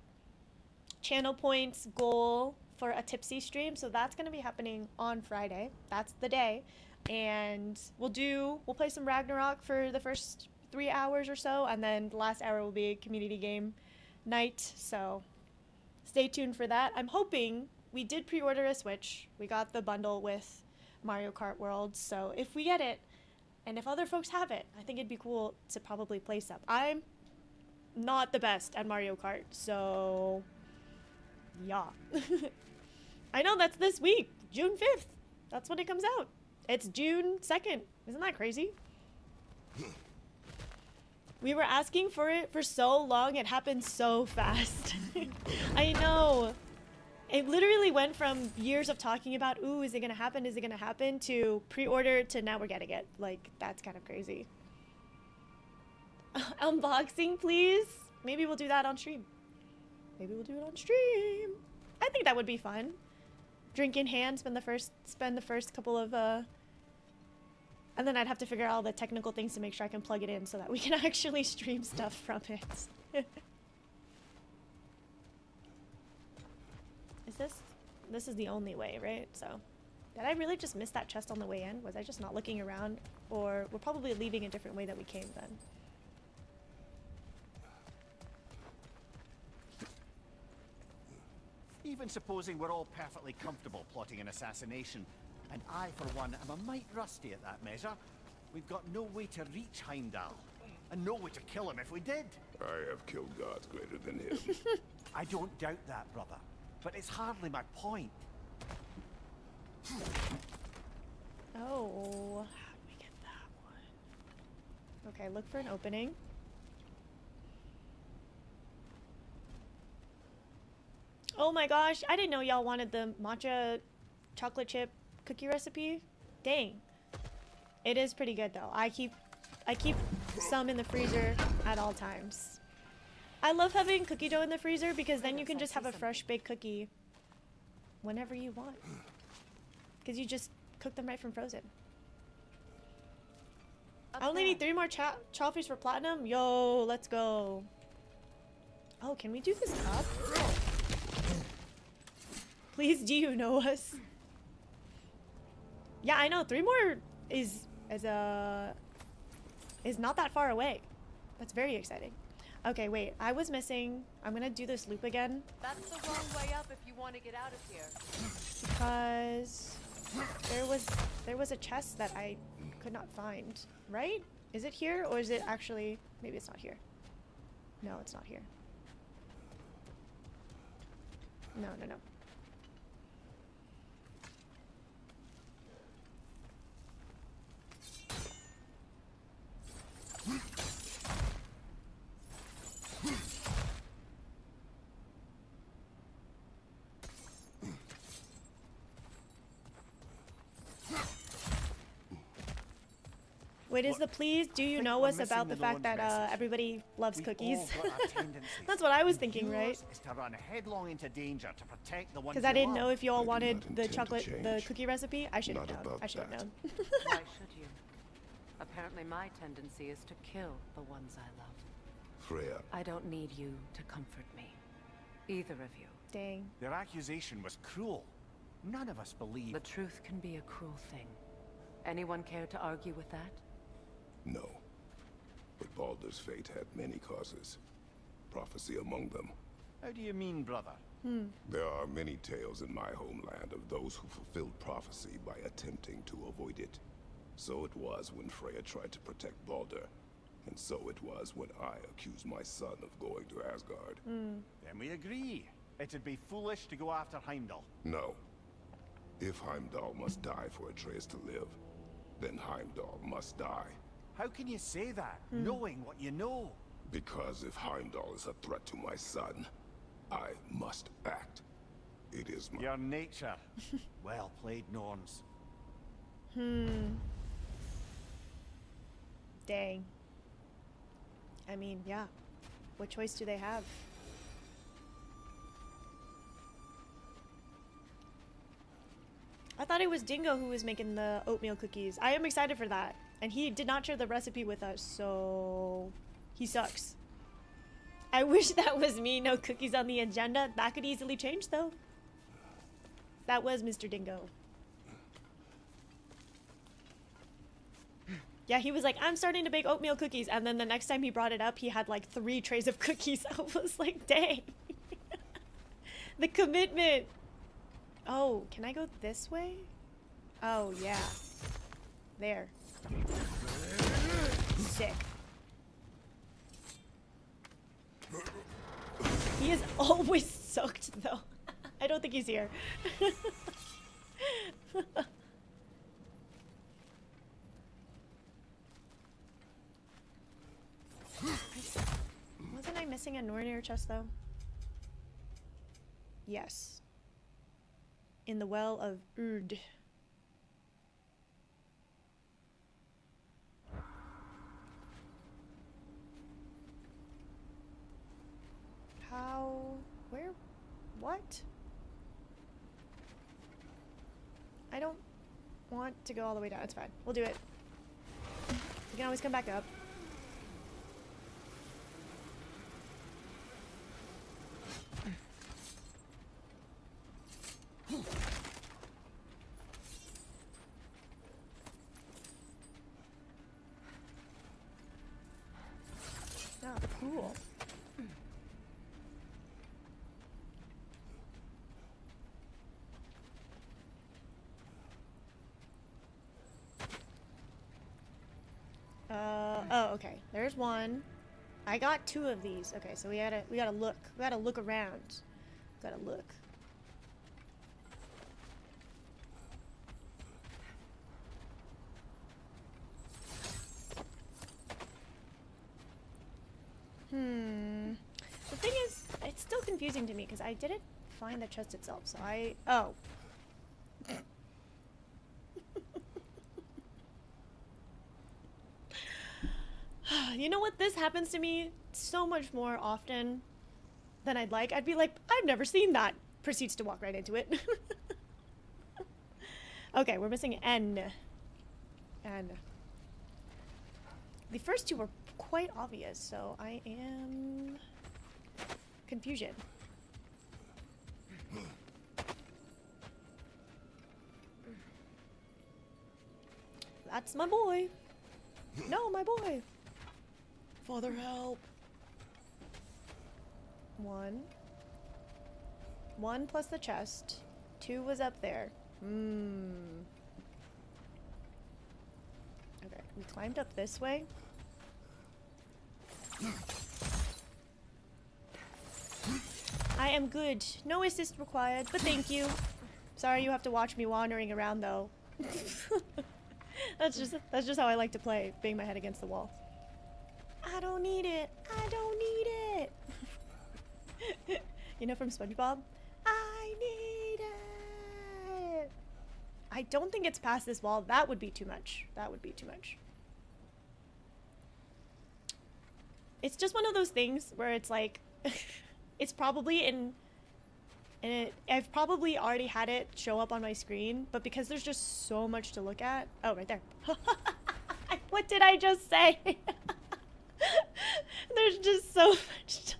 [SPEAKER 1] Channel points goal for a tipsy stream. So that's going to be happening on Friday. That's the day. And we'll play some Ragnarok for the first 3 hours or so. And then the last hour will be a community game night. So stay tuned for that. I'm hoping we did pre-order a Switch. We got the bundle with Mario Kart World. So if we get it, and if other folks have it, I think it'd be cool to probably play some. I'm not the best at Mario Kart, so yeah. I know that's this week, June 5th. That's when it comes out. It's June 2nd. Isn't that crazy? We were asking for it for so long. It happened so fast. I know. It literally went from years of talking about, ooh, is it gonna happen? Is it gonna happen? To pre-order to now we're getting it. Like, that's kind of crazy. Unboxing, please. Maybe we'll do that on stream. Maybe we'll do it on stream. I think that would be fun. Drink in hand, spend the first couple of, and then I'd have to figure out all the technical things to make sure I can plug it in so that we can actually stream stuff from it. This is the only way, right? So, did I really just miss that chest on the way in? Was I just not looking around? Or we're probably leaving a different way that we came then.
[SPEAKER 3] Even supposing we're all perfectly comfortable plotting an assassination, and I, for one, am a mite rusty at that measure, we've got no way to reach Heimdall, and no way to kill him if we did.
[SPEAKER 4] I have killed gods greater than him.
[SPEAKER 3] I don't doubt that, brother, but it's hardly my point.
[SPEAKER 1] Oh, how do we get that one? Okay, look for an opening. Oh my gosh, I didn't know y'all wanted the matcha chocolate chip cookie recipe. Dang. It is pretty good though. I keep some in the freezer at all times. I love having cookie dough in the freezer because then you can just have a fresh baked cookie whenever you want. Because you just cook them right from frozen. I only need 3 more trophies for platinum. Yo, let's go. Oh, can we do this up? Please, do you know us? Yeah, I know. 3 more is not that far away. That's very exciting. Okay, wait. I was missing. I'm gonna do this loop again.
[SPEAKER 10] That's the wrong way up if you want to get out of here.
[SPEAKER 1] Because there was a chest that I could not find. Right? Is it here or is it actually? Maybe it's not here. No, it's not here. No, no, no. Wait, is the please do you know us about the fact that everybody loves cookies? That's what I was thinking, right?
[SPEAKER 3] Is to run headlong into danger to protect the ones
[SPEAKER 1] Because I didn't
[SPEAKER 3] you
[SPEAKER 1] know
[SPEAKER 3] love.
[SPEAKER 1] if you all wanted the
[SPEAKER 4] intend to
[SPEAKER 1] chocolate, the
[SPEAKER 4] change.
[SPEAKER 1] cookie recipe. I should have
[SPEAKER 4] Not
[SPEAKER 1] known.
[SPEAKER 4] about
[SPEAKER 1] I should have
[SPEAKER 4] that.
[SPEAKER 1] known.
[SPEAKER 10] Why should you? Apparently my tendency is to kill the ones I love.
[SPEAKER 4] Freya,
[SPEAKER 10] I don't need you to comfort me. Either of you.
[SPEAKER 1] Dang.
[SPEAKER 3] Their accusation was cruel. None of us believe.
[SPEAKER 10] The truth can be a cruel thing. Anyone care to argue with that?
[SPEAKER 4] no. But Baldur's fate had many causes. Prophecy among them.
[SPEAKER 3] How do you mean, brother?
[SPEAKER 4] There are many tales in my homeland of those who fulfilled prophecy by attempting to avoid it. So it was when Freya tried to protect Baldur. And so it was when I accused my son of going to Asgard.
[SPEAKER 3] Then we agree. It'd be foolish to go after Heimdall.
[SPEAKER 4] No. If Heimdall must die for Atreus to live, then Heimdall must die.
[SPEAKER 3] How can you say that, knowing what you know?
[SPEAKER 4] Because if Heimdall is a threat to my son, I must act. It is my...
[SPEAKER 3] Your nature. Well played, Norns.
[SPEAKER 1] Dang. I mean, yeah. What choice do they have? I thought it was Dingo who was making the oatmeal cookies. I am excited for that. And he did not share the recipe with us, so he sucks. I wish that was me. No cookies on the agenda. That could easily change, though. That was Mr. Dingo. Yeah, he was like, I'm starting to bake oatmeal cookies. And then the next time he brought it up, he had like 3 trays of cookies. I was like, dang. The commitment. Oh, can I go this way? Oh, yeah. There. Sick. He is always soaked, though. I don't think he's here. Wasn't I missing a Nornir chest, though? Yes. In the well of Urd. How? Where? What? I don't want to go all the way down. It's fine. We'll do it. We can always come back up. Oh, cool. Oh, okay. There's one. I got 2 of these. Okay, so we gotta look. We gotta look around. Gotta look. The thing is, it's still confusing to me because I didn't find the chest itself. So oh. You know what? This happens to me so much more often than I'd like. I'd be like, I've never seen that. Proceeds to walk right into it. Okay, we're missing N. N. The first two were quite obvious, so I am... Confusion. That's my boy. No, my boy. Father, help. 1. 1 plus the chest. 2 was up there. Okay, we climbed up this way. I am good. No assist required, but thank you. Sorry you have to watch me wandering around though. That's just how I like to play, bang my head against the wall. I don't need it. I don't need it. You know from SpongeBob? I need it. I don't think it's past this wall. That would be too much. That would be too much. It's just one of those things where it's like, it's probably I've probably already had it show up on my screen, but because there's just so much to look at. Oh, right there. What did I just say? There's just so much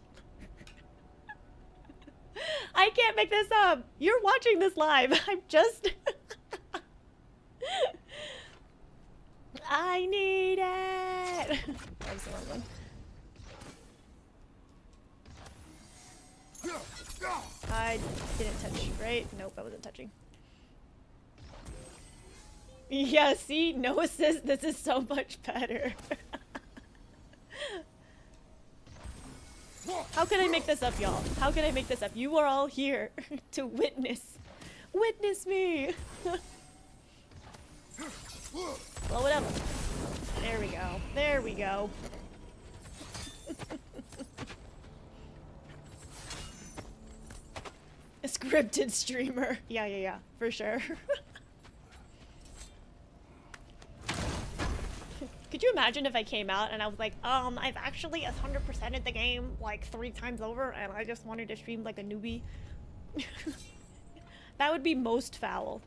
[SPEAKER 1] I can't make this up. You're watching this live. I'm just... I need it. That was the wrong one. I didn't touch, right? Nope, I wasn't touching. Yeah, see? No assist. This is so much better. How can I make this up, y'all? How can I make this up? You are all here to witness. Witness me. Blow it up. There we go. There we go. A scripted streamer. Yeah, for sure. Could you imagine if I came out and I was like, I've actually 100%ed the game like 3 times over and I just wanted to stream like a newbie? That would be most foul.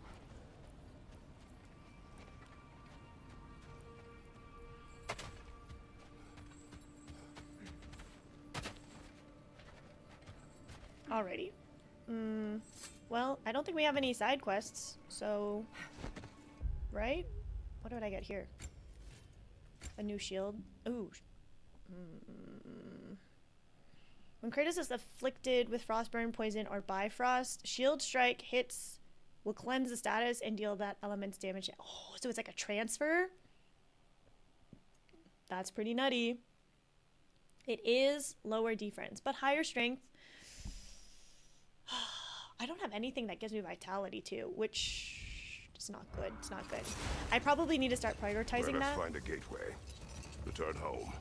[SPEAKER 1] Alrighty. Well, I don't think we have any side quests, so... Right? What did I get here? A new shield. Ooh. When Kratos is afflicted with frostburn, poison, or bifrost, shield strike hits will cleanse the status and deal that element's damage. Oh, so it's like a transfer? That's pretty nutty. It is lower defense, but higher strength. I don't have anything that gives me vitality too, which is not good. It's not good. I probably need to start prioritizing
[SPEAKER 4] Let us
[SPEAKER 1] that.
[SPEAKER 4] find a gateway. Return home.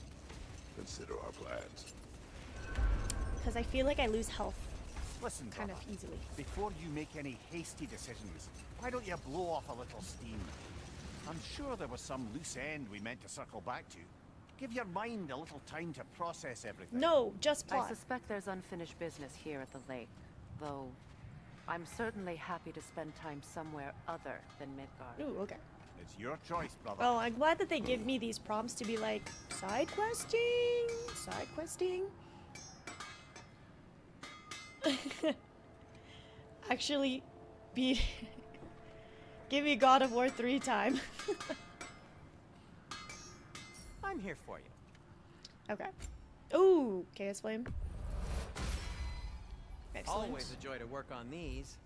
[SPEAKER 4] Consider our plans.
[SPEAKER 1] Because I feel like I lose health
[SPEAKER 3] Listen,
[SPEAKER 1] kind
[SPEAKER 3] brother,
[SPEAKER 1] of easily.
[SPEAKER 3] before you make any hasty decisions, why don't you blow off a little steam? I'm sure there was some loose end we meant to circle back to. Give your mind a little time to process everything.
[SPEAKER 1] No, just
[SPEAKER 10] I
[SPEAKER 1] plot.
[SPEAKER 10] suspect there's unfinished business here at the lake, though I'm certainly happy to spend time somewhere other than Midgard.
[SPEAKER 1] Ooh, okay.
[SPEAKER 3] It's your choice, brother.
[SPEAKER 1] Oh, I'm glad that they give me these prompts to be like, side questing? Side questing? Actually, be... Give me God of War 3 time.
[SPEAKER 6] I'm here for you.
[SPEAKER 1] Okay. Ooh, Chaos Flame. Excellent.
[SPEAKER 6] Always a joy to work on these.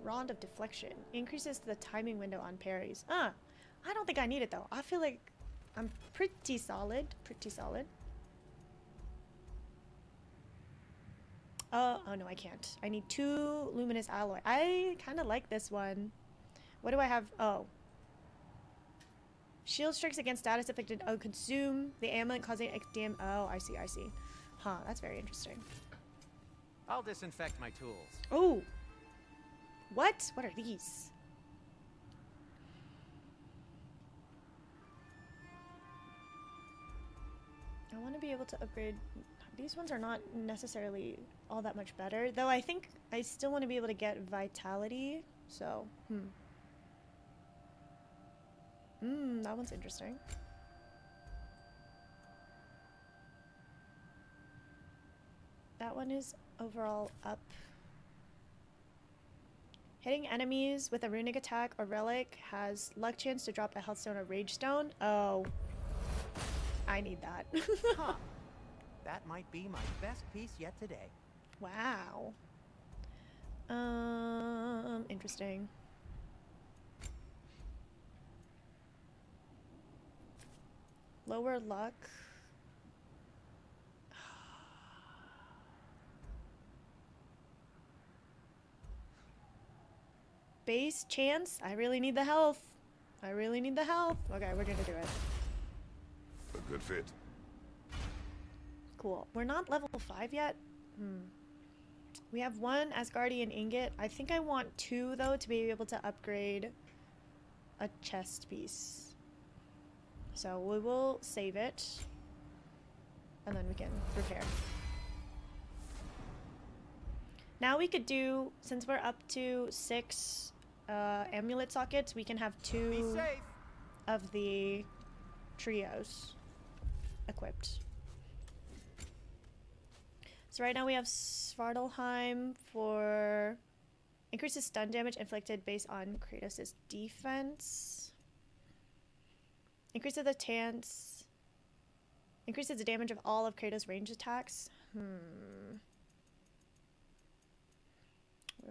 [SPEAKER 6] Rod of Deflection. Increases the timing window on parries. I don't think I need it though. I feel like I'm pretty solid. Pretty solid. Oh no, I can't. I need 2 luminous alloy. I kind of like this one. What do I have? Oh. Shield strikes against status affected. Oh, consume the amulet causing damage. Oh, I see. Huh, that's very interesting.
[SPEAKER 8] I'll disinfect my tools.
[SPEAKER 6] Oh. What? What are these? I want to be able to upgrade. These ones are not necessarily all that much better, though I think I still want to be able to get vitality. So, that one's interesting. That one is overall up. Hitting enemies with a runic attack or relic has luck chance to drop a health stone or rage stone. Oh. I need that.
[SPEAKER 5] Huh. That might be my best piece yet today.
[SPEAKER 6] Wow. Interesting. Lower luck. Base chance? I really need the health. I really need the health. Okay, we're gonna do it.
[SPEAKER 4] A good fit.
[SPEAKER 6] Cool. We're not level 5 yet. We have one Asgardian ingot. I think I want 2 though to be able to upgrade a chest piece. So we will save it. And then we can repair. Now we could do, since we're up to 6 amulet sockets, we can have 2 of the trios equipped. So right now we have Svartalheim for increases stun damage inflicted based on Kratos' defense. Increases the chance. Increases the damage of all of Kratos' range attacks. We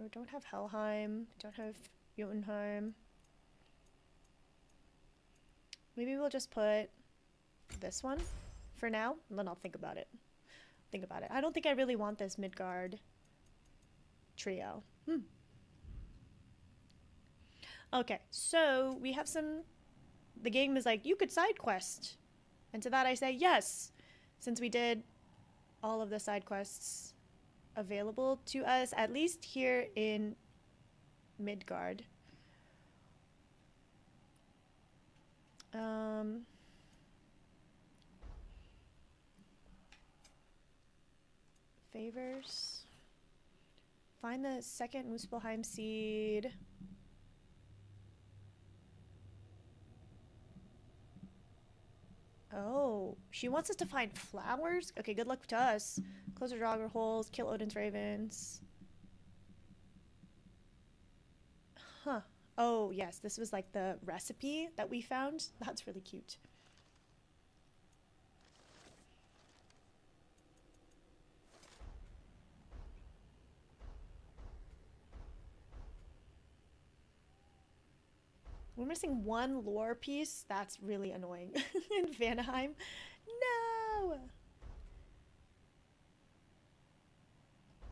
[SPEAKER 6] don't have Helheim. Don't have Jotunheim. Maybe we'll just put this one for now, and then I'll think about it. I don't think I really want this Midgard trio. Okay, so we have some... The game is like, you could side quest. And to that I say yes, since we did all of the side quests available to us, at least here in Midgard. Favors. Find the second Muspelheim seed. Oh, she wants us to find flowers? Okay, good luck to us. Close the Draugr holes, kill Odin's ravens. Huh. Oh, yes, this was like the recipe that we found. That's really cute. We're missing one lore piece. That's really annoying. In Vanaheim. No!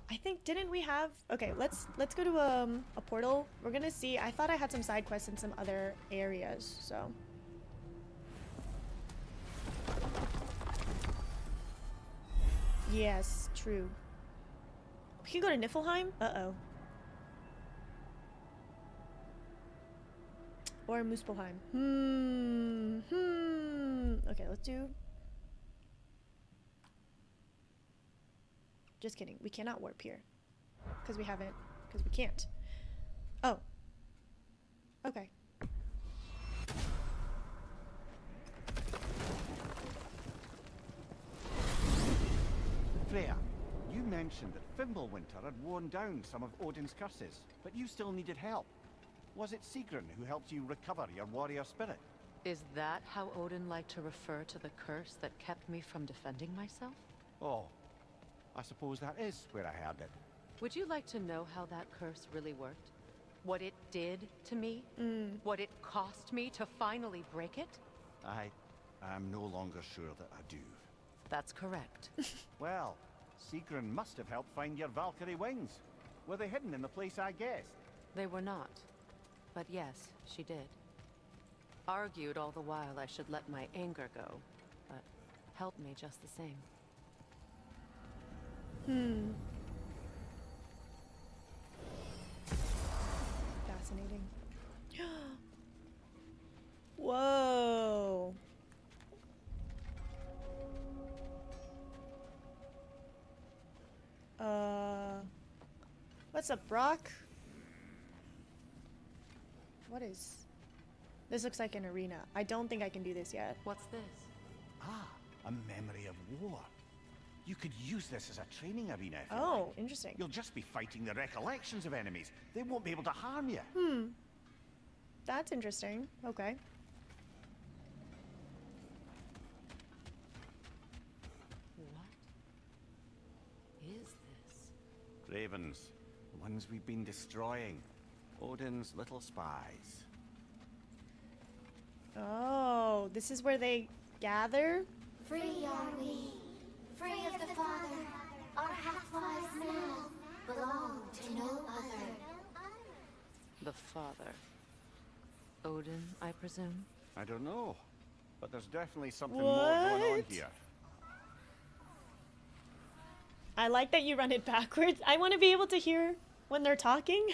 [SPEAKER 6] I think, didn't we have... Okay, let's go to a portal. We're gonna see. I thought I had some side quests in some other areas, so... Yes, true. We can go to Niflheim? Uh-oh. Or Muspelheim. Okay, let's do... Just kidding. We cannot warp here. Because we haven't... Because we can't. Oh. Okay.
[SPEAKER 3] Freya, you mentioned that Fimbulwinter had worn down some of Odin's curses, but you still needed help. Was it Sigrun who helped you recover your warrior spirit?
[SPEAKER 10] Is that how Odin liked to refer to the curse that kept me from defending myself?
[SPEAKER 3] Oh, I suppose that is where I heard it.
[SPEAKER 10] Would you like to know how that curse really worked? What it did to me? What it cost me to finally break it?
[SPEAKER 3] I'm no longer sure that I do.
[SPEAKER 10] That's correct.
[SPEAKER 3] Well, Sigrun must have helped find your Valkyrie wings. Were they hidden in the place I guessed?
[SPEAKER 10] They were not. But yes, she did. Argued all the while I should let my anger go, but helped me just the same.
[SPEAKER 6] What's up, Brock? What is... This looks like an arena. I don't think I can do this yet.
[SPEAKER 10] What's this?
[SPEAKER 3] Ah, a memory of war. You could use this as a training arena if you
[SPEAKER 6] Oh,
[SPEAKER 3] like.
[SPEAKER 6] interesting.
[SPEAKER 3] You'll just be fighting the recollections of enemies. They won't be able to harm you.
[SPEAKER 6] That's interesting. Okay.
[SPEAKER 10] What is this?
[SPEAKER 3] Ravens, the ones we've been destroying. Odin's little spies.
[SPEAKER 6] Oh, this is where they gather?
[SPEAKER 11] Free are we, free of the Father. Our half-lives now belong to no other.
[SPEAKER 10] The father. Odin, I presume?
[SPEAKER 3] I don't know, but there's definitely something more going on
[SPEAKER 6] What?
[SPEAKER 3] here.
[SPEAKER 6] I like that you run it backwards. I want to be able to hear when they're talking.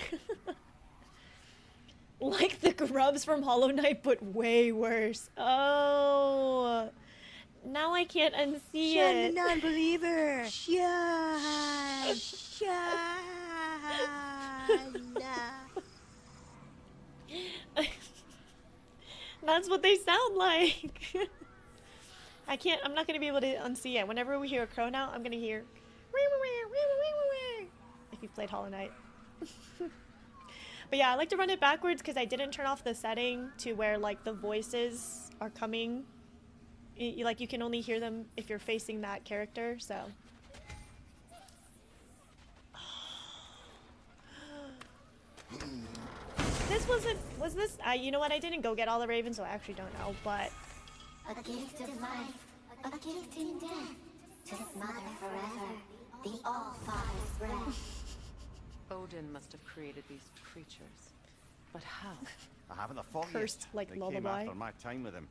[SPEAKER 6] Like the grubs from Hollow Knight, but way worse. Oh. Now I can't unsee it.
[SPEAKER 1] non-believer.
[SPEAKER 6] That's what they sound like. I'm not gonna be able to unsee it. Whenever we hear a crow now, I'm gonna hear if you played Hollow Knight. But yeah, I like to run it backwards because I didn't turn off the setting to where like the voices are coming. Like you can only hear them if you're facing that character, so. Was this, you know what, I didn't go get all the ravens, so I actually don't know, but.
[SPEAKER 11] A gift of life, a gift in death, to his mother forever, the All-Father's breath.
[SPEAKER 10] Odin must have created these creatures. But how?
[SPEAKER 3] I haven't the foggiest.
[SPEAKER 6] Cursed, like,
[SPEAKER 3] they
[SPEAKER 6] lullaby.
[SPEAKER 3] came after my time with him.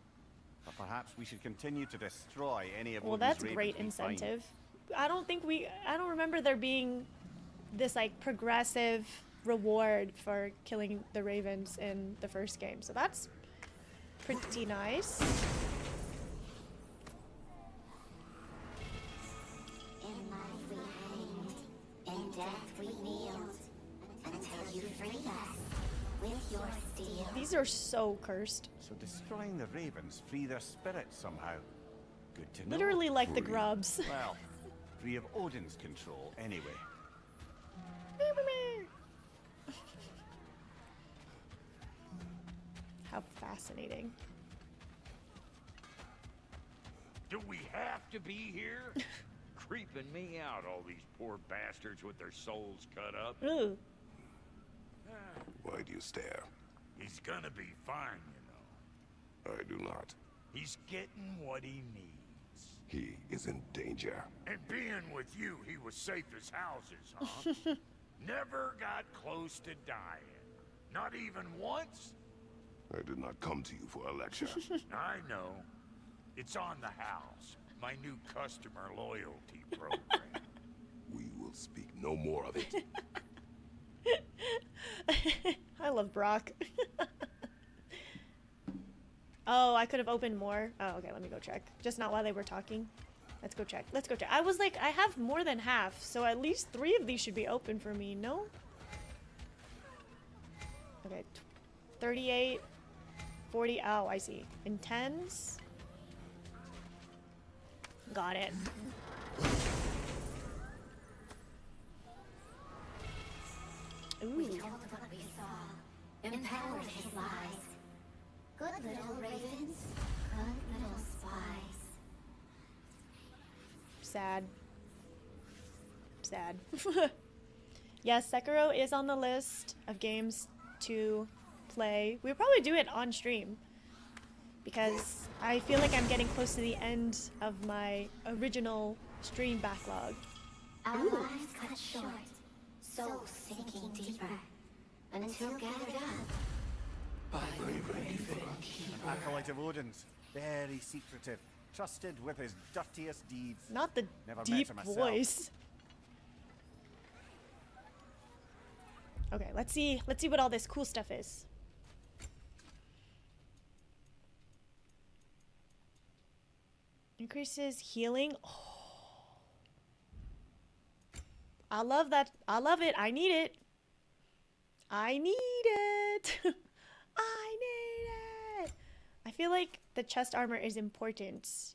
[SPEAKER 3] But perhaps we should continue to destroy any of
[SPEAKER 6] Well,
[SPEAKER 3] Odin's
[SPEAKER 6] that's
[SPEAKER 3] ravens
[SPEAKER 6] great
[SPEAKER 3] we find.
[SPEAKER 6] incentive. I don't remember there being this like progressive reward for killing the ravens in the first game, so that's pretty nice.
[SPEAKER 11] In life we hanged, in death we kneeled, until you freed us with your steel.
[SPEAKER 6] These are so cursed.
[SPEAKER 3] So destroying the ravens free their spirits somehow. Good to know.
[SPEAKER 6] Literally like the grubs.
[SPEAKER 3] Well, free of Odin's control anyway.
[SPEAKER 6] How fascinating.
[SPEAKER 12] Do we have to be here? Creeping me out, all these poor bastards with their souls cut up.
[SPEAKER 6] Ooh.
[SPEAKER 4] Why do you stare?
[SPEAKER 12] He's gonna be fine, you know.
[SPEAKER 4] I do not.
[SPEAKER 12] He's getting what he needs.
[SPEAKER 4] He is in danger.
[SPEAKER 12] And being with you, he was safe as houses, huh? Never got close to dying. Not even once?
[SPEAKER 4] I did not come to you for a lecture.
[SPEAKER 12] I know. It's on the house. My new customer loyalty program.
[SPEAKER 4] We will speak no more of it.
[SPEAKER 6] I love Brock. Oh, I could have opened more. Oh, okay, let me go check. Just not while they were talking. Let's go check. Let's go check. I was like, I have more than half, so at least 3 of these should be open for me, no? Okay, 38, 40. Oh, I see. In 10s. Got it.
[SPEAKER 11] We
[SPEAKER 6] Ooh.
[SPEAKER 11] told what we saw, empowered his lies. Good little ravens, good little spies.
[SPEAKER 6] Sad. Sad. Yes, Sekiro is on the list of games to play. We'll probably do it on stream because I feel like I'm getting close to the end of my original stream backlog.
[SPEAKER 11] Our lives cut short, souls sinking deeper, until gathered up.
[SPEAKER 3] Acolyte of Odin's, very secretive, trusted with his dirtiest deeds.
[SPEAKER 6] Not the
[SPEAKER 3] Never met
[SPEAKER 6] deep
[SPEAKER 3] her myself.
[SPEAKER 6] voice. Okay, let's see what all this cool stuff is. Increases healing. Oh. I love that. I love it. I need it. I need it. I need it. I feel like the chest armor is important.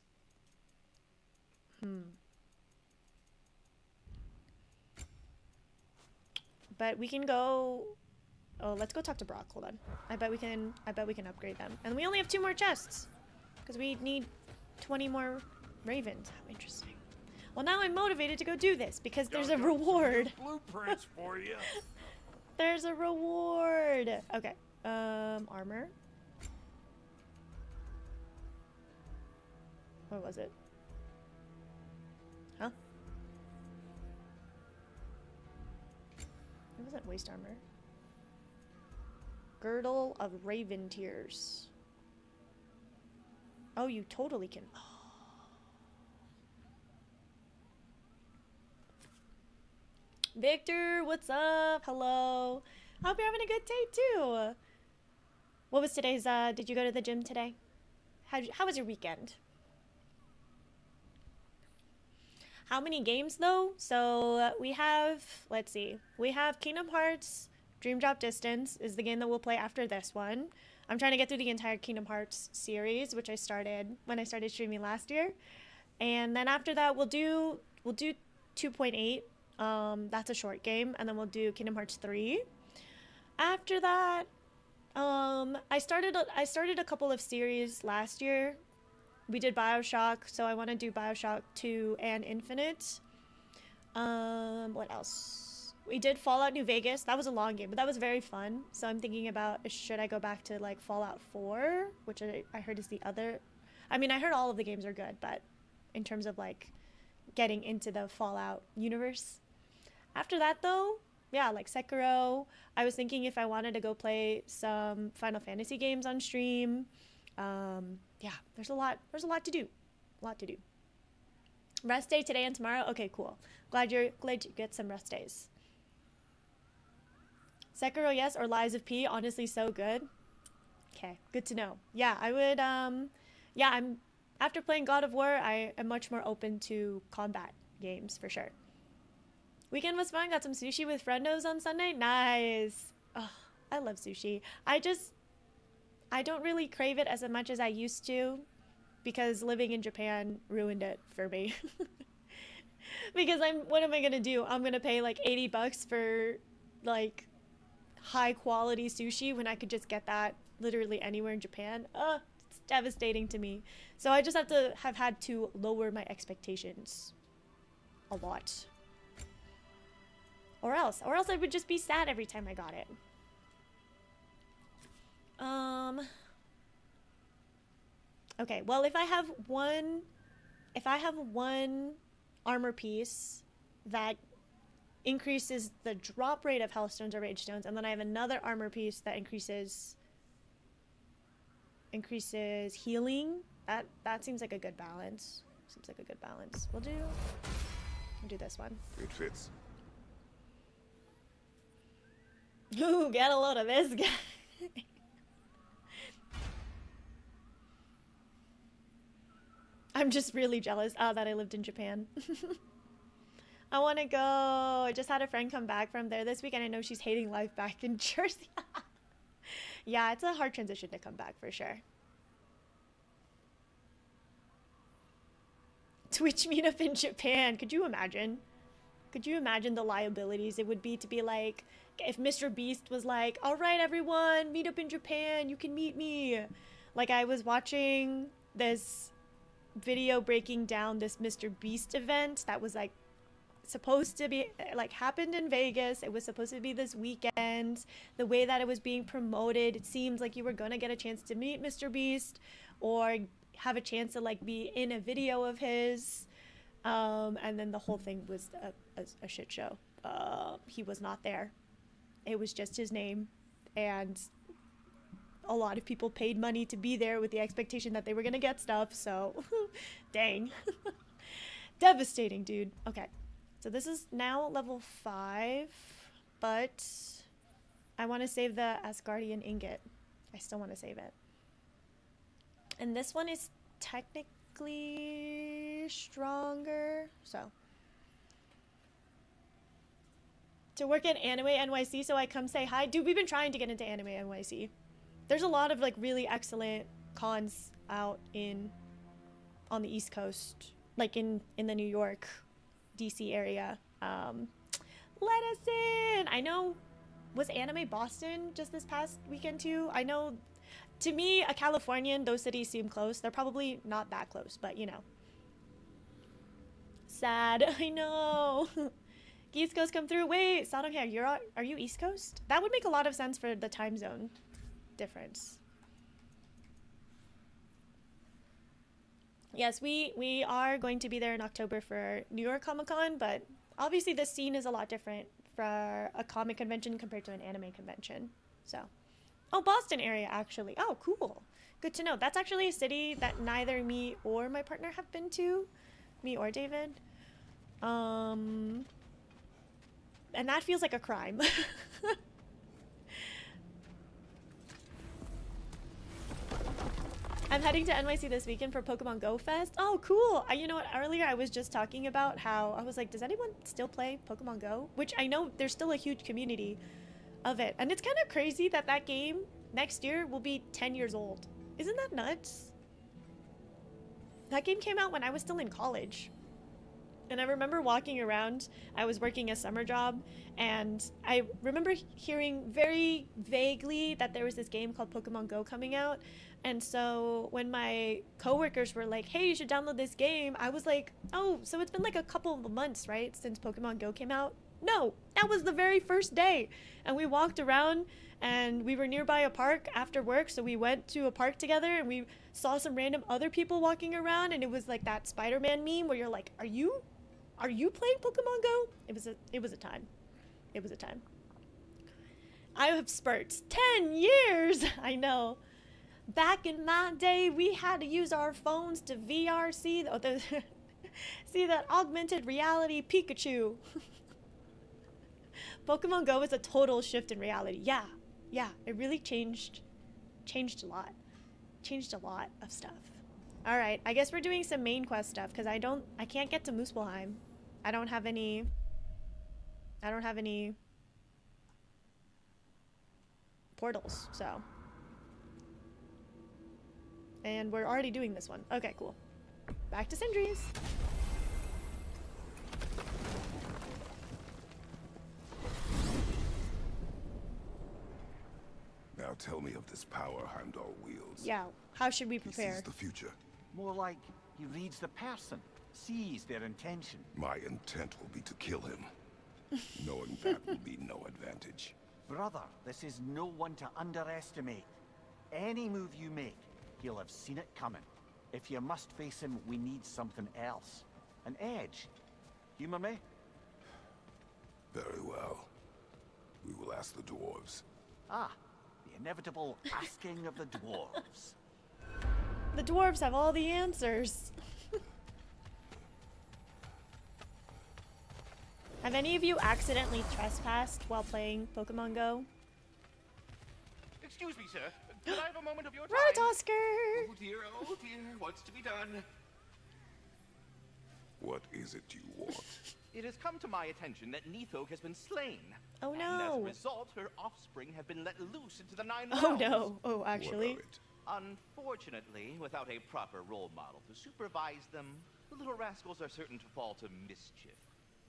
[SPEAKER 6] But we can go. Oh, let's go talk to Brock. Hold on. I bet we can upgrade them. And we only have 2 more chests. Because we need 20 more ravens. How interesting. Well, now I'm motivated to go do this because there's a reward.
[SPEAKER 12] Blueprints for you.
[SPEAKER 6] There's a reward. Okay. Armor. What was it? Huh? It wasn't waist armor. Girdle of Raven Tears. Oh, you totally can. Oh. Victor, what's up? Hello. I hope you're having a good day too. What was today's, did you go to the gym today? How was your weekend? How many games though? So we have, let's see. We have Kingdom Hearts Dream Drop Distance is the game that we'll play after this one. I'm trying to get through the entire Kingdom Hearts series, which I started when I started streaming last year. And then after that, we'll do 2.8. That's a short game, and then we'll do Kingdom Hearts 3. After that, I started a couple of series last year. We did BioShock, so I want to do BioShock 2 and Infinite. What else? We did Fallout New Vegas. That was a long game, but that was very fun. So I'm thinking about, should I go back to like Fallout 4, which I heard is the other. I mean, I heard all of the games are good, but in terms of like getting into the Fallout universe. After that though, yeah, like Sekiro. I was thinking if I wanted to go play some Final Fantasy games on stream. Yeah, there's a lot to do. Rest day today and tomorrow. Okay, cool. Glad you get some rest days. Sekiro, yes, or Lies of P. Honestly, so good. Okay, good to know. Yeah, I would. Yeah, after playing God of War, I am much more open to combat games for sure. Weekend was fun. Got some sushi with friendos on Sunday. Nice. Oh, I love sushi. I don't really crave it as much as I used to because living in Japan ruined it for me. Because what am I going to do? I'm going to pay like $80 for like high quality sushi when I could just get that literally anywhere in Japan. It's devastating to me. So I just have had to lower my expectations a lot. Or else I would just be sad every time I got it. Okay, well, if I have one armor piece that increases the drop rate of Hellstones or Rage Stones, and then I have another armor piece that increases healing, that seems like a good balance. We'll do this one.
[SPEAKER 4] It fits.
[SPEAKER 6] Ooh, get a load of this guy. I'm just really jealous that I lived in Japan. I want to go. I just had a friend come back from there this week, and I know she's hating life back in Jersey. Yeah, it's a hard transition to come back for sure. Twitch meetup in Japan. Could you imagine? Could you imagine the liabilities it would be to be like, if Mr. Beast was like, all right, everyone, meet up in Japan. You can meet me. Like, I was watching this video breaking down this Mr. Beast event that was like supposed to be like happened in Vegas. It was supposed to be this weekend. The way that it was being promoted, it seems like you were gonna get a chance to meet Mr. Beast or have a chance to like be in a video of his. And then the whole thing was a shit show. He was not there. It was just his name, and a lot of people paid money to be there with the expectation that they were gonna get stuff, so dang. Devastating, dude. Okay, so this is now level 5, but I want to save the Asgardian ingot. I still want to save it. And this one is technically stronger, so to work at Anime NYC, so I come say hi. Dude, we've been trying to get into Anime NYC. There's a lot of like really excellent cons out on the East Coast, like in the New York, DC area. Let us in. I know, was Anime Boston just this past weekend too? I know, to me, a Californian, those cities seem close. They're probably not that close, but you know. Sad. I know. East Coast come through. Wait, Sadonghae, are you East Coast? That would make a lot of sense for the time zone difference. Yes, we are going to be there in October for New York Comic Con, but obviously the scene is a lot different for a comic convention compared to an anime convention. So, oh, Boston area actually. Oh, cool. Good to know. That's actually a city that neither me or my partner have been to, me or David. And that feels like a crime. I'm heading to NYC this weekend for Pokemon Go Fest. Oh, cool. You know what? Earlier I was just talking about how I was like, does anyone still play Pokemon Go? Which I know there's still a huge community of it. And it's kind of crazy that that game next year will be 10 years old. Isn't that nuts? That game came out when I was still in college. And I remember walking around, I was working a summer job, and I remember hearing very vaguely that there was this game called Pokemon Go coming out. And so when my coworkers were like, hey, you should download this game, I was like, oh, so it's been like a couple of months, right, since Pokemon Go came out? No, that was the very first day. And we walked around, and we were nearby a park after work, so we went to a park together, and we saw some random other people walking around, and it was like that Spider-Man meme where you're like, are you playing Pokemon Go? It was a time. It was a time. I have spurts. 10 years! I know. Back in my day, we had to use our phones to VR see that augmented reality Pikachu. Pokemon Go is a total shift in reality. Yeah, it really changed a lot. Changed a lot of stuff. All right, I guess we're doing some main quest stuff because I can't get to Muspelheim. I don't have any portals, so. And we're already doing this one. Okay, cool. Back to Sindri's.
[SPEAKER 4] Now tell me of this power Heimdall wields.
[SPEAKER 6] Yeah, how should we prepare?
[SPEAKER 4] He sees the future.
[SPEAKER 3] More like he reads the person, sees their intention.
[SPEAKER 4] My intent will be to kill him. Knowing that will be no advantage.
[SPEAKER 3] Brother, this is no one to underestimate. Any move you make, he'll have seen it coming. If you must face him, we need something else. An edge. Humor me?
[SPEAKER 4] Very well. We will ask the dwarves.
[SPEAKER 3] Ah, the inevitable asking of the dwarves.
[SPEAKER 6] The dwarves have all the answers. Have any of you accidentally trespassed while playing Pokemon Go?
[SPEAKER 8] Excuse me, sir. Can I have a moment of your time?
[SPEAKER 6] Ratatosker!
[SPEAKER 8] Oh dear, what's to be done?
[SPEAKER 4] What is it you want?
[SPEAKER 8] It has come to my attention that Nithog has been slain.
[SPEAKER 6] Oh no!
[SPEAKER 8] And as a result, her offspring have been let loose into the Nine
[SPEAKER 6] Oh
[SPEAKER 8] Realms.
[SPEAKER 6] no! Oh, actually.
[SPEAKER 4] What of it?
[SPEAKER 8] Unfortunately, without a proper role model to supervise them, the little rascals are certain to fall to mischief.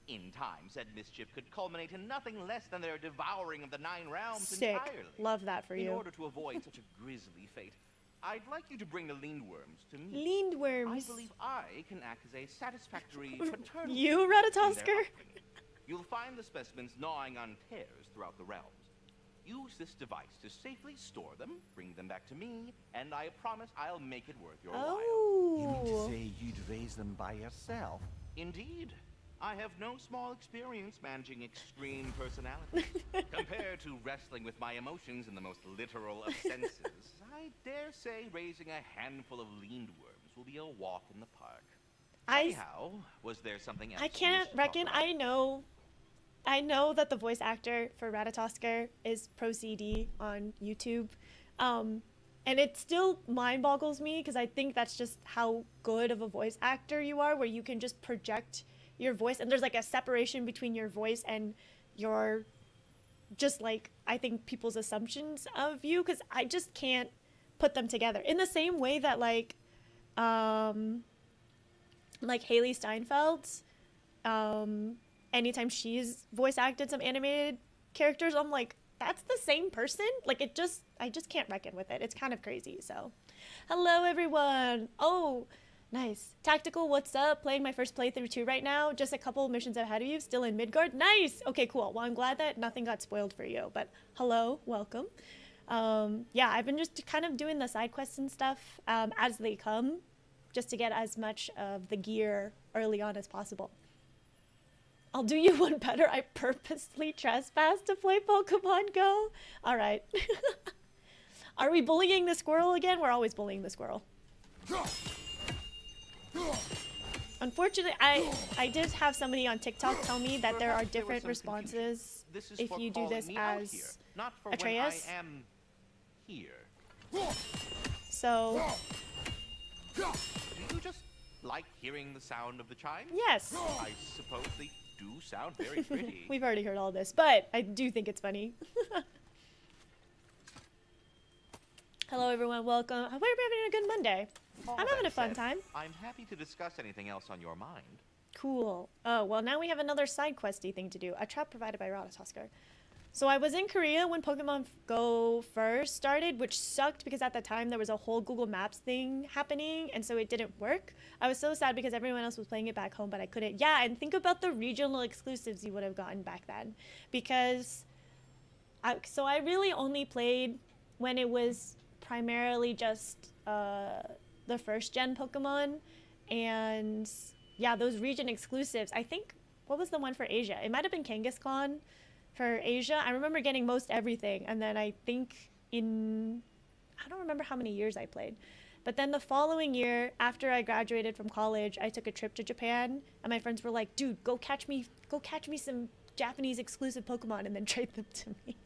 [SPEAKER 8] In time, said mischief could culminate in nothing less than their devouring of the Nine Realms
[SPEAKER 6] Sick.
[SPEAKER 8] entirely.
[SPEAKER 6] Love that for you.
[SPEAKER 8] In order to avoid such a grisly fate, I'd like you to bring the Lindworms to me.
[SPEAKER 6] Lindworms.
[SPEAKER 8] I believe I can act as a satisfactory paternal.
[SPEAKER 6] You, Ratatosker?
[SPEAKER 8] You'll find the specimens gnawing on tears throughout the realms. Use this device to safely store them, bring them back to me, and I promise I'll make it worth your while.
[SPEAKER 3] You mean to say you'd raise them by yourself?
[SPEAKER 8] Indeed. I have no small experience managing extreme personality. Compared to wrestling with my emotions in the most literal of senses, I dare say raising a handful of Lindworms will be a walk in the park. Anyhow, was there something else?
[SPEAKER 6] I can't reckon. I know that the voice actor for Ratatosker is ProCD on YouTube. And it still mind boggles me because I think that's just how good of a voice actor you are, where you can just project your voice and there's like a separation between your voice and your, just like, I think people's assumptions of you, because I just can't put them together. In the same way that, like Haley Steinfeld, anytime she's voice acted some animated characters, I'm like, that's the same person? Like, I just can't reckon with it. It's kind of crazy. So hello everyone. Oh, nice. Tactical, what's up? Playing my first playthrough too right now. Just a couple missions ahead of you. Still in Midgard. Nice. Okay, cool. Well, I'm glad that nothing got spoiled for you. But hello, welcome. Yeah, I've been just kind of doing the side quests and stuff as they come, just to get as much of the gear early on as possible. I'll do you one better. I purposely trespassed to play Pokemon Go. All right. Are we bullying the squirrel again? We're always bullying the squirrel. Unfortunately, I did have somebody on TikTok tell me that there are different responses if you do this as Atreus.
[SPEAKER 8] I am here.
[SPEAKER 6] So,
[SPEAKER 8] Do you just like hearing the sound of the chimes?
[SPEAKER 6] yes.
[SPEAKER 8] I suppose they do sound very pretty.
[SPEAKER 6] We've already heard all this, but I do think it's funny. Hello everyone, welcome. I hope you're having a good Monday.
[SPEAKER 8] All
[SPEAKER 6] I'm having
[SPEAKER 8] that
[SPEAKER 6] a fun
[SPEAKER 8] said,
[SPEAKER 6] time.
[SPEAKER 8] I'm happy to discuss anything else on your mind.
[SPEAKER 6] Cool. Oh, well now we have another side questy thing to do. A trap provided by Ratatoskr. So I was in Korea when Pokemon Go first started, which sucked because at the time there was a whole Google Maps thing happening, and so it didn't work. I was so sad because everyone else was playing it back home, but I couldn't. Yeah, and think about the regional exclusives you would have gotten back then. Because I really only played when it was primarily just the first gen Pokemon, and yeah, those region exclusives. I think, what was the one for Asia? It might have been Kangaskhan for Asia. I remember getting most everything, and then I think I don't remember how many years I played, but then the following year after I graduated from college, I took a trip to Japan, and my friends were like, dude, go catch me some Japanese exclusive Pokemon and then trade them to me.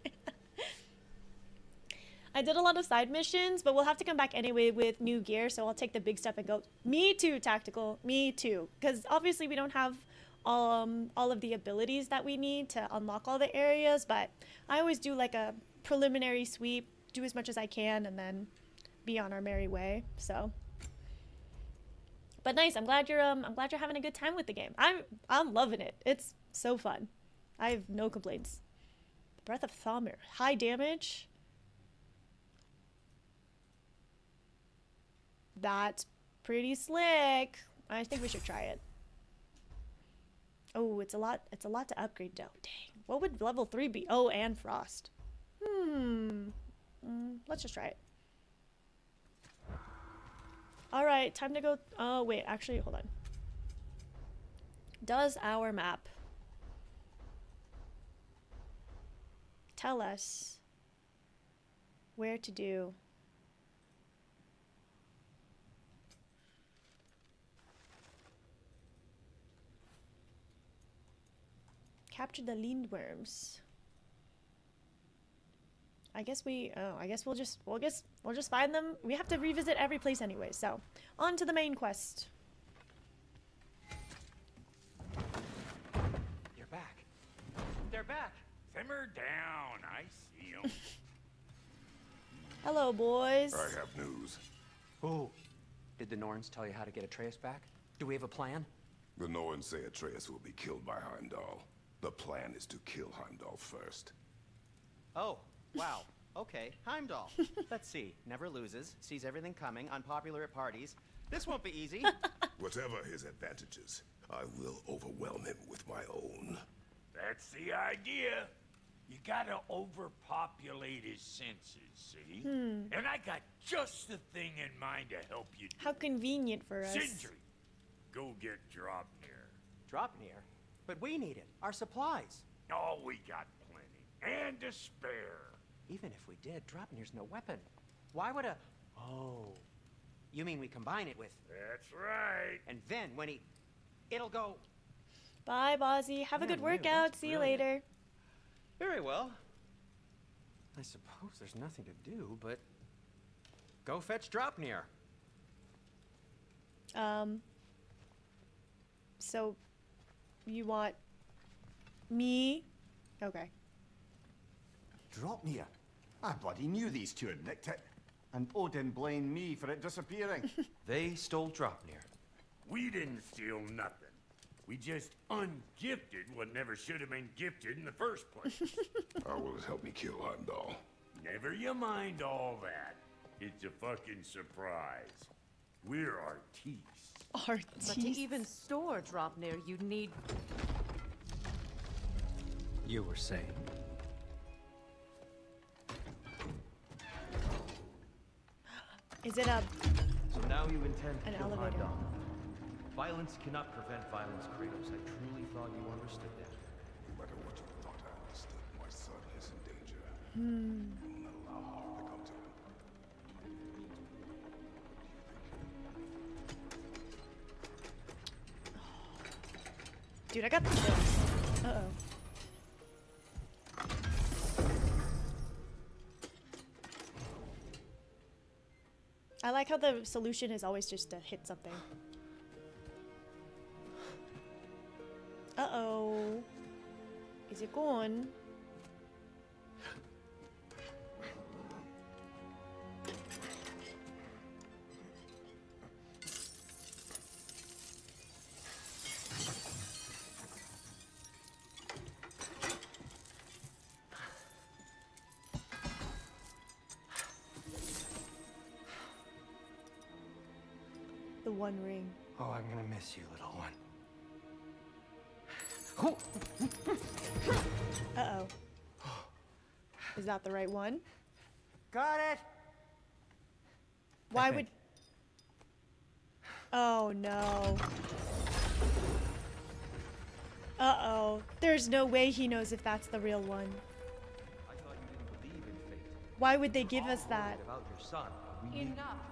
[SPEAKER 6] I did a lot of side missions, but we'll have to come back anyway with new gear, so I'll take the big stuff and go. Me too, Tactical, me too, because obviously we don't have all of the abilities that we need to unlock all the areas, but I always do like a preliminary sweep, do as much as I can, and then be on our merry way. So, but nice. I'm glad you're having a good time with the game. I'm loving it. It's so fun. I have no complaints. Breath of Thamir, high damage. That's pretty slick. I think we should try it. Oh, it's a lot to upgrade though. Dang. What would level 3 be? Oh, and Frost. Let's just try it. Alright, time to go. Oh, wait, actually, hold on. Does our map tell us where to do? Capture the lindworms. I guess we'll just find them. We have to revisit every place anyway, so on to the main quest.
[SPEAKER 12] You're back. They're back. Simmer down. I see 'em.
[SPEAKER 6] Hello, boys.
[SPEAKER 4] I have news.
[SPEAKER 13] Oh, did the Norns tell you how to get Atreus back? Do we have a plan?
[SPEAKER 4] The Norns say Atreus will be killed by Heimdall. The plan is to kill Heimdall first.
[SPEAKER 14] Oh, wow. Okay, Heimdall. Let's see. Never loses, sees everything coming, unpopular at parties. This won't be easy.
[SPEAKER 4] Whatever his advantages, I will overwhelm him with my own.
[SPEAKER 12] That's the idea. You gotta overpopulate his senses, see? And I got just the thing in mind to help you do.
[SPEAKER 6] How convenient for us.
[SPEAKER 12] Sindri, go get Dropnir.
[SPEAKER 13] Dropnir? But we need it. Our supplies.
[SPEAKER 12] Oh, we got plenty. And to spare.
[SPEAKER 13] Even if we did, Dropnir's no weapon. Why would a... Oh. You mean we combine it with...
[SPEAKER 12] That's right.
[SPEAKER 13] And then when he... It'll go...
[SPEAKER 6] Bye, Bozzy. Have a good workout. See you later.
[SPEAKER 13] Very well. I suppose there's nothing to do, but... Go fetch Dropnir.
[SPEAKER 6] So... You want me Okay.
[SPEAKER 3] Dropnir? I bloody knew these two had nicked it. And Odin blamed me for it disappearing.
[SPEAKER 13] They stole Dropnir.
[SPEAKER 12] We didn't steal nothing. We just ungifted what never should have been gifted in the first place.
[SPEAKER 4] How will it help me kill Heimdall?
[SPEAKER 12] Never you mind all that. It's a fucking surprise. We're artistes.
[SPEAKER 10] But to even store Dropnir, you'd need...
[SPEAKER 13] You were saying?
[SPEAKER 6] Is it a...
[SPEAKER 15] So now you intend to
[SPEAKER 6] An
[SPEAKER 15] kill
[SPEAKER 6] elevator.
[SPEAKER 15] Heimdall. Violence cannot prevent violence, Kratos. I truly thought you understood that.
[SPEAKER 4] No matter what you thought I understood, my son is in danger.
[SPEAKER 6] Hmm.
[SPEAKER 4] I will not allow harm to come to him.
[SPEAKER 6] Dude, I got the chills. Uh-oh. I like how the solution is always just to hit something. Uh-oh. Is it gone? The One Ring.
[SPEAKER 13] Oh, I'm gonna miss you, little one.
[SPEAKER 6] Uh-oh. Is that the right one?
[SPEAKER 14] Got it!
[SPEAKER 6] Why would... Oh, no. Uh-oh. There's no way he knows if that's the real one.
[SPEAKER 15] I thought you didn't believe in fate.
[SPEAKER 6] Why would they give us that?
[SPEAKER 15] About your son. We need...
[SPEAKER 10] Enough!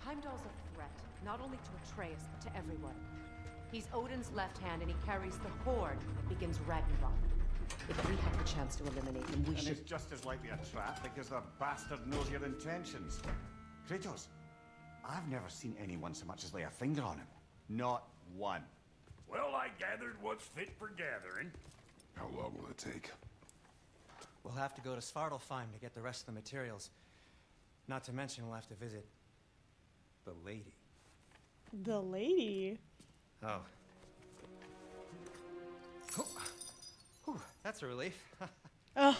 [SPEAKER 10] Heimdall's a threat, not only to Atreus, but to everyone. He's Odin's left hand, and he carries the Horde that begins Ragnarok. If we have the chance to eliminate him, we
[SPEAKER 3] And
[SPEAKER 10] should...
[SPEAKER 3] it's just as likely a trap because the bastard knows your intentions. Kratos, I've never seen anyone so much as lay a finger on him. Not one.
[SPEAKER 12] Well, I gathered what's fit for gathering.
[SPEAKER 4] How long will it take?
[SPEAKER 14] We'll have to go to Svartalfheim to get the rest of the materials. Not to mention we'll have to visit the lady.
[SPEAKER 6] The lady?
[SPEAKER 14] Oh. Whew, that's a relief.
[SPEAKER 6] Oh.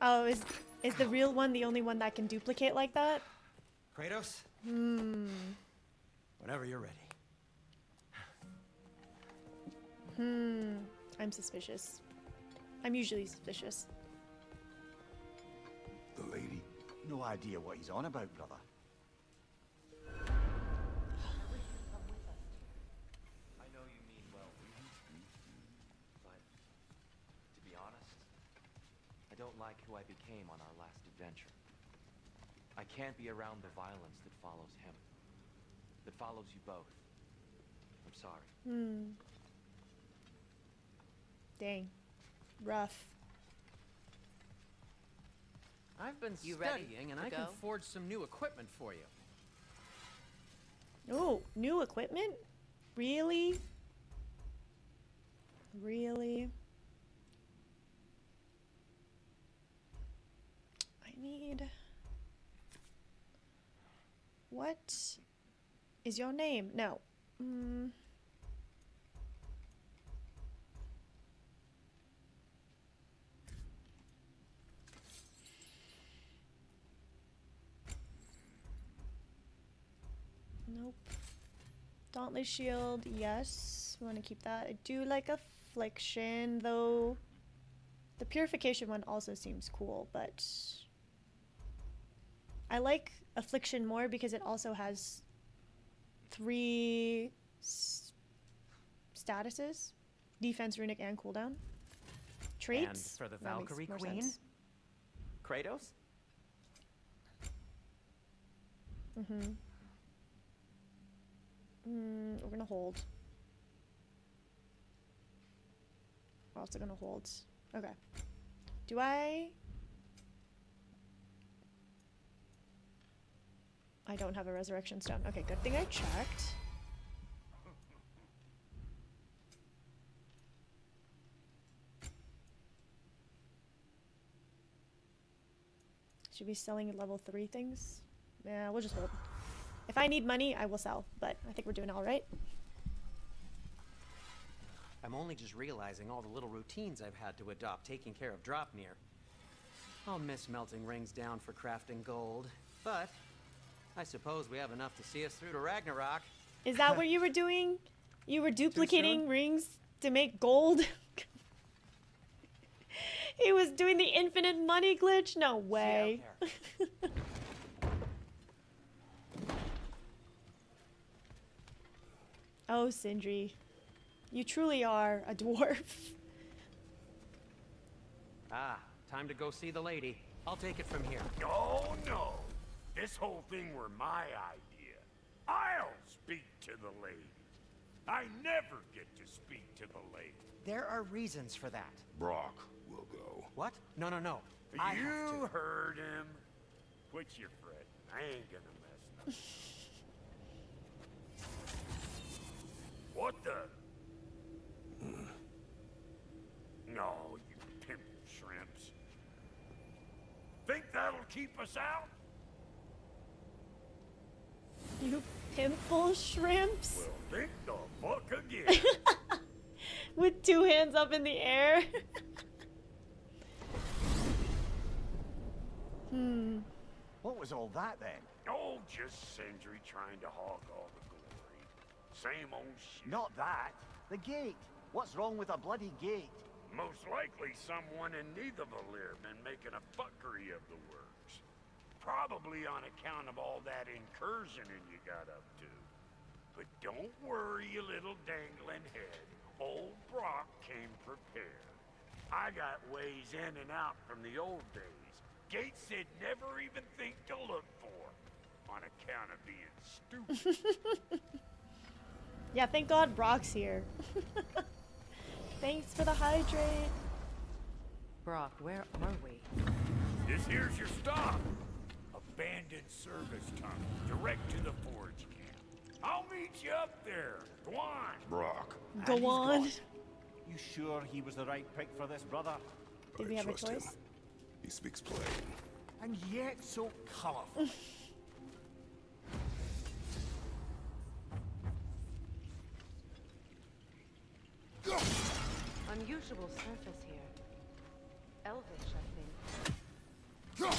[SPEAKER 6] Oh, is the real one the only one that can duplicate like that?
[SPEAKER 14] Kratos,
[SPEAKER 6] Hmm.
[SPEAKER 14] whenever you're ready.
[SPEAKER 6] Hmm. I'm suspicious. I'm usually suspicious.
[SPEAKER 4] The lady?
[SPEAKER 3] No idea what he's on about, brother.
[SPEAKER 15] I know you mean well, but to be honest, I don't like who I became on our last adventure. I can't be around the violence that follows him, that follows you both. I'm sorry.
[SPEAKER 6] Hmm. Dang. Rough.
[SPEAKER 13] I've been
[SPEAKER 10] You ready
[SPEAKER 13] studying, and
[SPEAKER 10] to
[SPEAKER 13] I can
[SPEAKER 10] go?
[SPEAKER 13] forge some new equipment for you.
[SPEAKER 6] Oh, new equipment? Really? Really? I need... What is your name? No. Mm. Nope. Dauntless shield, yes. We want to keep that. I do like affliction, though. The purification one also seems cool, but I like affliction more because it also has 3 statuses: defense, runic, and cooldown. Traits.
[SPEAKER 14] And for the
[SPEAKER 6] That makes
[SPEAKER 14] Valkyrie
[SPEAKER 6] more
[SPEAKER 14] Queen,
[SPEAKER 6] sense.
[SPEAKER 14] Kratos?
[SPEAKER 6] Mm-hmm. We're gonna hold. We're also gonna hold. Okay. Do I don't have a resurrection stone. Okay, good thing I checked. Should be selling level 3 things. Yeah, we'll just hold. If I need money, I will sell, but I think we're doing all right.
[SPEAKER 13] I'm only just realizing all the little routines I've had to adopt taking care of Dropnir. I'll miss melting rings down for crafting gold, but I suppose we have enough to see us through to Ragnarok.
[SPEAKER 6] Is that what you were doing? You were duplicating rings to make gold? He was doing the infinite money glitch? No way. Oh, Sindri. You truly are a dwarf.
[SPEAKER 13] Ah, time to go see the lady. I'll take it from here.
[SPEAKER 12] Oh, no. This whole thing were my idea. I'll speak to the lady. I never get to speak to the lady.
[SPEAKER 14] There are reasons for that.
[SPEAKER 4] Brock will go.
[SPEAKER 13] What? No.
[SPEAKER 12] You heard him. Quit your fretting. I ain't gonna mess nothing. What the? No, you pimple shrimps. Think that'll keep us out?
[SPEAKER 6] You pimple shrimps?
[SPEAKER 12] Well, think the fuck again.
[SPEAKER 6] With 2 hands up in the air.
[SPEAKER 3] What was all that then?
[SPEAKER 12] Oh, just Sindri trying to hog all the glory. Same old shit.
[SPEAKER 3] Not that. The gate. What's wrong with a bloody gate?
[SPEAKER 12] Most likely someone in Nidavellir been making a fuckery of the works. Probably on account of all that incursioning you got up to. But don't worry, you little dangling head. Old Brock came prepared. I got ways in and out from the old days. Gates said never even think to look for, on account of being stupid.
[SPEAKER 6] Yeah, thank God Brock's here. Thanks for the hydrate.
[SPEAKER 10] Brock, where are we?
[SPEAKER 12] This here's your stop. Abandoned service tunnel, direct to the forge camp. I'll meet you up there. Go on.
[SPEAKER 4] Brock.
[SPEAKER 6] Go on.
[SPEAKER 3] You sure he was the right pick for this, brother?
[SPEAKER 6] Did we have a choice?
[SPEAKER 4] Him. He speaks plain.
[SPEAKER 3] And yet so colorful.
[SPEAKER 10] Unusual surface here. Elvish, I think.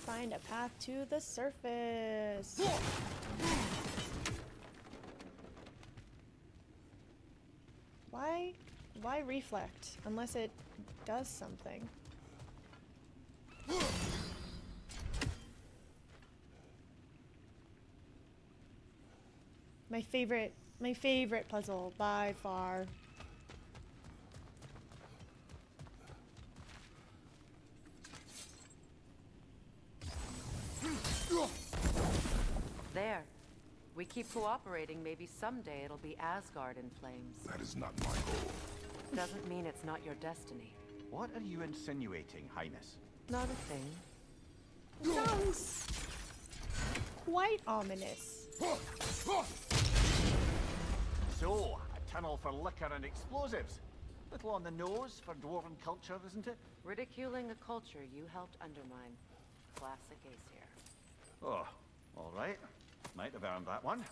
[SPEAKER 6] Find a path to the surface. Why reflect? Unless it does something. My favorite puzzle by far.
[SPEAKER 10] There. We keep cooperating, maybe someday it'll be Asgard in flames.
[SPEAKER 4] That is not my goal.
[SPEAKER 10] Doesn't mean it's not your destiny.
[SPEAKER 3] What are you insinuating, Highness?
[SPEAKER 10] Not a thing.
[SPEAKER 6] Sounds quite ominous.
[SPEAKER 3] So, a tunnel for liquor and explosives. Little on the nose for dwarven culture, isn't it?
[SPEAKER 10] Ridiculing a culture you helped undermine. Classic Aesir.
[SPEAKER 3] Oh, all right. Might have earned that one.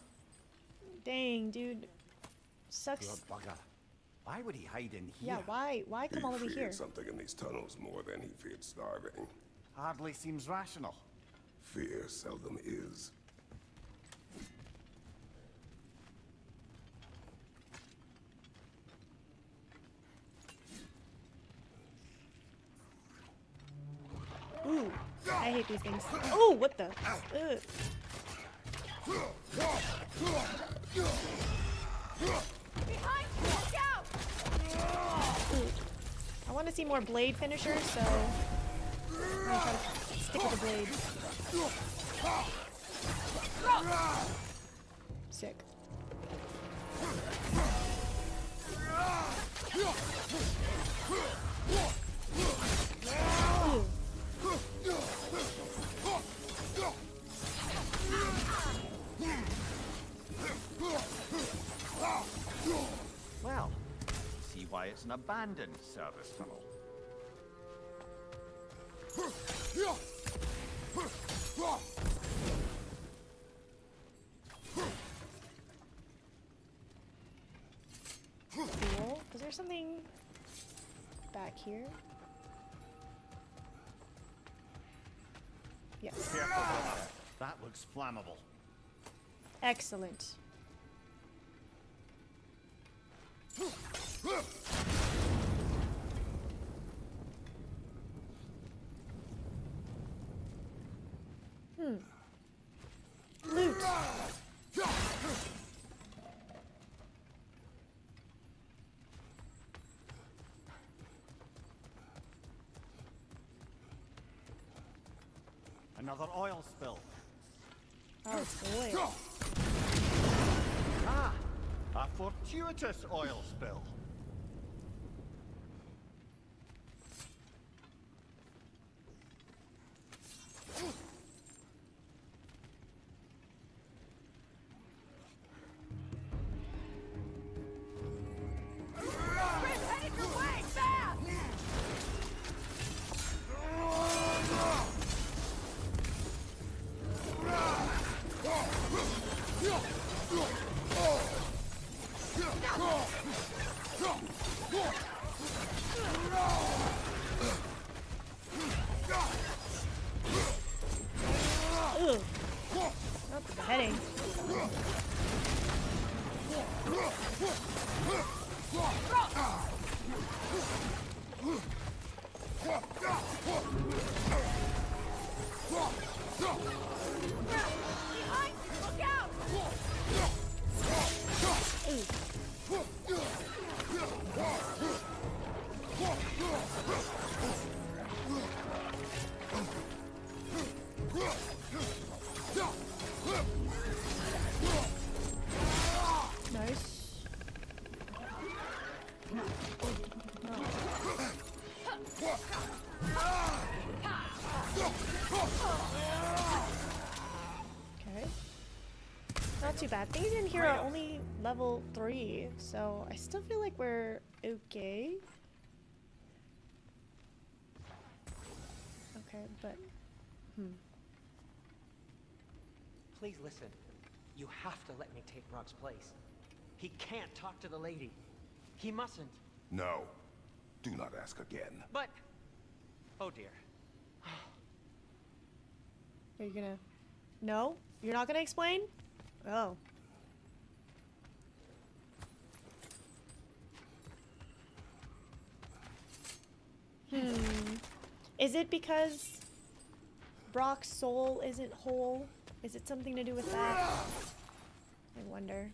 [SPEAKER 6] Dang, dude. Sucks.
[SPEAKER 3] Good bugger. Why would he hide in here?
[SPEAKER 6] Yeah, why come all the way
[SPEAKER 4] He
[SPEAKER 6] here?
[SPEAKER 4] feared something in these tunnels more than he feared starving.
[SPEAKER 3] Hardly seems rational.
[SPEAKER 4] Fear seldom is.
[SPEAKER 6] Ooh, I hate these things. Oh, what the? Ugh.
[SPEAKER 5] Behind you! Watch out!
[SPEAKER 6] Ooh. I want to see more blade finishers, so I'm gonna try to stick with the blades. Sick. Ooh.
[SPEAKER 3] Well, see why it's an abandoned service tunnel.
[SPEAKER 6] Cool. Is there something back here? Yes.
[SPEAKER 3] Careful, brother. That looks flammable.
[SPEAKER 6] Excellent. Loot.
[SPEAKER 3] Another oil spill.
[SPEAKER 6] Oh, it's oil.
[SPEAKER 3] Ah, a fortuitous oil spill.
[SPEAKER 6] Ugh. Not the beheading. Nice. Okay. Not too bad. Things in here are only level 3, so I still feel like we're okay. Okay, but
[SPEAKER 13] Please listen. You have to let me take Brock's place. He can't talk to the lady. He mustn't.
[SPEAKER 4] No. Do not ask again.
[SPEAKER 13] But... Oh dear.
[SPEAKER 6] are you gonna... No? You're not gonna explain? Oh. Is it because Brock's soul isn't whole? Is it something to do with that? I wonder.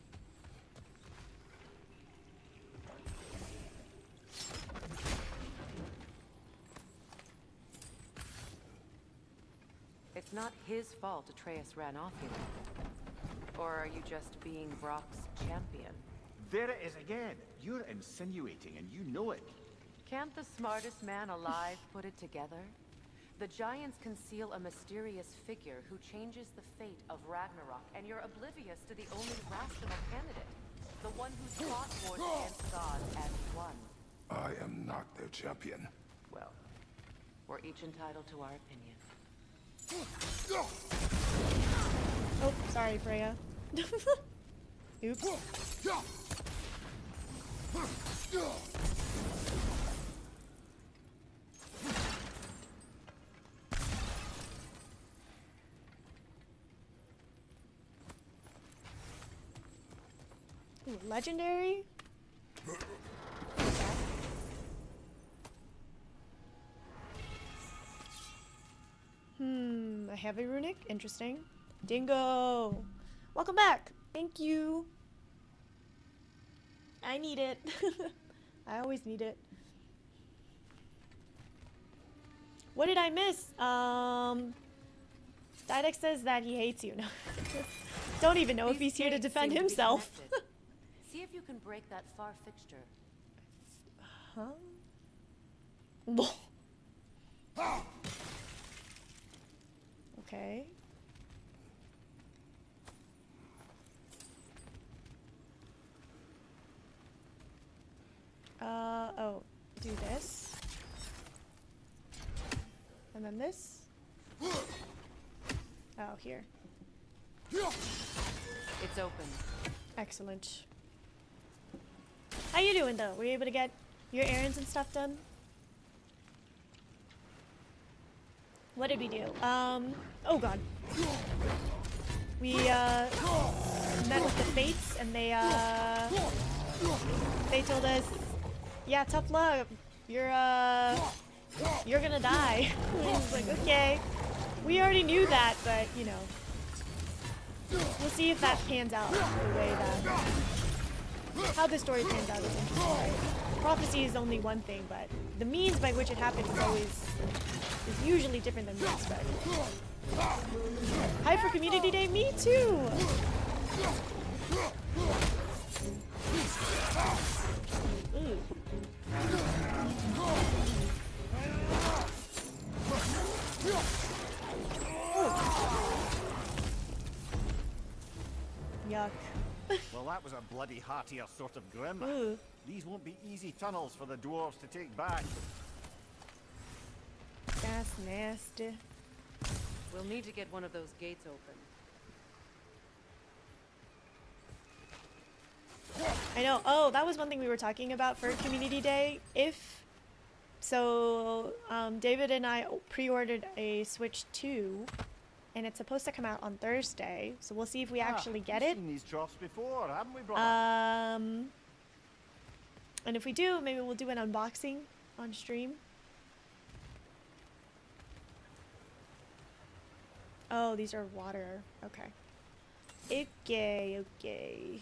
[SPEAKER 10] It's not his fault Atreus ran off, you know. Or are you just being Brock's champion?
[SPEAKER 3] There it is again. You're insinuating and you know it.
[SPEAKER 10] Can't the smartest man alive put it together? The Giants conceal a mysterious figure who changes the fate of Ragnarok, and you're oblivious to the only rational candidate. The one who fought wars against God and won.
[SPEAKER 4] I am not their champion.
[SPEAKER 10] Well, we're each entitled to our opinion.
[SPEAKER 6] Oh, sorry, Freya. Oops. Ooh, legendary? A heavy runic? Interesting. Dingo! Welcome back! Thank you! I need it. I always need it. What did I miss? Didex says that he hates you. Don't even know if he's here to defend himself.
[SPEAKER 10] See if you can break that far fixture.
[SPEAKER 6] Huh? Okay. Oh, do this. And then this. Oh, here.
[SPEAKER 10] It's open.
[SPEAKER 6] Excellent. How you doing though? Were you able to get your errands and stuff done? What did we do? Oh god. We met with the Fates and they told us, yeah, tough luck. You're gonna die. I was like, okay. We already knew that, but you know. We'll see if that pans out the way that how the story pans out is interesting, right? Prophecy is only one thing, but the means by which it happens is usually different than we expect. Hi for Community Day, me too! Ooh. Yuck.
[SPEAKER 3] Well, that was a bloody heartier sort of grim.
[SPEAKER 6] Ooh.
[SPEAKER 3] These won't be easy tunnels for the dwarves to take back.
[SPEAKER 6] That's nasty.
[SPEAKER 10] We'll need to get one of those gates open.
[SPEAKER 6] I know. Oh, that was one thing we were talking about for Community Day. David and I pre-ordered a Switch 2, and it's supposed to come out on Thursday. So we'll see if we actually get it.
[SPEAKER 3] We've seen these troughs before, haven't we, brother?
[SPEAKER 6] And if we do, maybe we'll do an unboxing on stream. Oh, these are water. Okay. Okay.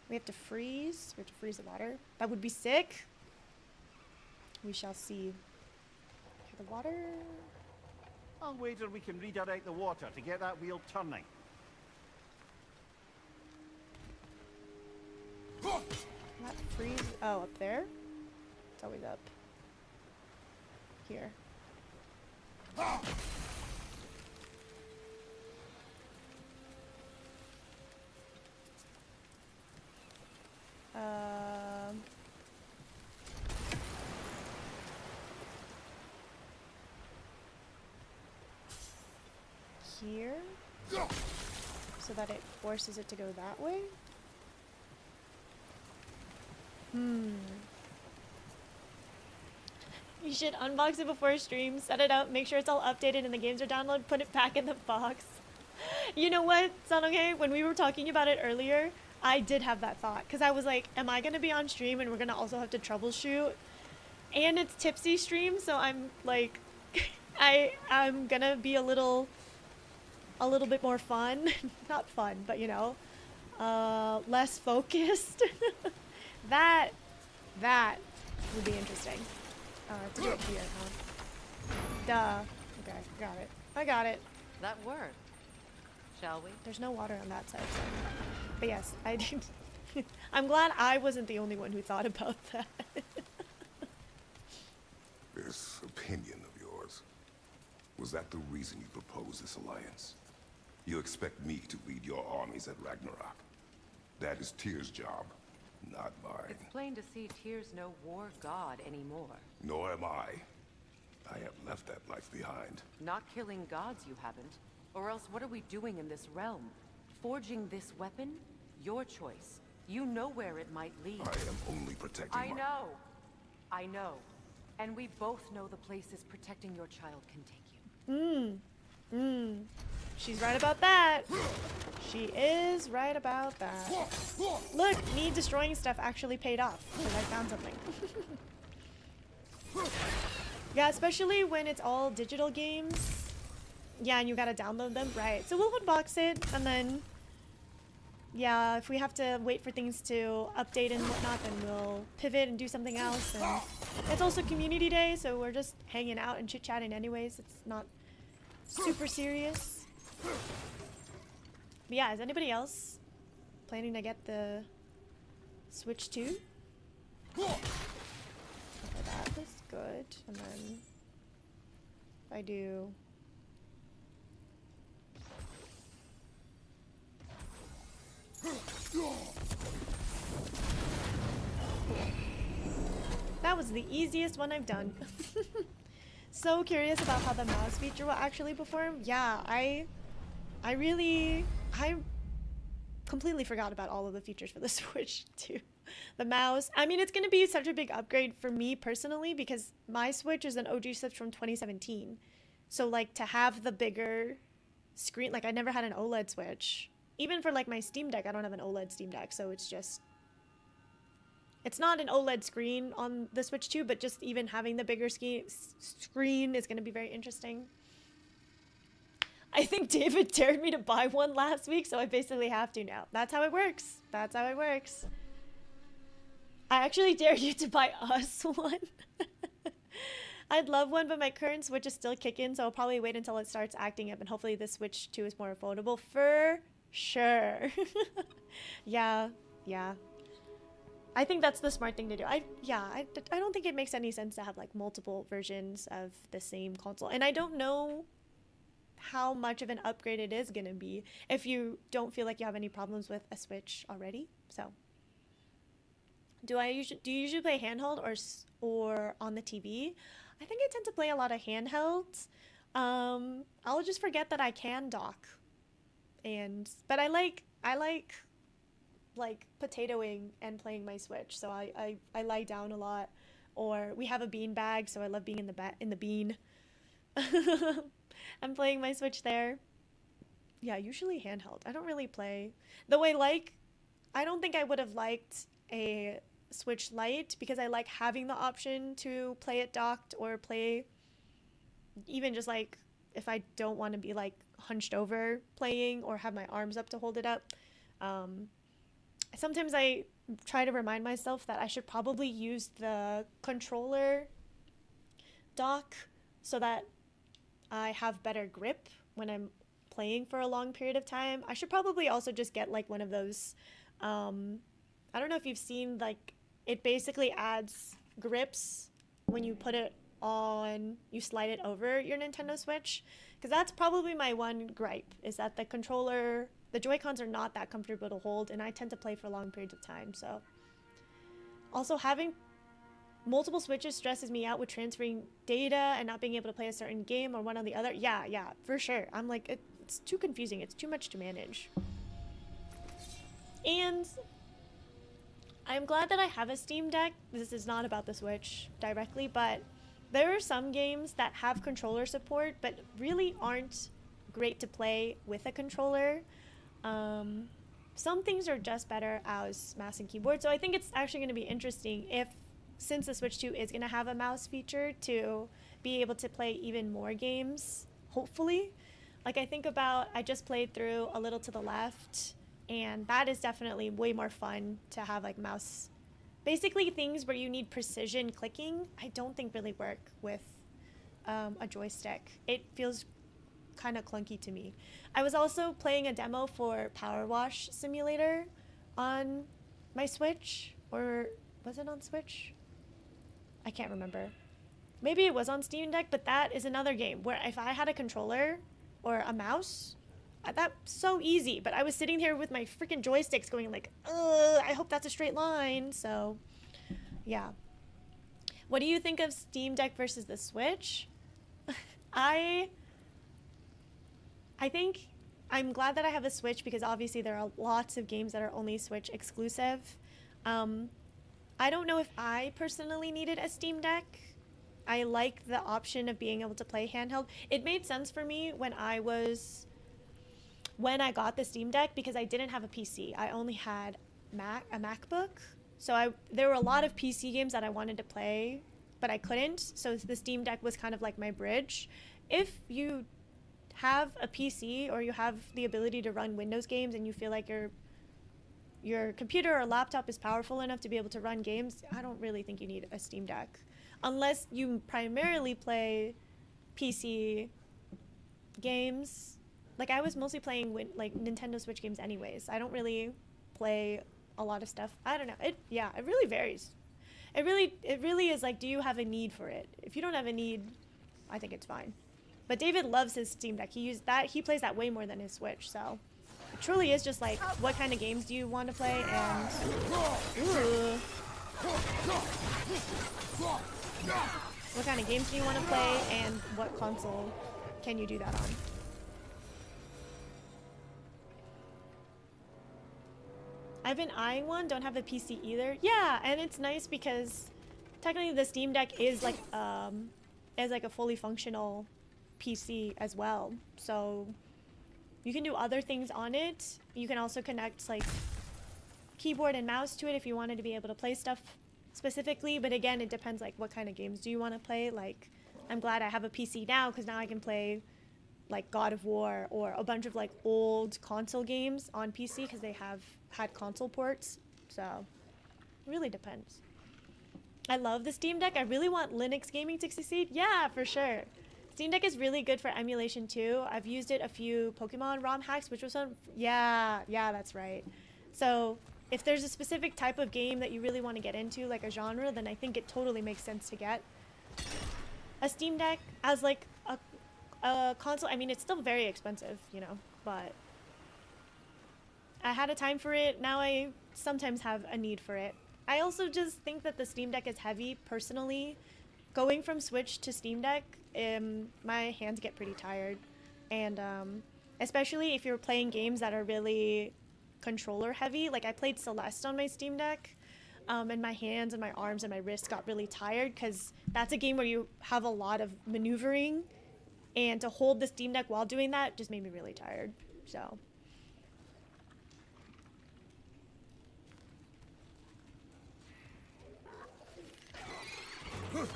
[SPEAKER 6] We have to freeze. We have to freeze the water. That would be sick. We shall see. Okay, the water.
[SPEAKER 3] I'll wager we can redirect the water to get that wheel turning.
[SPEAKER 6] Not freeze. Oh, up there? It's always up. Here. Here, so that it forces it to go that way. You should unbox it before stream, set it up, make sure it's all updated and the games are downloaded, put it back in the box. You know what, Sanoge? When we were talking about it earlier, I did have that thought, because I was like, am I going to be on stream and we're going to also have to troubleshoot? And it's tipsy stream, so I'm like, I'm going to be a little bit more fun. Not fun, but you know, less focused. that would be interesting. To do it here, huh? Duh. Okay, I got it.
[SPEAKER 10] That worked. Shall we?
[SPEAKER 6] There's no water on that side, so. But yes, I did. I'm glad I wasn't the only one who thought about that.
[SPEAKER 4] This opinion of yours, was that the reason you proposed this alliance? You expect me to lead your armies at Ragnarok. That is Tyr's job, not mine.
[SPEAKER 10] It's plain to see Tyr's no war god anymore.
[SPEAKER 4] Nor am I. I have left that life behind.
[SPEAKER 10] Not killing gods, you haven't. Or else what are we doing in this realm? Forging this weapon? Your choice. You know where it might lead.
[SPEAKER 4] I am only protecting
[SPEAKER 10] I know. And we both know the places protecting your child can take you.
[SPEAKER 6] She's right about that. She is right about that. Look, me destroying stuff actually paid off because I found something. Yeah, especially when it's all digital games. Yeah, and you gotta download them. Right. So we'll unbox it and then, yeah, if we have to wait for things to update and whatnot, then we'll pivot and do something else. And it's also Community Day, so we're just hanging out and chit-chatting anyways. It's not super serious. But yeah, is anybody else planning to get the Switch 2? Okay, that is good. And then if I do... That was the easiest one I've done. So curious about how the mouse feature will actually perform. Yeah, I completely forgot about all of the features for the Switch too. The mouse. I mean, it's going to be such a big upgrade for me personally because my Switch is an OG Switch from 2017. So like to have the bigger screen, like I never had an OLED Switch. Even for like my Steam Deck, I don't have an OLED Steam Deck, so it's just, it's not an OLED screen on the Switch 2, but just even having the bigger screen is going to be very interesting. I think David dared me to buy one last week, so I basically have to now. That's how it works. That's how it works. I actually dared you to buy us one. I'd love one, but my current Switch is still kicking, so I'll probably wait until it starts acting up, and hopefully the Switch 2 is more affordable for sure. Yeah. I think that's the smart thing to do. I don't think it makes any sense to have like multiple versions of the same console, and I don't know how much of an upgrade it is gonna be if you don't feel like you have any problems with a Switch already. So, do you usually play handheld or on the TV? I think I tend to play a lot of handhelds. I'll just forget that I can dock, but I like potatoing and playing my Switch. So I lie down a lot, or we have a bean bag, so I love being in the bean. I'm playing my Switch there. Yeah, usually handheld. I don't really play. Though I don't think I would have liked a Switch Lite because I like having the option to play it docked or play even just like if I don't want to be like hunched over playing or have my arms up to hold it up. Sometimes I try to remind myself that I should probably use the controller dock so that I have better grip when I'm playing for a long period of time. I should probably also just get like one of those, I don't know if you've seen, like, it basically adds grips when you put it on, you slide it over your Nintendo Switch, because that's probably my one gripe, is that the controller, the Joy-Cons are not that comfortable to hold, and I tend to play for long periods of time. So also having multiple Switches stresses me out with transferring data and not being able to play a certain game or one on the other. Yeah, for sure. I'm like, it's too confusing. It's too much to manage. And I'm glad that I have a Steam Deck. This is not about the Switch directly, but there are some games that have controller support but really aren't great to play with a controller. Some things are just better as mouse and keyboard. So I think it's actually going to be interesting since the Switch 2 is going to have a mouse feature, to be able to play even more games, hopefully. Like I just played through A Little to the Left, and that is definitely way more fun to have like mouse. Basically things where you need precision clicking, I don't think really work with a joystick. It feels kind of clunky to me. I was also playing a demo for Power Wash Simulator on my Switch, or was it on Switch? I can't remember. Maybe it was on Steam Deck, but that is another game where if I had a controller or a mouse, that's so easy. But I was sitting here with my freaking joysticks going like, I hope that's a straight line. So, yeah. What do you think of Steam Deck versus the Switch? I think I'm glad that I have a Switch because obviously there are lots of games that are only Switch exclusive. I don't know if I personally needed a Steam Deck. I like the option of being able to play handheld. It made sense for me when I got the Steam Deck because I didn't have a PC. I only had a MacBook. So there were a lot of PC games that I wanted to play, but I couldn't. So the Steam Deck was kind of like my bridge. If you have a PC or you have the ability to run Windows games and you feel like your computer or laptop is powerful enough to be able to run games, I don't really think you need a Steam Deck. Unless you primarily play PC games. Like I was mostly playing like Nintendo Switch games anyways. I don't really play a lot of stuff. I don't know. It really varies. It really is like, do you have a need for it? If you don't have a need, I think it's fine. But David loves his Steam Deck. He plays that way more than his Switch, so it truly is just like, what kind of games do you want to play? And what kind of games do you want to play, and what console can you do that on. I've been eyeing one, don't have a PC either. Yeah, and it's nice because technically the Steam Deck is like a fully functional PC as well. So you can do other things on it. You can also connect like keyboard and mouse to it if you wanted to be able to play stuff specifically, but again, it depends like what kind of games do you want to play. Like, I'm glad I have a PC now because now I can play like God of War or a bunch of like old console games on PC because they have had console ports. So it really depends. I love the Steam Deck. I really want Linux gaming to succeed. Yeah, for sure. Steam Deck is really good for emulation too. I've used it a few Pokemon ROM hacks, which was on. Yeah, that's right. So if there's a specific type of game that you really want to get into, like a genre, then I think it totally makes sense to get a Steam Deck as like a console. I mean, it's still very expensive, you know, but I had a time for it. Now I sometimes have a need for it. I also just think that the Steam Deck is heavy personally. Going from Switch to Steam Deck, my hands get pretty tired. And especially if you're playing games that are really controller heavy. Like I played Celeste on my Steam Deck, and my hands and my arms and my wrists got really tired because that's a game where you have a lot of maneuvering, and to hold the Steam Deck while doing that just made me really tired. So ooh.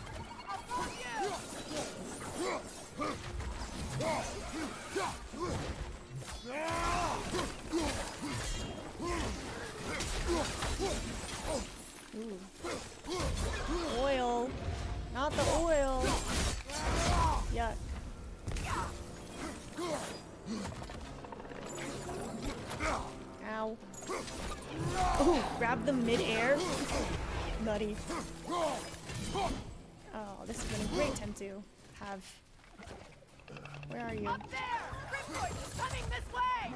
[SPEAKER 6] Oil. Not the oil. Yuck. Ow. Ooh, grab them mid-air. Nutty. Oh, this has been a great time to have. Where are you?
[SPEAKER 5] Up there! Grimboy is coming this way!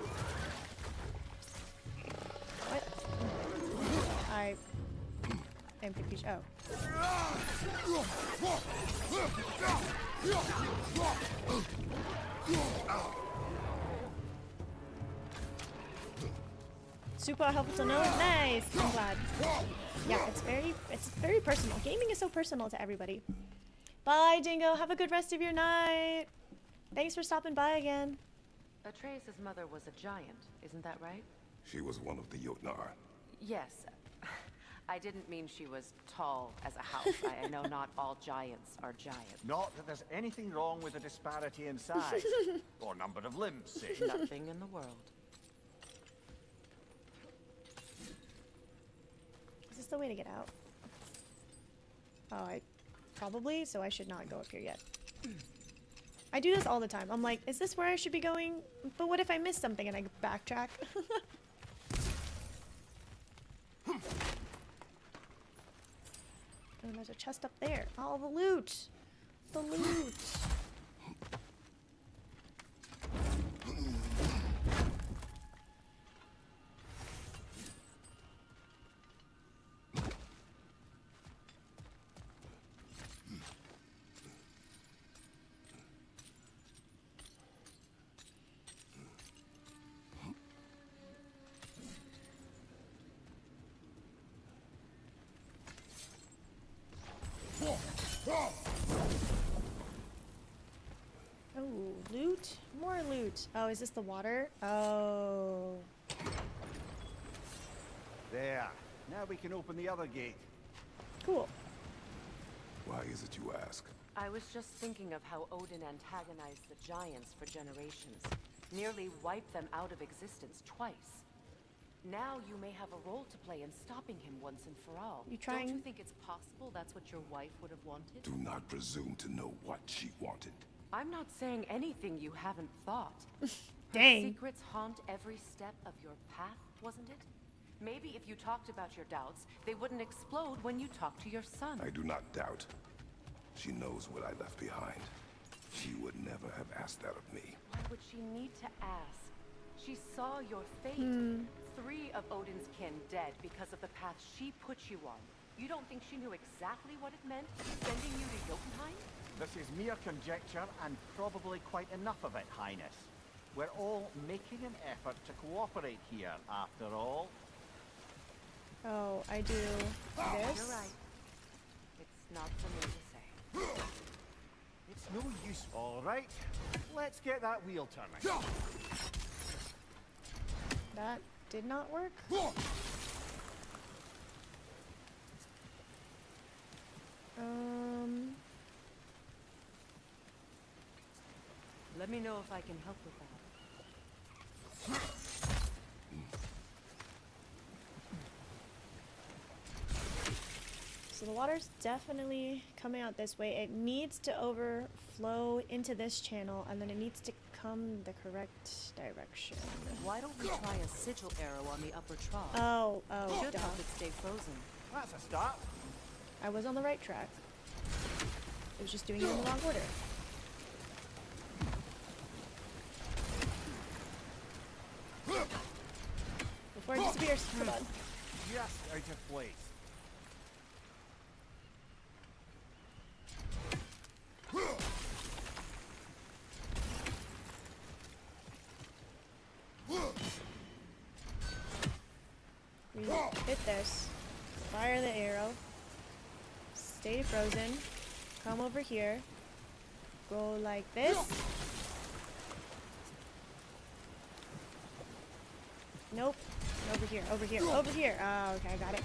[SPEAKER 6] What? I am confused. Oh. Super helpful to know. Nice. I'm glad. Yeah, it's very personal. Gaming is so personal to everybody. Bye, Dingo. Have a good rest of your night. Thanks for stopping by again.
[SPEAKER 10] Atreus' mother was a giant, isn't that right?
[SPEAKER 4] She was one of the Jotnar.
[SPEAKER 10] Yes. I didn't mean she was tall as a house. I know not all giants are giants.
[SPEAKER 3] Not that there's anything wrong with the disparity in size or number of limbs, say.
[SPEAKER 10] Nothing in the world.
[SPEAKER 6] Is this the way to get out? Oh, probably, so I should not go up here yet. I do this all the time. I'm like, is this where I should be going? But what if I miss something and I backtrack? And there's a chest up there. All the loot! The loot! Oh, loot? More loot. Oh, is this the water? Oh.
[SPEAKER 3] There. Now we can open the other gate.
[SPEAKER 6] Cool.
[SPEAKER 4] Why is it you ask?
[SPEAKER 10] I was just thinking of how Odin antagonized the giants for generations. Nearly wiped them out of existence twice. Now you may have a role to play in stopping him once and for all.
[SPEAKER 6] You trying?
[SPEAKER 10] Don't you think it's possible that's what your wife would have wanted?
[SPEAKER 4] Do not presume to know what she wanted.
[SPEAKER 10] I'm not saying anything you haven't thought.
[SPEAKER 6] Dang.
[SPEAKER 10] Her secrets haunt every step of your path, wasn't it? Maybe if you talked about your doubts, they wouldn't explode when you talked to your son.
[SPEAKER 4] I do not doubt. She knows what I left behind. She would never have asked that of me.
[SPEAKER 10] Why would she need to ask? She saw your fate. 3 of Odin's kin dead because of the path she put you on. You don't think she knew exactly what it meant, sending you to Jotunheim?
[SPEAKER 3] This is mere conjecture and probably quite enough of it, Highness. We're all making an effort to cooperate here, after all.
[SPEAKER 6] Oh, I do this?
[SPEAKER 10] You're right. It's not for me to say.
[SPEAKER 3] It's no use. All right, let's get that wheel turning.
[SPEAKER 6] That did not work.
[SPEAKER 10] Let me know if I can help with that.
[SPEAKER 6] So the water's definitely coming out this way. It needs to overflow into this channel, and then it needs to come the correct direction.
[SPEAKER 10] Why don't we try a sigil arrow on the upper trough?
[SPEAKER 6] Oh,
[SPEAKER 10] Should
[SPEAKER 6] duh.
[SPEAKER 10] help it stay frozen.
[SPEAKER 3] That's a start.
[SPEAKER 6] I was on the right track. It was just doing it in the wrong order. Before it disappears. Come on.
[SPEAKER 3] Just out of place.
[SPEAKER 6] We hit this. Fire the arrow. Stay frozen. Come over here. Go like this. Nope. Over here, over here, over here. Oh, okay, I got it.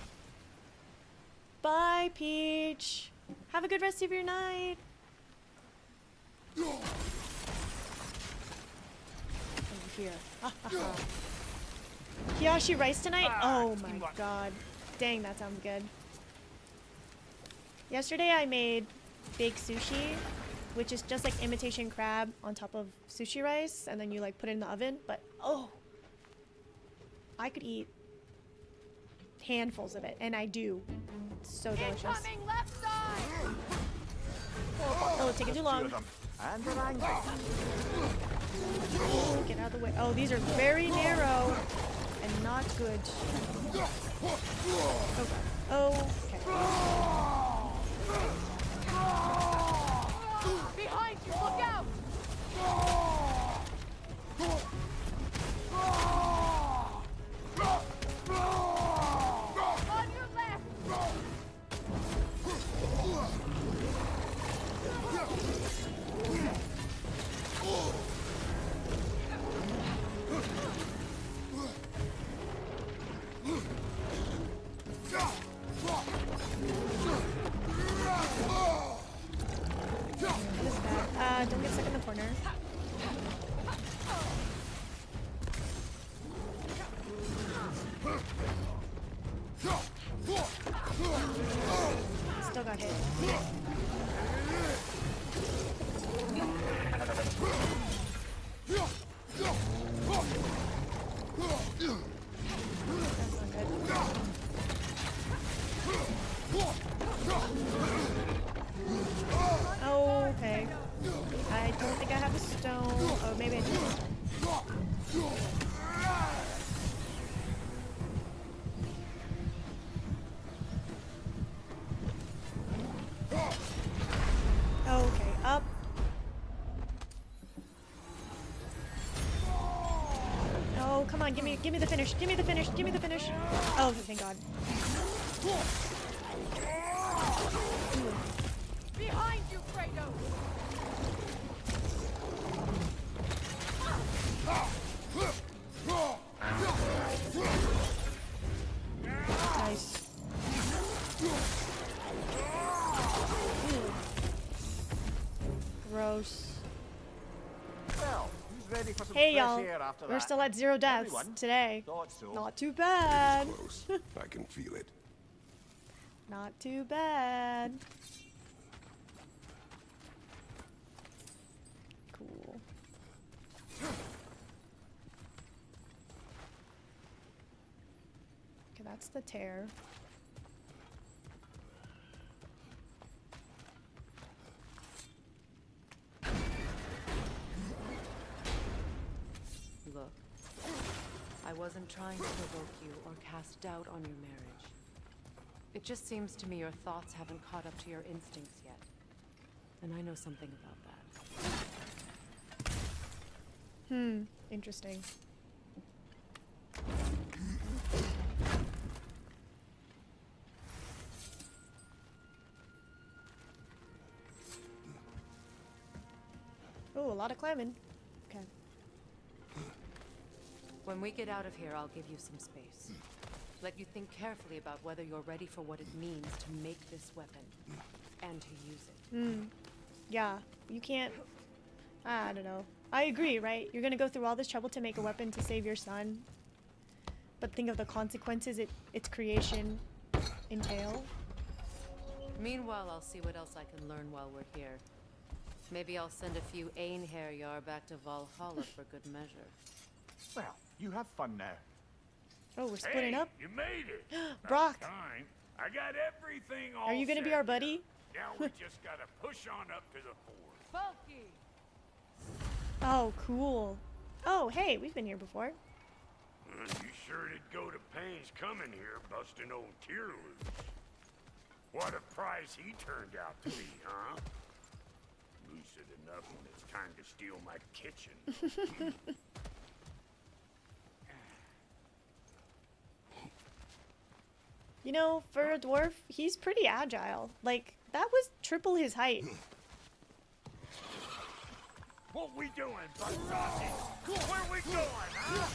[SPEAKER 6] Bye, Peach. Have a good rest of your night. Over here. Kiyoshi rice tonight? Oh my god. Dang, that sounds good. Yesterday I made baked sushi, which is just like imitation crab on top of sushi rice, and then you like put it in the oven, but oh, I could eat handfuls of it, and I do. It's so delicious.
[SPEAKER 5] Incoming left side!
[SPEAKER 6] Oh, taking too long.
[SPEAKER 3] And they're angry.
[SPEAKER 6] Oh, get out of the way. Oh, these are very narrow and not good. Oh god. Okay.
[SPEAKER 5] Behind you, look out! On your left!
[SPEAKER 6] What is that? Don't get stuck in the corner. Still got hit. Oh, okay. I don't think I have a stone. Oh, maybe I do. Okay, up. Oh, come on, give me the finish. Give me the finish. Give me the finish. Oh, thank God.
[SPEAKER 5] Behind you, Kratos!
[SPEAKER 6] Nice. Gross.
[SPEAKER 3] Well, who's ready for some
[SPEAKER 6] Hey,
[SPEAKER 3] fresh
[SPEAKER 6] y'all.
[SPEAKER 3] air after
[SPEAKER 6] We're
[SPEAKER 3] that?
[SPEAKER 6] still at 0 deaths
[SPEAKER 3] Everyone
[SPEAKER 6] today.
[SPEAKER 3] thought so.
[SPEAKER 6] Not too bad.
[SPEAKER 4] Close. I can feel it.
[SPEAKER 6] Not too bad. Cool. Okay, that's the tear.
[SPEAKER 10] Look, I wasn't trying to provoke you or cast doubt on your marriage. It just seems to me your thoughts haven't caught up to your instincts yet. And I know something about that.
[SPEAKER 6] Interesting. Oh, a lot of climbing. Okay.
[SPEAKER 10] When we get out of here, I'll give you some space. Let you think carefully about whether you're ready for what it means to make this weapon and to use it.
[SPEAKER 6] Yeah, you can't. I don't know. I agree, right? You're gonna go through all this trouble to make a weapon to save your son, but think of the consequences its creation entail.
[SPEAKER 10] Meanwhile, I'll see what else I can learn while we're here. Maybe I'll send a few Einherjar back to Valhalla for good measure.
[SPEAKER 3] Well, you have fun now.
[SPEAKER 6] Oh, we're splitting
[SPEAKER 12] Hey,
[SPEAKER 6] up.
[SPEAKER 12] you made it.
[SPEAKER 6] Brock.
[SPEAKER 12] About time. I got everything all
[SPEAKER 6] Are you gonna be
[SPEAKER 12] set
[SPEAKER 6] our buddy?
[SPEAKER 12] here. Now we just gotta push on up to the fort.
[SPEAKER 10] Bulky!
[SPEAKER 6] Oh, cool. Oh, hey, we've been here before.
[SPEAKER 12] You sure did go to pains coming here, busting old Tyr loose. What a prize he turned out to be, huh? Lucid enough when it's time to steal my kitchen.
[SPEAKER 6] You know, for a dwarf, he's pretty agile. Like, that was triple his height.
[SPEAKER 12] What we doing, Buzzsausage? Where we going, huh?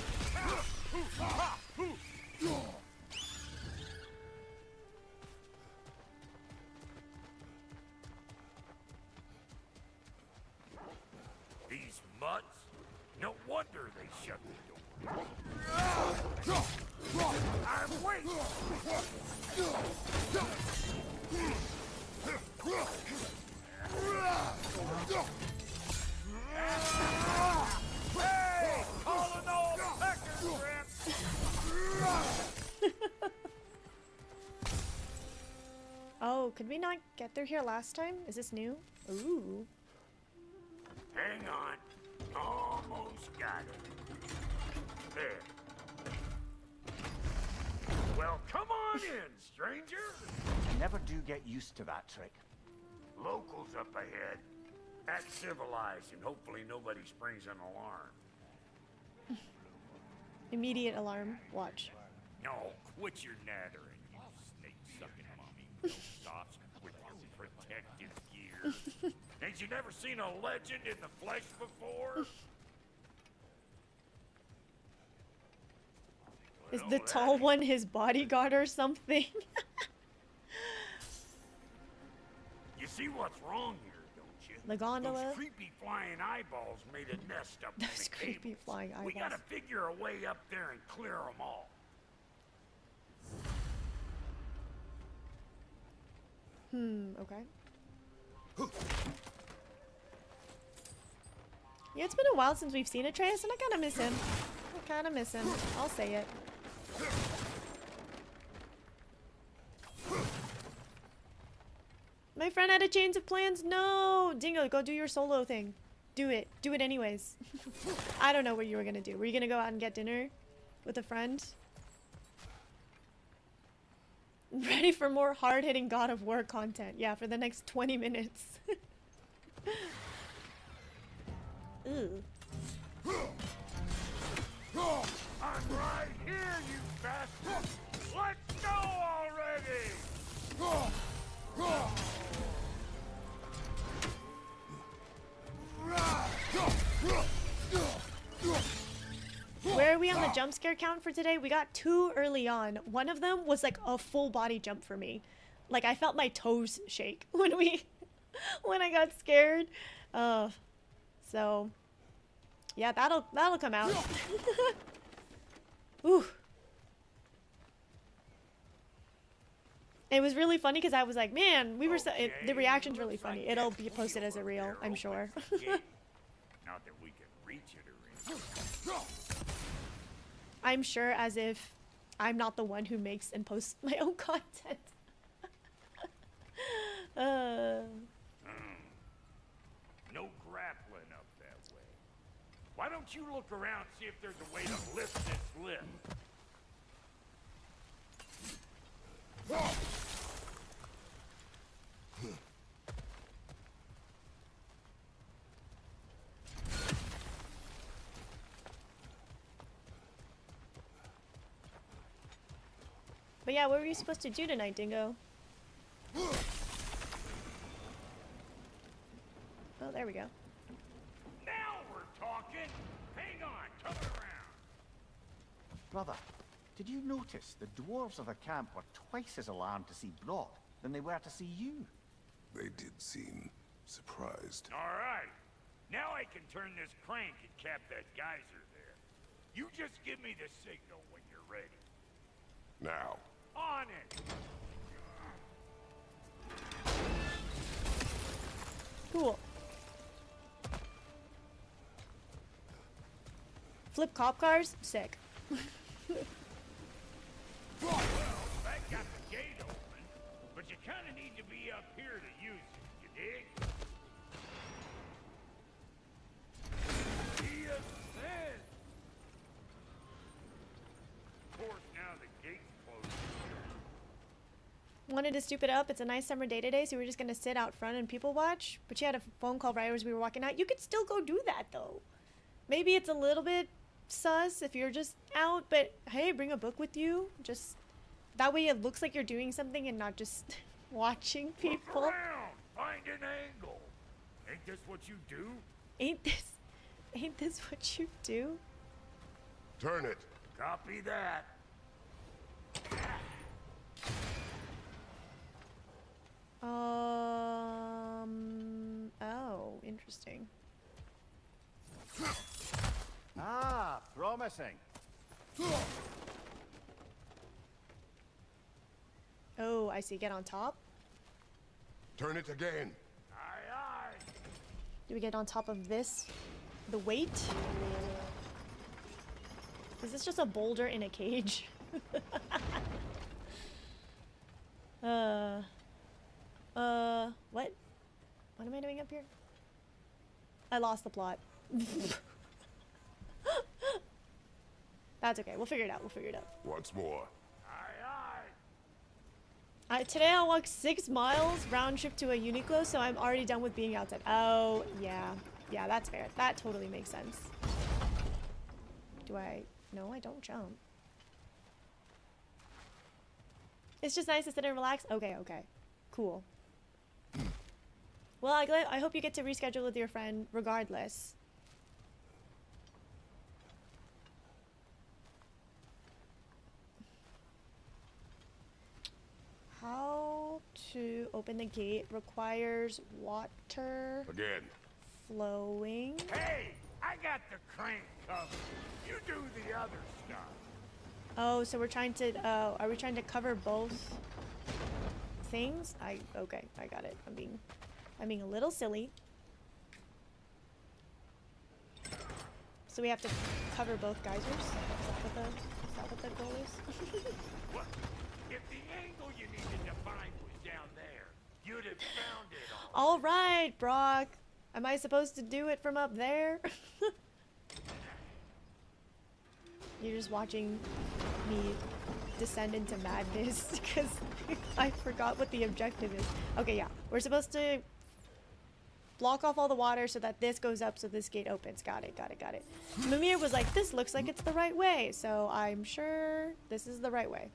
[SPEAKER 12] These mutts? No wonder they shut the door. I'm waiting! Hey! Calling all pecker grips!
[SPEAKER 6] Oh, could we not get through here last time? Is this new? Ooh.
[SPEAKER 12] Hang on. Almost got it. There. Well, come on in, stranger.
[SPEAKER 3] Never do get used to that trick.
[SPEAKER 12] Locals up ahead. Act civilized and hopefully nobody springs an alarm.
[SPEAKER 6] Immediate alarm. Watch.
[SPEAKER 12] No, quit your nattering, you snake-sucking mommy Wilstops with your protective gear. Ain't you never seen a legend in the flesh before?
[SPEAKER 6] Is
[SPEAKER 12] Well,
[SPEAKER 6] the
[SPEAKER 12] that
[SPEAKER 6] tall
[SPEAKER 12] ain't-
[SPEAKER 6] one his bodyguard or something?
[SPEAKER 12] You see what's wrong here, don't you?
[SPEAKER 6] The gondola?
[SPEAKER 12] Those creepy flying eyeballs made a nest up in
[SPEAKER 6] Those
[SPEAKER 12] the
[SPEAKER 6] creepy
[SPEAKER 12] cables.
[SPEAKER 6] flying
[SPEAKER 12] We gotta
[SPEAKER 6] eyeballs.
[SPEAKER 12] figure a way up there and clear them all.
[SPEAKER 6] Okay. Yeah, it's been a while since we've seen Atreus, and I kind of miss him. I kind of miss him. I'll say it. My friend had a change of plans. No! Dingo, go do your solo thing. Do it. Do it anyways. I don't know what you were gonna do. Were you gonna go out and get dinner with a friend? Ready for more hard-hitting God of War content. Yeah, for the next 20 minutes. Ooh.
[SPEAKER 12] I'm right here, you bastard! Let's go already!
[SPEAKER 6] Where are we on the jump scare count for today? We got 2 early on. One of them was like a full body jump for me. Like I felt my toes shake when I got scared. So yeah, that'll come out. Ooh. It was really funny because I was like, man, we were the reaction's really funny. It'll be posted as a reel, I'm sure.
[SPEAKER 12] Not that we can reach it or anything.
[SPEAKER 6] I'm sure as if I'm not the one who makes and posts my own content.
[SPEAKER 12] No grappling up that way. Why don't you look around, see if there's a way to lift this lift?
[SPEAKER 6] But yeah, what were you supposed to do tonight, Dingo? Oh, there we go.
[SPEAKER 12] Now we're talking. Hang on, come around.
[SPEAKER 3] Brother, did you notice the dwarves of the camp were twice as alarmed to see Brock than they were to see you?
[SPEAKER 4] They did seem surprised.
[SPEAKER 12] All right. Now I can turn this crank and cap that geyser there. You just give me the signal when you're ready.
[SPEAKER 4] Now.
[SPEAKER 12] On it!
[SPEAKER 6] Cool. Flip cop cars? Sick.
[SPEAKER 12] Well, that got the gate open, but you kind of need to be up here to use it, you dig? See ya then. Of course, now the gate's closed.
[SPEAKER 6] Wanted to stoop it up. It's a nice summer day today, so we were just gonna sit out front and people watch. But she had a phone call right as we were walking out. You could still go do that though. Maybe it's a little bit sus if you're just out, but hey, bring a book with you. Just that way it looks like you're doing something and not just watching people.
[SPEAKER 12] Look around. Find an angle. Ain't this what you do?
[SPEAKER 6] Ain't this what you do?
[SPEAKER 4] Turn it.
[SPEAKER 12] Copy that.
[SPEAKER 6] Oh, interesting.
[SPEAKER 3] Ah, promising.
[SPEAKER 6] Oh, I see. Get on top.
[SPEAKER 4] Turn it again.
[SPEAKER 12] Aye, aye.
[SPEAKER 6] Do we get on top of this? The weight? Is this just a boulder in a cage? What? What am I doing up here? I lost the plot. That's okay. We'll figure it out. We'll figure it out.
[SPEAKER 4] Once more.
[SPEAKER 12] Aye, aye.
[SPEAKER 6] Today I'll walk 6 miles round trip to a Uniqlo, so I'm already done with being outside. Oh, yeah. Yeah, that's fair. That totally makes sense. Do I? No, I don't jump. It's just nice to sit and relax. Okay, okay. Cool. Well, I hope you get to reschedule with your friend regardless. How to open the gate requires water
[SPEAKER 4] Again.
[SPEAKER 6] flowing.
[SPEAKER 12] Hey, I got the crank covered. You do the other stuff.
[SPEAKER 6] Oh, so we're trying to, are we trying to cover both things? Okay, I got it. I'm being a little silly. So we have to cover both geysers? Is that what the goal is?
[SPEAKER 12] What? If the angle you needed to find was down there, you'd have found it all.
[SPEAKER 6] All right, Brock. Am I supposed to do it from up there? You're just watching me descend into madness because I forgot what the objective is. Okay, yeah. We're supposed to block off all the water so that this goes up so this gate opens. Got it, got it, got it. Mimir was like, this looks like it's the right way. So I'm sure this is the right way.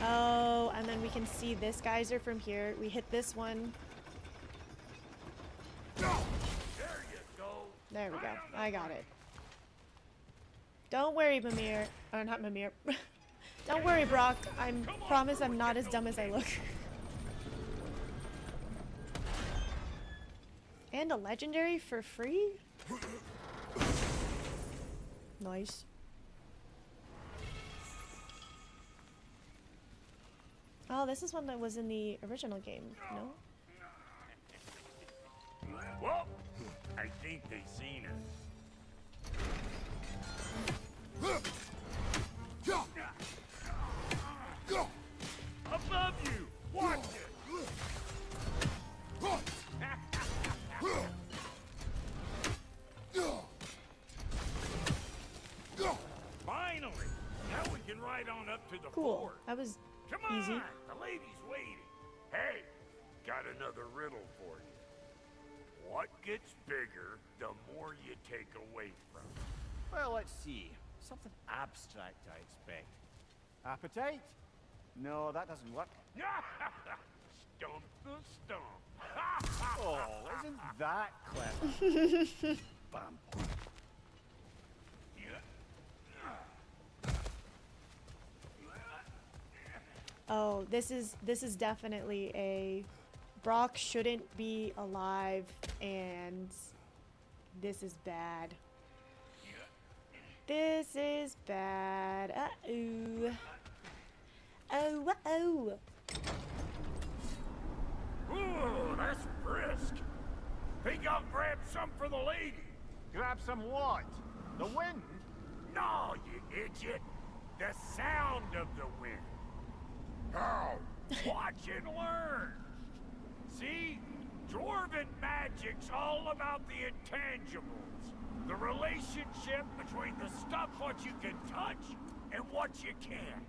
[SPEAKER 6] Oh, and then we can see this geyser from here. We hit this one.
[SPEAKER 12] There you go.
[SPEAKER 6] There we go. I got it. Don't worry, Mimir. Or not Mimir. Don't worry, Brock. I promise I'm not as dumb as I look. And a legendary for free? Nice. Oh, this is one that was in the original game, no?
[SPEAKER 12] Well, I think they seen us. Above you! Watch it! Finally! Now we can ride on up to the
[SPEAKER 6] Cool.
[SPEAKER 12] fort.
[SPEAKER 6] That was
[SPEAKER 12] Come on!
[SPEAKER 6] easy.
[SPEAKER 12] The lady's waiting. Hey, got another riddle for you. What gets bigger, the more you take away from it.
[SPEAKER 3] Well, let's see. Something abstract, I expect. Appetite? No, that doesn't work.
[SPEAKER 12] Stump the stump.
[SPEAKER 3] Oh, isn't that clever? Bam.
[SPEAKER 6] Oh, this is definitely a Brock shouldn't be alive, and this is bad. This is bad. Uh-oh. Oh, uh-oh.
[SPEAKER 12] Ooh, that's brisk. Think I'll grab some for the lady.
[SPEAKER 3] Grab some what? The wind?
[SPEAKER 12] No, you idiot. The sound of the wind. How? Watch and learn. See? Dwarven magic's all about the intangibles. The relationship between the stuff what you can touch and what you can't.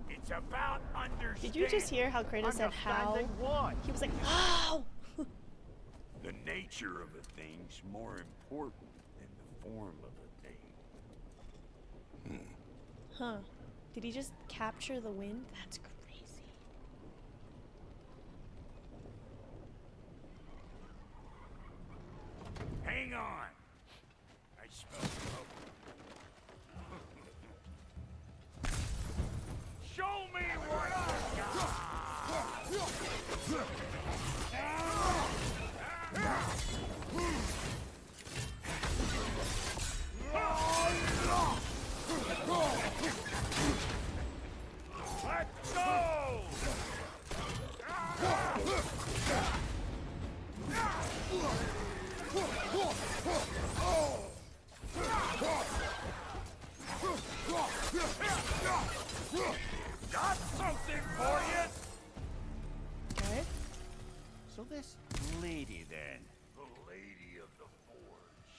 [SPEAKER 12] It's about understanding.
[SPEAKER 6] Did you just hear how Kratos said how?
[SPEAKER 3] What?
[SPEAKER 6] He was like, how?
[SPEAKER 12] The nature of a thing's more important than the form of a thing.
[SPEAKER 6] Huh. Did he just capture the wind? That's crazy.
[SPEAKER 12] Hang on. I smell smoke. Show me what I got. Let's go! Got something for you!
[SPEAKER 6] Okay.
[SPEAKER 3] So this lady then.
[SPEAKER 12] The Lady of the Forge.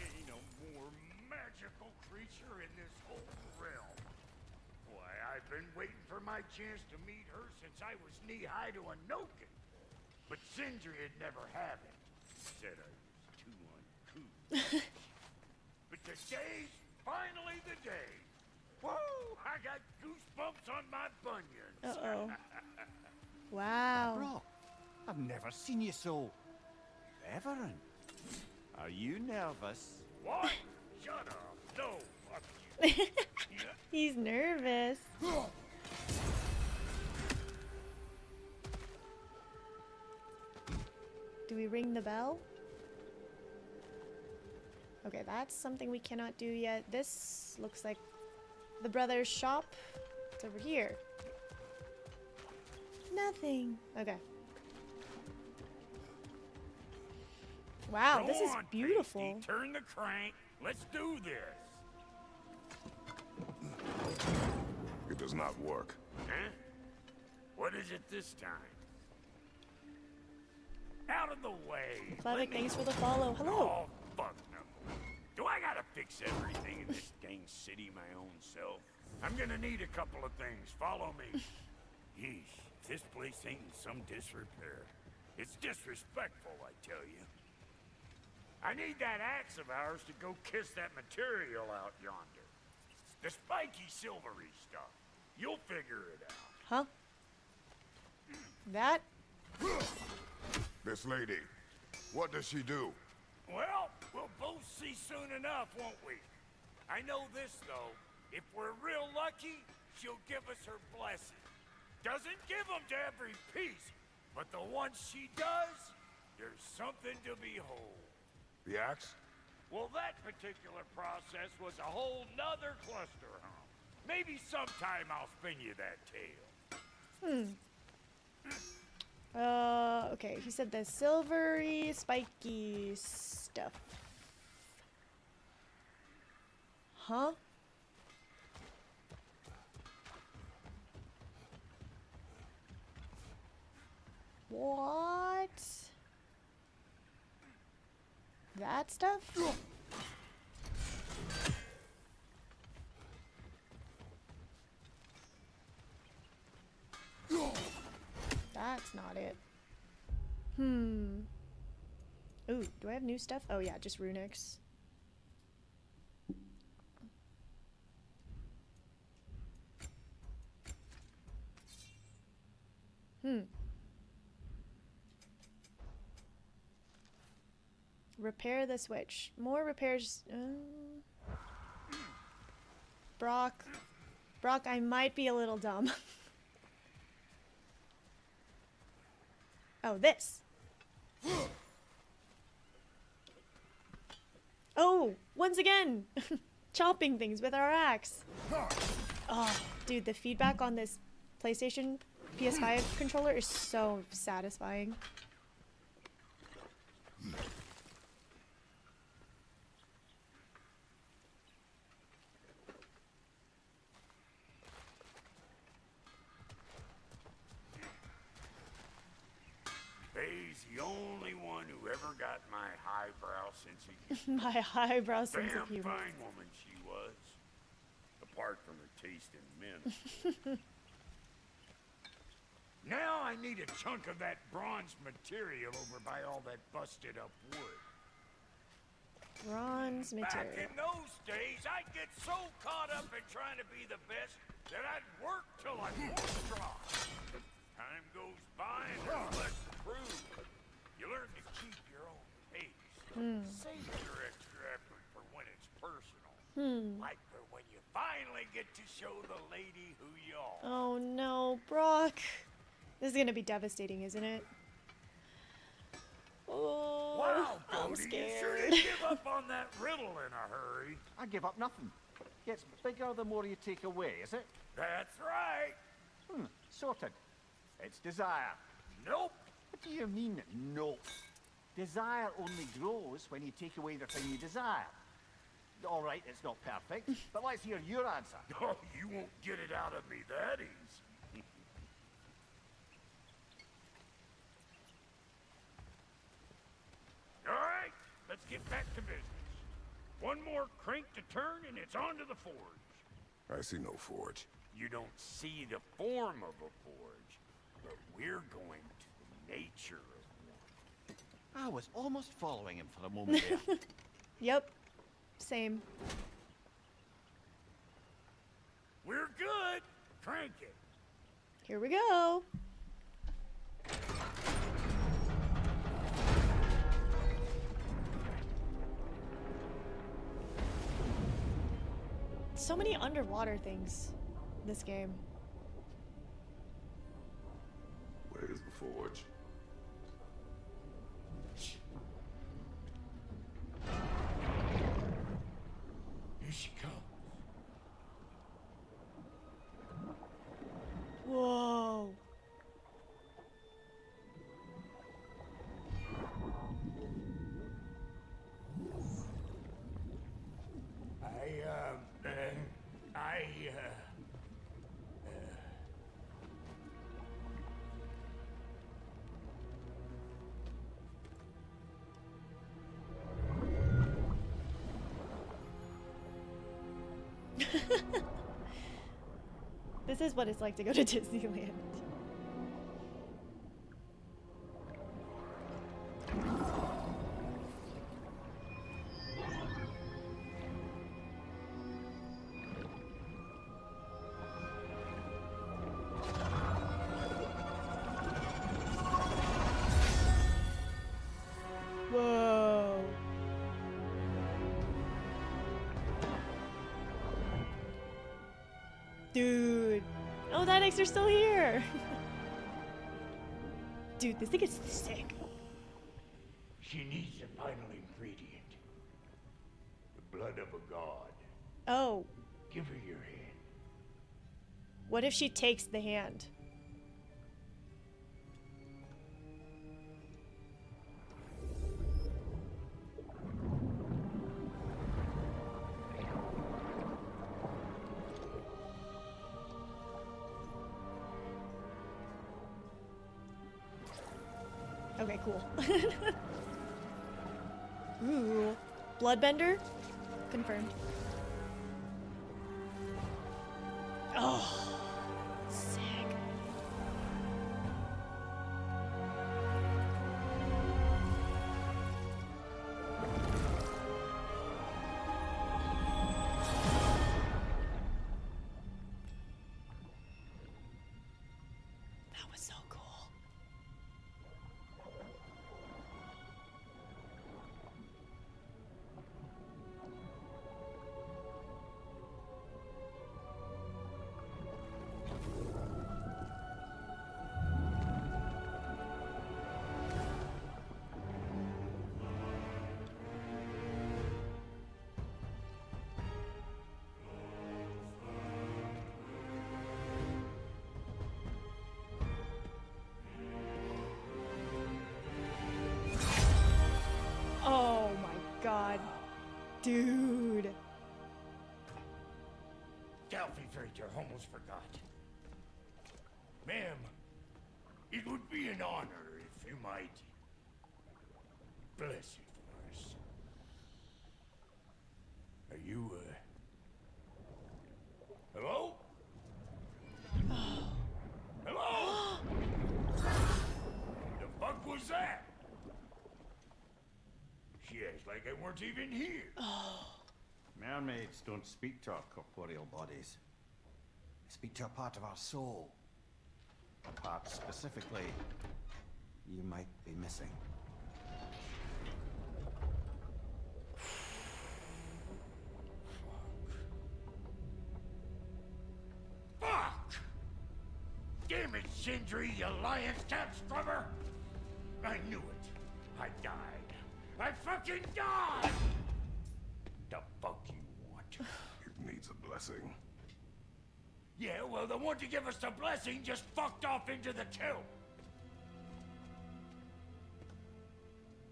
[SPEAKER 12] Ain't no more magical creature in this whole realm. Why, I've been waiting for my chance to meet her since I was knee-high to a Noken. But Sindri'd never have it. Said I was too uncouth. But today's finally the day. Whoa! I got goosebumps on my bunions.
[SPEAKER 6] Uh-oh. Wow.
[SPEAKER 3] Bro, I've never seen you so reverent. Are you nervous?
[SPEAKER 12] What? Shut up. No, fuck you.
[SPEAKER 6] He's nervous. Do we ring the bell? Okay, that's something we cannot do yet. This looks like the brother's shop. It's over here. Nothing. Okay. Wow,
[SPEAKER 12] Go
[SPEAKER 6] this is
[SPEAKER 12] on,
[SPEAKER 6] beautiful.
[SPEAKER 12] Pasty, turn the crank. Let's do this.
[SPEAKER 4] It does not work.
[SPEAKER 12] Huh? What is it this time? Out of the way.
[SPEAKER 6] Clevic, thanks for the follow. Hello.
[SPEAKER 12] Oh, fuck no. Do I gotta fix everything in this dang city my own self? I'm gonna need a couple of things. Follow me. Yeesh, this place ain't in some disrepair. It's disrespectful, I tell you. I need that axe of ours to go kiss that material out yonder. The spiky silvery stuff. You'll figure it out.
[SPEAKER 6] Huh? That?
[SPEAKER 4] This lady, what does she do?
[SPEAKER 12] Well, we'll both see soon enough, won't we? I know this, though. If we're real lucky, she'll give us her blessing. Doesn't give them to every piece, but the ones she does, there's something to behold.
[SPEAKER 4] The axe?
[SPEAKER 12] Well, that particular process was a whole nother cluster hump. Maybe sometime I'll spin you that tale.
[SPEAKER 6] Okay, he said the silvery, spiky stuff. Huh? What? That stuff? That's not it. Ooh, do I have new stuff? Oh yeah, just runics. Repair the switch. More repairs. Brock. Brock, I might be a little dumb. Oh, this. Oh, once again. Chopping things with our axe. Oh, dude, the feedback on this PlayStation PS5 controller is so satisfying.
[SPEAKER 12] He's the only one who ever got my highbrow sense of humor.
[SPEAKER 6] My highbrow sense of humor.
[SPEAKER 12] Damn fine woman she was. Apart from her taste in men. Now I need a chunk of that bronze material over by all that busted up wood.
[SPEAKER 6] Bronze material.
[SPEAKER 12] Back in those days, I'd get so caught up in trying to be the best that I'd work till I wore straw. Time goes by and there's less to prove. You learn to keep your own pace. Save your extra effort for when it's personal. Like for when you finally get to show the lady who you are.
[SPEAKER 6] Oh no, Brock. This is gonna be devastating, isn't it? Oh,
[SPEAKER 12] Wow,
[SPEAKER 6] I'm
[SPEAKER 12] Cody,
[SPEAKER 6] scared.
[SPEAKER 12] you sure didn't give up on that riddle in a hurry.
[SPEAKER 3] I give up nothing. Gets bigger the more you take away, is it?
[SPEAKER 12] That's right.
[SPEAKER 3] Sorted. It's desire.
[SPEAKER 12] Nope.
[SPEAKER 3] What do you mean, nope? Desire only grows when you take away the thing you desire. All right, it's not perfect, but let's hear your answer.
[SPEAKER 12] Oh, you won't get it out of me that easy. All right, let's get back to business. One more crank to turn and it's on to the forge.
[SPEAKER 4] I see no forge.
[SPEAKER 12] You don't see the form of a forge, but we're going to the nature of one.
[SPEAKER 3] I was almost following him for a moment there.
[SPEAKER 6] Yep. Same.
[SPEAKER 12] We're good. Crank it.
[SPEAKER 6] Here we go. So many underwater things in this game.
[SPEAKER 4] Where's the forge?
[SPEAKER 12] Here she comes.
[SPEAKER 6] Whoa. This is what it's like to go to Disneyland. Whoa. Dude. Oh, that X are still here. Dude, this thing is sick.
[SPEAKER 12] She needs the final ingredient. The blood of a god.
[SPEAKER 6] Oh.
[SPEAKER 12] Give her your hand.
[SPEAKER 6] What if she takes the hand? Okay, cool. Ooh. Bloodbender? Confirmed. Oh. Sick. Dude.
[SPEAKER 12] Delphi Frater almost forgot. Ma'am, it would be an honor if you might bless it for us. Are you, hello? Hello? The fuck was that? She acts like I weren't even here.
[SPEAKER 3] Mermaids don't speak to our corporeal bodies. They speak to a part of our soul. A part specifically you might be missing.
[SPEAKER 12] Fuck! Damn it, Sindri, you lion cat scrubber! I knew it. I died. I fucking died! The fuck you want?
[SPEAKER 4] It needs a blessing.
[SPEAKER 12] Yeah, well, the one to give us the blessing just fucked off into the tomb.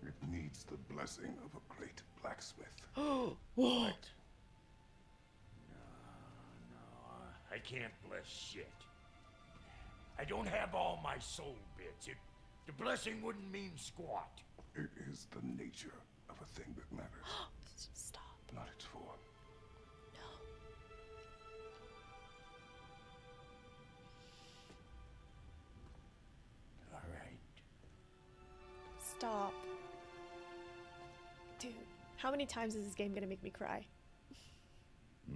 [SPEAKER 4] It needs the blessing of a great blacksmith.
[SPEAKER 12] What? No, I can't bless shit. I don't have all my soul bits. The blessing wouldn't mean squat.
[SPEAKER 4] It is the nature of a thing that matters.
[SPEAKER 6] Stop.
[SPEAKER 4] Not its form.
[SPEAKER 12] All right.
[SPEAKER 6] Stop. Dude, how many times is this game gonna make me cry?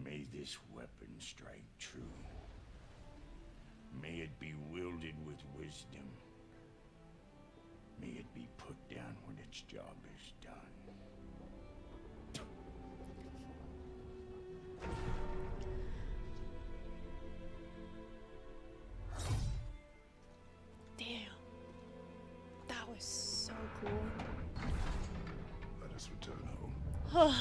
[SPEAKER 12] May this weapon strike true. May it be wielded with wisdom. May it be put down when its job is done.
[SPEAKER 6] Damn. That was so cool.
[SPEAKER 4] Let us return home.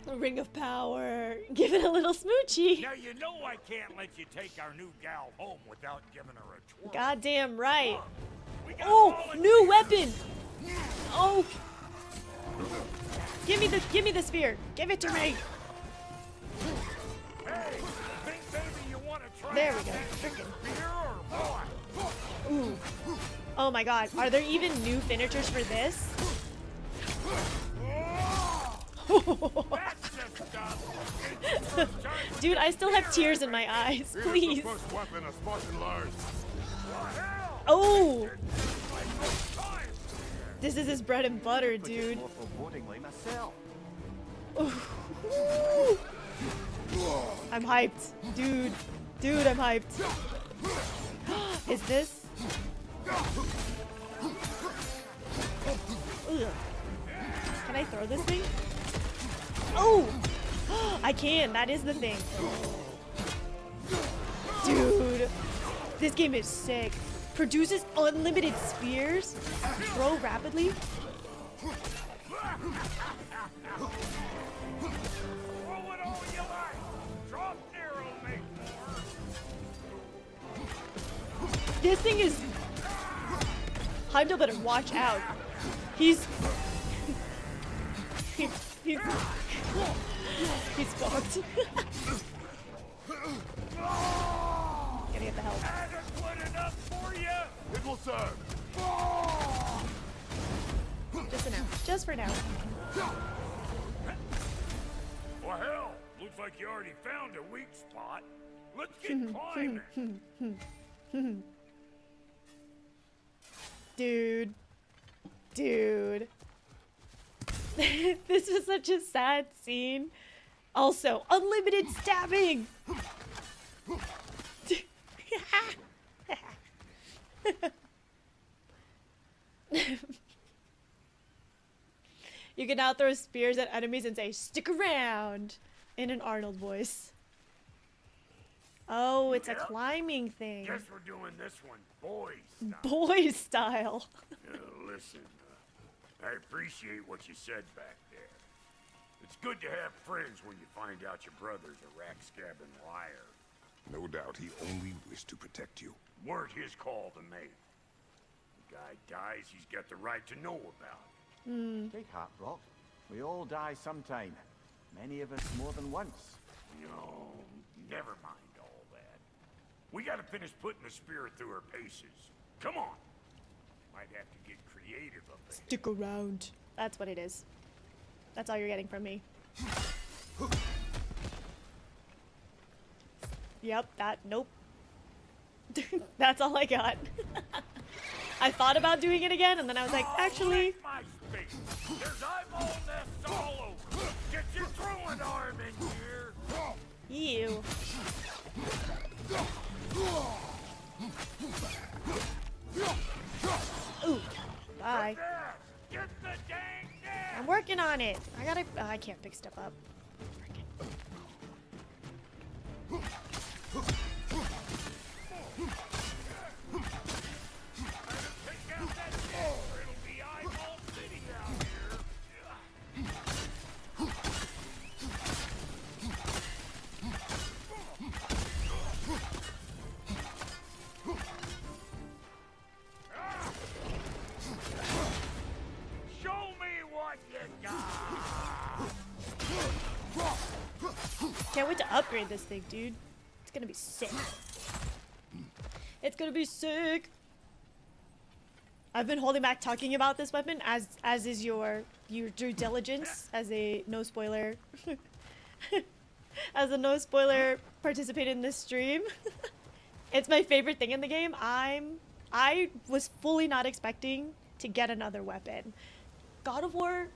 [SPEAKER 6] A ring of power. Give it a little smoochie.
[SPEAKER 12] Now you know I can't let you take our new gal home without giving her a twirl.
[SPEAKER 6] Goddamn right.
[SPEAKER 12] We got
[SPEAKER 6] Oh,
[SPEAKER 12] all the-
[SPEAKER 6] new weapon. Oh. Give me the spear. Give it to me.
[SPEAKER 12] Hey, think baby you want to try
[SPEAKER 6] There we
[SPEAKER 12] out
[SPEAKER 6] go.
[SPEAKER 12] that
[SPEAKER 6] Frickin'.
[SPEAKER 12] beer or what?
[SPEAKER 6] Ooh. Oh my god. Are there even new finishers for this?
[SPEAKER 12] That's just stuff.
[SPEAKER 6] Dude, I still have tears in my eyes. Please.
[SPEAKER 4] First weapon a Spartan learned.
[SPEAKER 6] Oh. This is his bread and butter, dude.
[SPEAKER 3] More forebodingly myself.
[SPEAKER 6] I'm hyped. Dude, I'm hyped. Is this? Ugh. Can I throw this thing? Oh! I can. That is the thing. Dude, this game is sick. Produces unlimited spears. Throw rapidly.
[SPEAKER 12] Throw it all you like. Drop arrow, make more.
[SPEAKER 6] This thing is... Heimdall better watch out. He's fucked. Gotta get the help.
[SPEAKER 12] Adequate enough for you?
[SPEAKER 4] It will serve.
[SPEAKER 6] Just for now. Just for now.
[SPEAKER 12] Well, hell, looks like you already found a weak spot. Let's get climbing.
[SPEAKER 6] Dude. This was such a sad scene. Also, unlimited stabbing. You can now throw spears at enemies and say, "Stick around," in an Arnold voice. Oh, it's a climbing thing.
[SPEAKER 12] Guess we're doing this one, boys.
[SPEAKER 6] Boy style.
[SPEAKER 12] Listen, I appreciate what you said back there. It's good to have friends when you find out your brother's a rack-scabbing liar.
[SPEAKER 4] No doubt he only wished to protect you.
[SPEAKER 12] Weren't his call to make. The guy dies, he's got the right to know about it.
[SPEAKER 6] Hmm.
[SPEAKER 3] Take heart, Brock. We all die sometime. Many of us more than once.
[SPEAKER 12] No, never mind all that. We gotta finish putting the spirit through her paces. Come on. Might have to get creative up there.
[SPEAKER 6] Stick around. That's what it is. That's all you're getting from me. Yep, that, nope. That's all I got. I thought about doing it again, and then I was like, actually...
[SPEAKER 12] My space. There's eyeball nests all over. Get your throwing arm in here.
[SPEAKER 6] Ew. Ooh. Bye.
[SPEAKER 12] Get the dang net.
[SPEAKER 6] I'm working on it. I can't pick stuff up. Can't wait to upgrade this thing, dude. It's gonna be sick. It's gonna be sick. I've been holding back talking about this weapon as is your due diligence as a no spoiler as a no spoiler participant in this stream. It's my favorite thing in the game. I was fully not expecting to get another weapon. God of War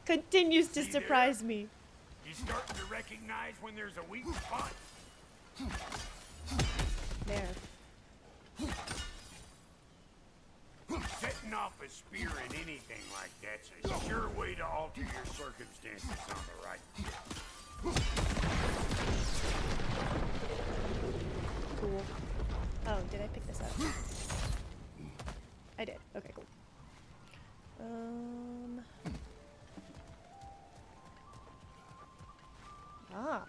[SPEAKER 6] continues to surprise me.
[SPEAKER 12] You starting to recognize when there's a weak spot?
[SPEAKER 6] There.
[SPEAKER 12] Setting off a spear in anything like that's a sure way to alter your circumstances on the right.
[SPEAKER 6] Cool. Oh, did I pick this up? I did. Okay, cool. Ah.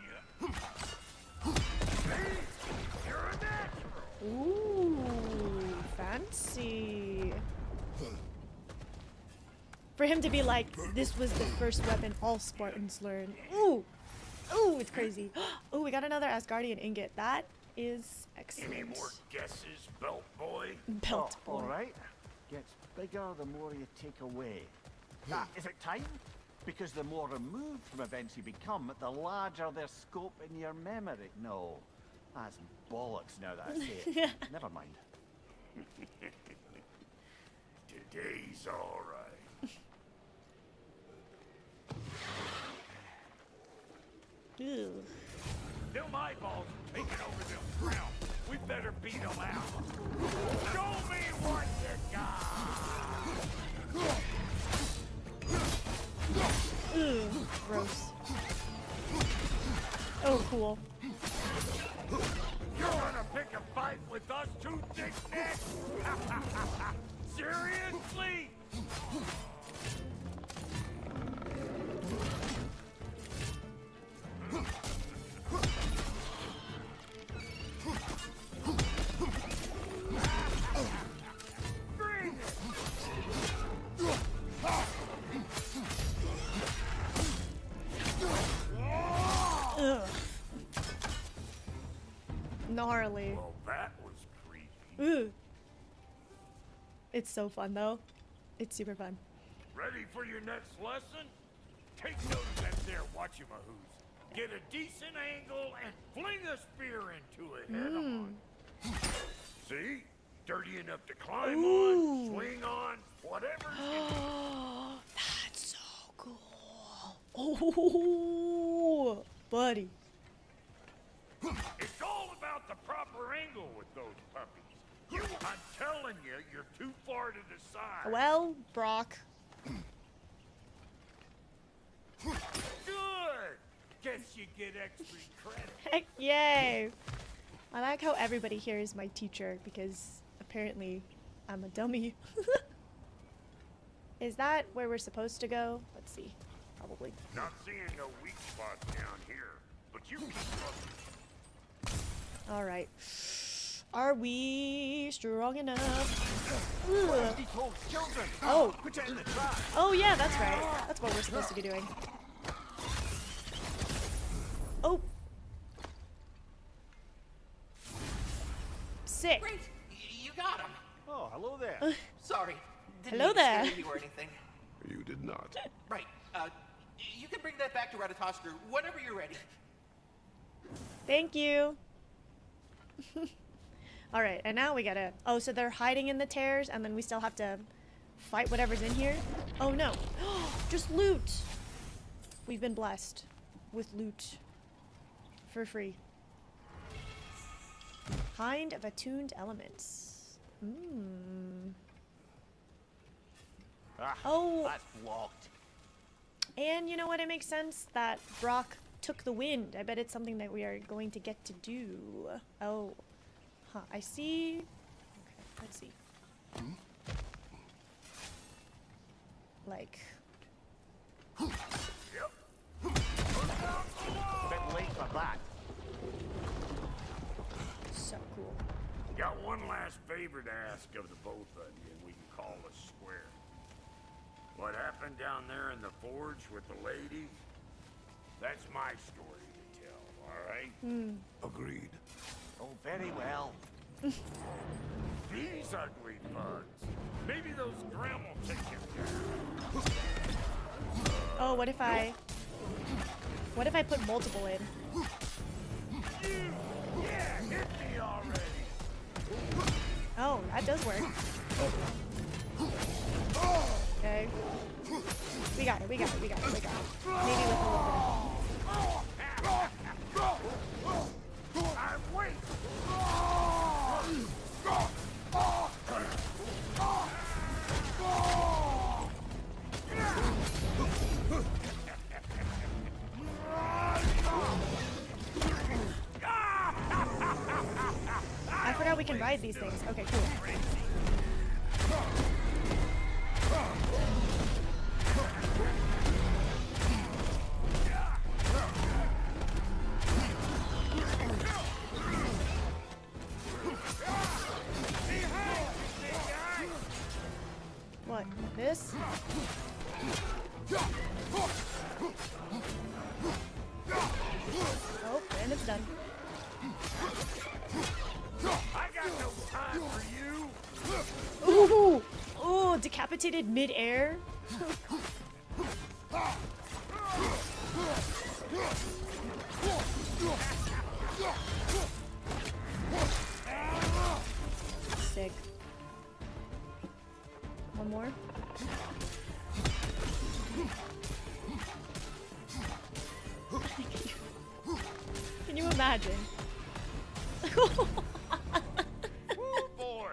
[SPEAKER 6] Ooh, fancy. For him to be like, this was the first weapon all Spartans learned. Ooh. Ooh, it's crazy. Ooh, we got another Asgardian ingot. That is excellent.
[SPEAKER 12] Any more guesses, belt boy?
[SPEAKER 6] Belt boy.
[SPEAKER 3] All right. Gets bigger the more you take away. Ah, is it time? Because the more removed from events you become, the larger their scope in your memory. No, that's bollocks now that I say it. Never mind.
[SPEAKER 12] Today's all right.
[SPEAKER 6] Ew.
[SPEAKER 12] Them eyeballs are taking over them ground. We better beat them out. Show me what you got.
[SPEAKER 6] Ooh, gross. Oh, cool.
[SPEAKER 12] You're gonna pick a fight with us two thick necks? Seriously?
[SPEAKER 6] Ugh. Gnarly.
[SPEAKER 12] Well, that was creepy.
[SPEAKER 6] Ooh. It's so fun, though. It's super fun.
[SPEAKER 12] Ready for your next lesson? Take note of that there whatchamahoos. Get a decent angle and fling a spear into it head on. See? Dirty enough to climb on, swing on, whatever.
[SPEAKER 6] That's so cool. Oh, buddy.
[SPEAKER 12] It's all about the proper angle with those puppies. I'm telling you, you're too far to the side.
[SPEAKER 6] Well, Brock.
[SPEAKER 12] Good. Guess you get extra credit.
[SPEAKER 6] Heck yay. I like how everybody here is my teacher because apparently I'm a dummy. Is that where we're supposed to go? Let's see. Probably.
[SPEAKER 12] Not seeing no weak spots down here, but you keep looking.
[SPEAKER 6] All right. Are we strong enough? Ugh.
[SPEAKER 3] He told children.
[SPEAKER 6] Oh.
[SPEAKER 3] Put it in the trash.
[SPEAKER 6] Oh yeah, that's right. That's what we're supposed to be doing. Oh. Sick.
[SPEAKER 5] Great, you got him.
[SPEAKER 3] Oh, hello there.
[SPEAKER 5] Sorry. Didn't
[SPEAKER 6] Hello
[SPEAKER 5] mean to scare
[SPEAKER 6] there.
[SPEAKER 5] you or anything.
[SPEAKER 4] You did not.
[SPEAKER 5] Right. You can bring that back to Ratatoskru whenever you're ready.
[SPEAKER 6] Thank you. Alright, and now we gotta... Oh, so they're hiding in the tears, and then we still have to fight whatever's in here? Oh no. Just loot! We've been blessed with loot. For free. Hind of attuned elements. Oh!
[SPEAKER 3] That's blocked.
[SPEAKER 6] And you know what? It makes sense that Brock took the wind. I bet it's something that we are going to get to do. Oh. Huh. I see. Okay, let's see. Like.
[SPEAKER 3] Bit late for that.
[SPEAKER 6] So cool.
[SPEAKER 12] Got one last favor to ask of the both of you, and we can call us square. What happened down there in the forge with the lady? That's my story to tell, alright?
[SPEAKER 4] Agreed.
[SPEAKER 3] Oh, very well.
[SPEAKER 12] These ugly bugs. Maybe those Grim will take him down.
[SPEAKER 6] Oh, what if I put multiple in?
[SPEAKER 12] Yeah, hit me already.
[SPEAKER 6] Oh, that does work. Okay. We got it, we got it, we got it, we got it. Maybe with a little bit of...
[SPEAKER 12] I'm waiting.
[SPEAKER 6] I forgot we can ride these things. Okay, cool. What? This? Oh, and it's done.
[SPEAKER 12] I got no time for you.
[SPEAKER 6] Ooh! Ooh, decapitated mid-air? Sick. One more. Can you imagine?
[SPEAKER 12] Oh boy,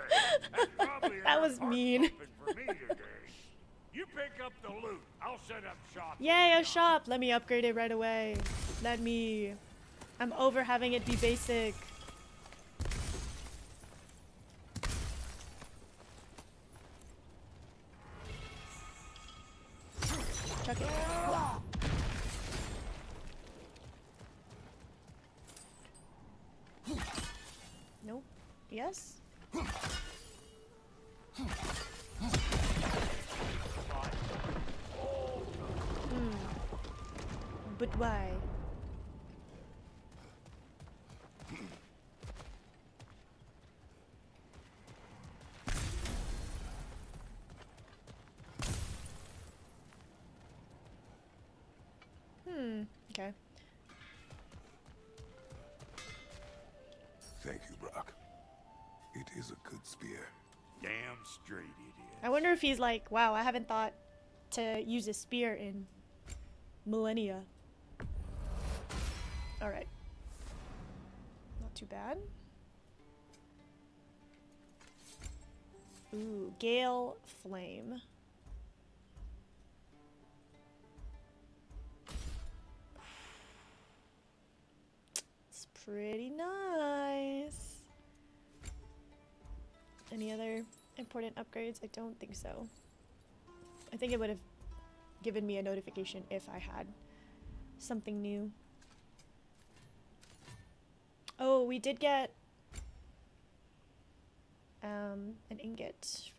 [SPEAKER 12] that's probably
[SPEAKER 6] That was mean.
[SPEAKER 12] for me today. You pick up the loot. I'll set up shop.
[SPEAKER 6] Yay, a shop! Let me upgrade it right away. Let me... I'm over having it be basic. Chuck it. Nope. Yes? But why? Okay.
[SPEAKER 4] Thank you, Brock. It is a good spear.
[SPEAKER 12] Damn straight it is.
[SPEAKER 6] I wonder if he's like, wow, I haven't thought to use a spear in millennia. Alright. Not too bad. Ooh, Gale Flame. It's pretty nice. Any other important upgrades? I don't think so. I think it would have given me a notification if I had something new. Oh, we did get An ingot.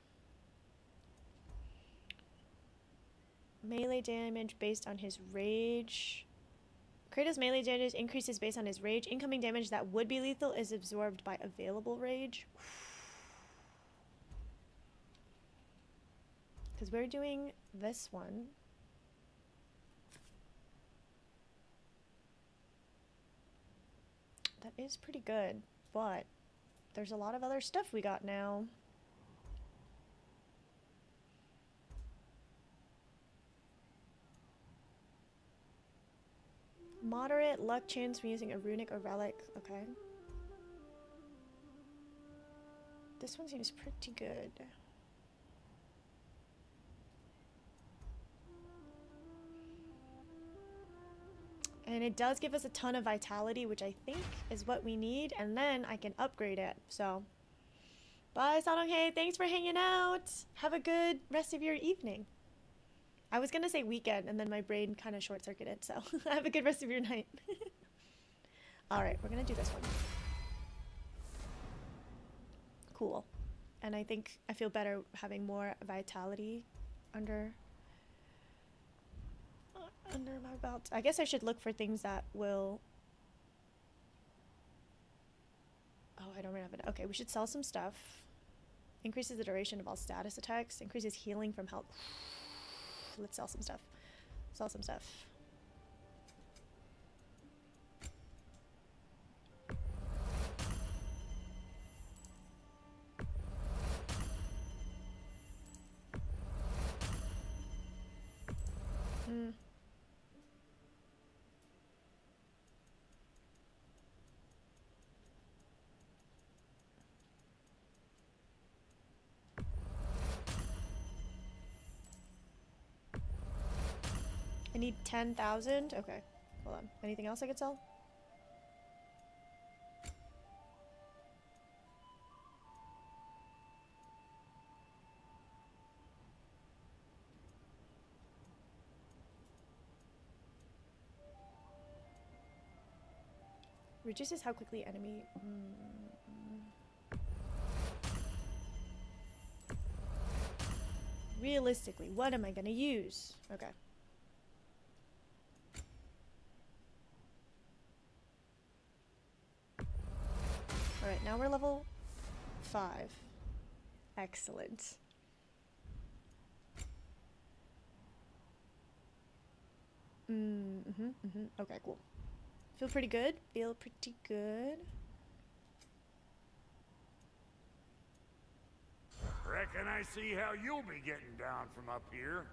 [SPEAKER 6] Melee damage based on his rage. Kratos' melee damage increases based on his rage. Incoming damage that would be lethal is absorbed by available rage. Because we're doing this one. That is pretty good, but there's a lot of other stuff we got now. Moderate luck chance from using a runic or relic. Okay. This one seems pretty good. And it does give us a ton of vitality, which I think is what we need. And then I can upgrade it. So, bye, Sadonghae. Thanks for hanging out. Have a good rest of your evening. I was going to say weekend, and then my brain kind of short-circuited. So, have a good rest of your night. All right, we're going to do this one. Cool. And I think I feel better having more vitality under my belt. I guess I should look for things that will... Oh, I don't have it. Okay, we should sell some stuff. Increases the duration of all status attacks. Increases healing from health. Let's sell some stuff. Sell some stuff. I need 10,000. Okay, hold on. Anything else I could sell? Reduces how quickly enemy... Realistically, what am I gonna use? Okay. Alright, now we're level 5. Excellent. Okay, cool. Feel pretty good. Feel pretty good.
[SPEAKER 12] Reckon I see how you'll be getting down from up here.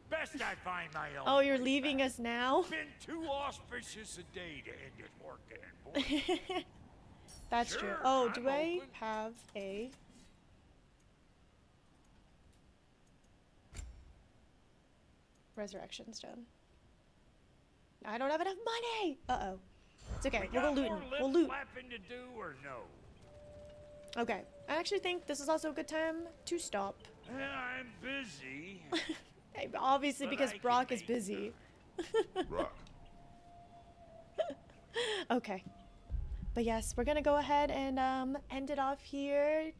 [SPEAKER 12] Best I find my own.
[SPEAKER 6] Oh, you're leaving us now?
[SPEAKER 12] Been too auspicious a day to end it working, boy.
[SPEAKER 6] That's true. Oh, do I have a... Resurrection stone? I don't have enough money! Uh-oh. It's okay. We'll go looting. We'll loot.
[SPEAKER 12] To do or no?
[SPEAKER 6] Okay. I actually think this is also a good time to stop.
[SPEAKER 12] I'm busy.
[SPEAKER 6] Obviously, because Brock is busy.
[SPEAKER 4] Brock.
[SPEAKER 6] Okay. But yes, we're gonna go ahead and end it off here.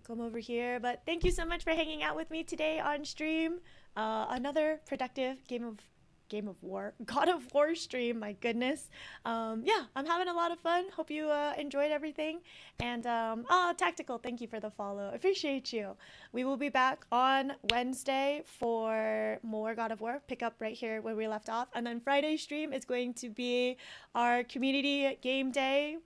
[SPEAKER 6] Come over here. But thank you so much for hanging out with me today on stream. Another productive God of War stream, my goodness. Yeah, I'm having a lot of fun. Hope you enjoyed everything. And Tactical, thank you for the follow. Appreciate you. We will be back on Wednesday for more God of War. Pick up right here where we left off. And then Friday's stream is going to be our community game day.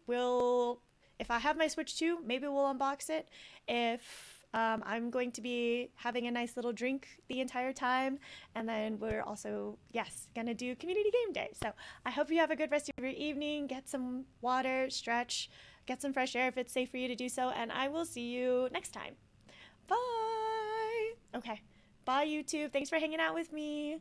[SPEAKER 6] If I have my Switch 2, maybe we'll unbox it. If I'm going to be having a nice little drink the entire time. And then we're also, yes, going to do community game day. So I hope you have a good rest of your evening. Get some water, stretch, get some fresh air if it's safe for you to do so. And I will see you next time. Bye. Okay. Bye, YouTube. Thanks for hanging out with me.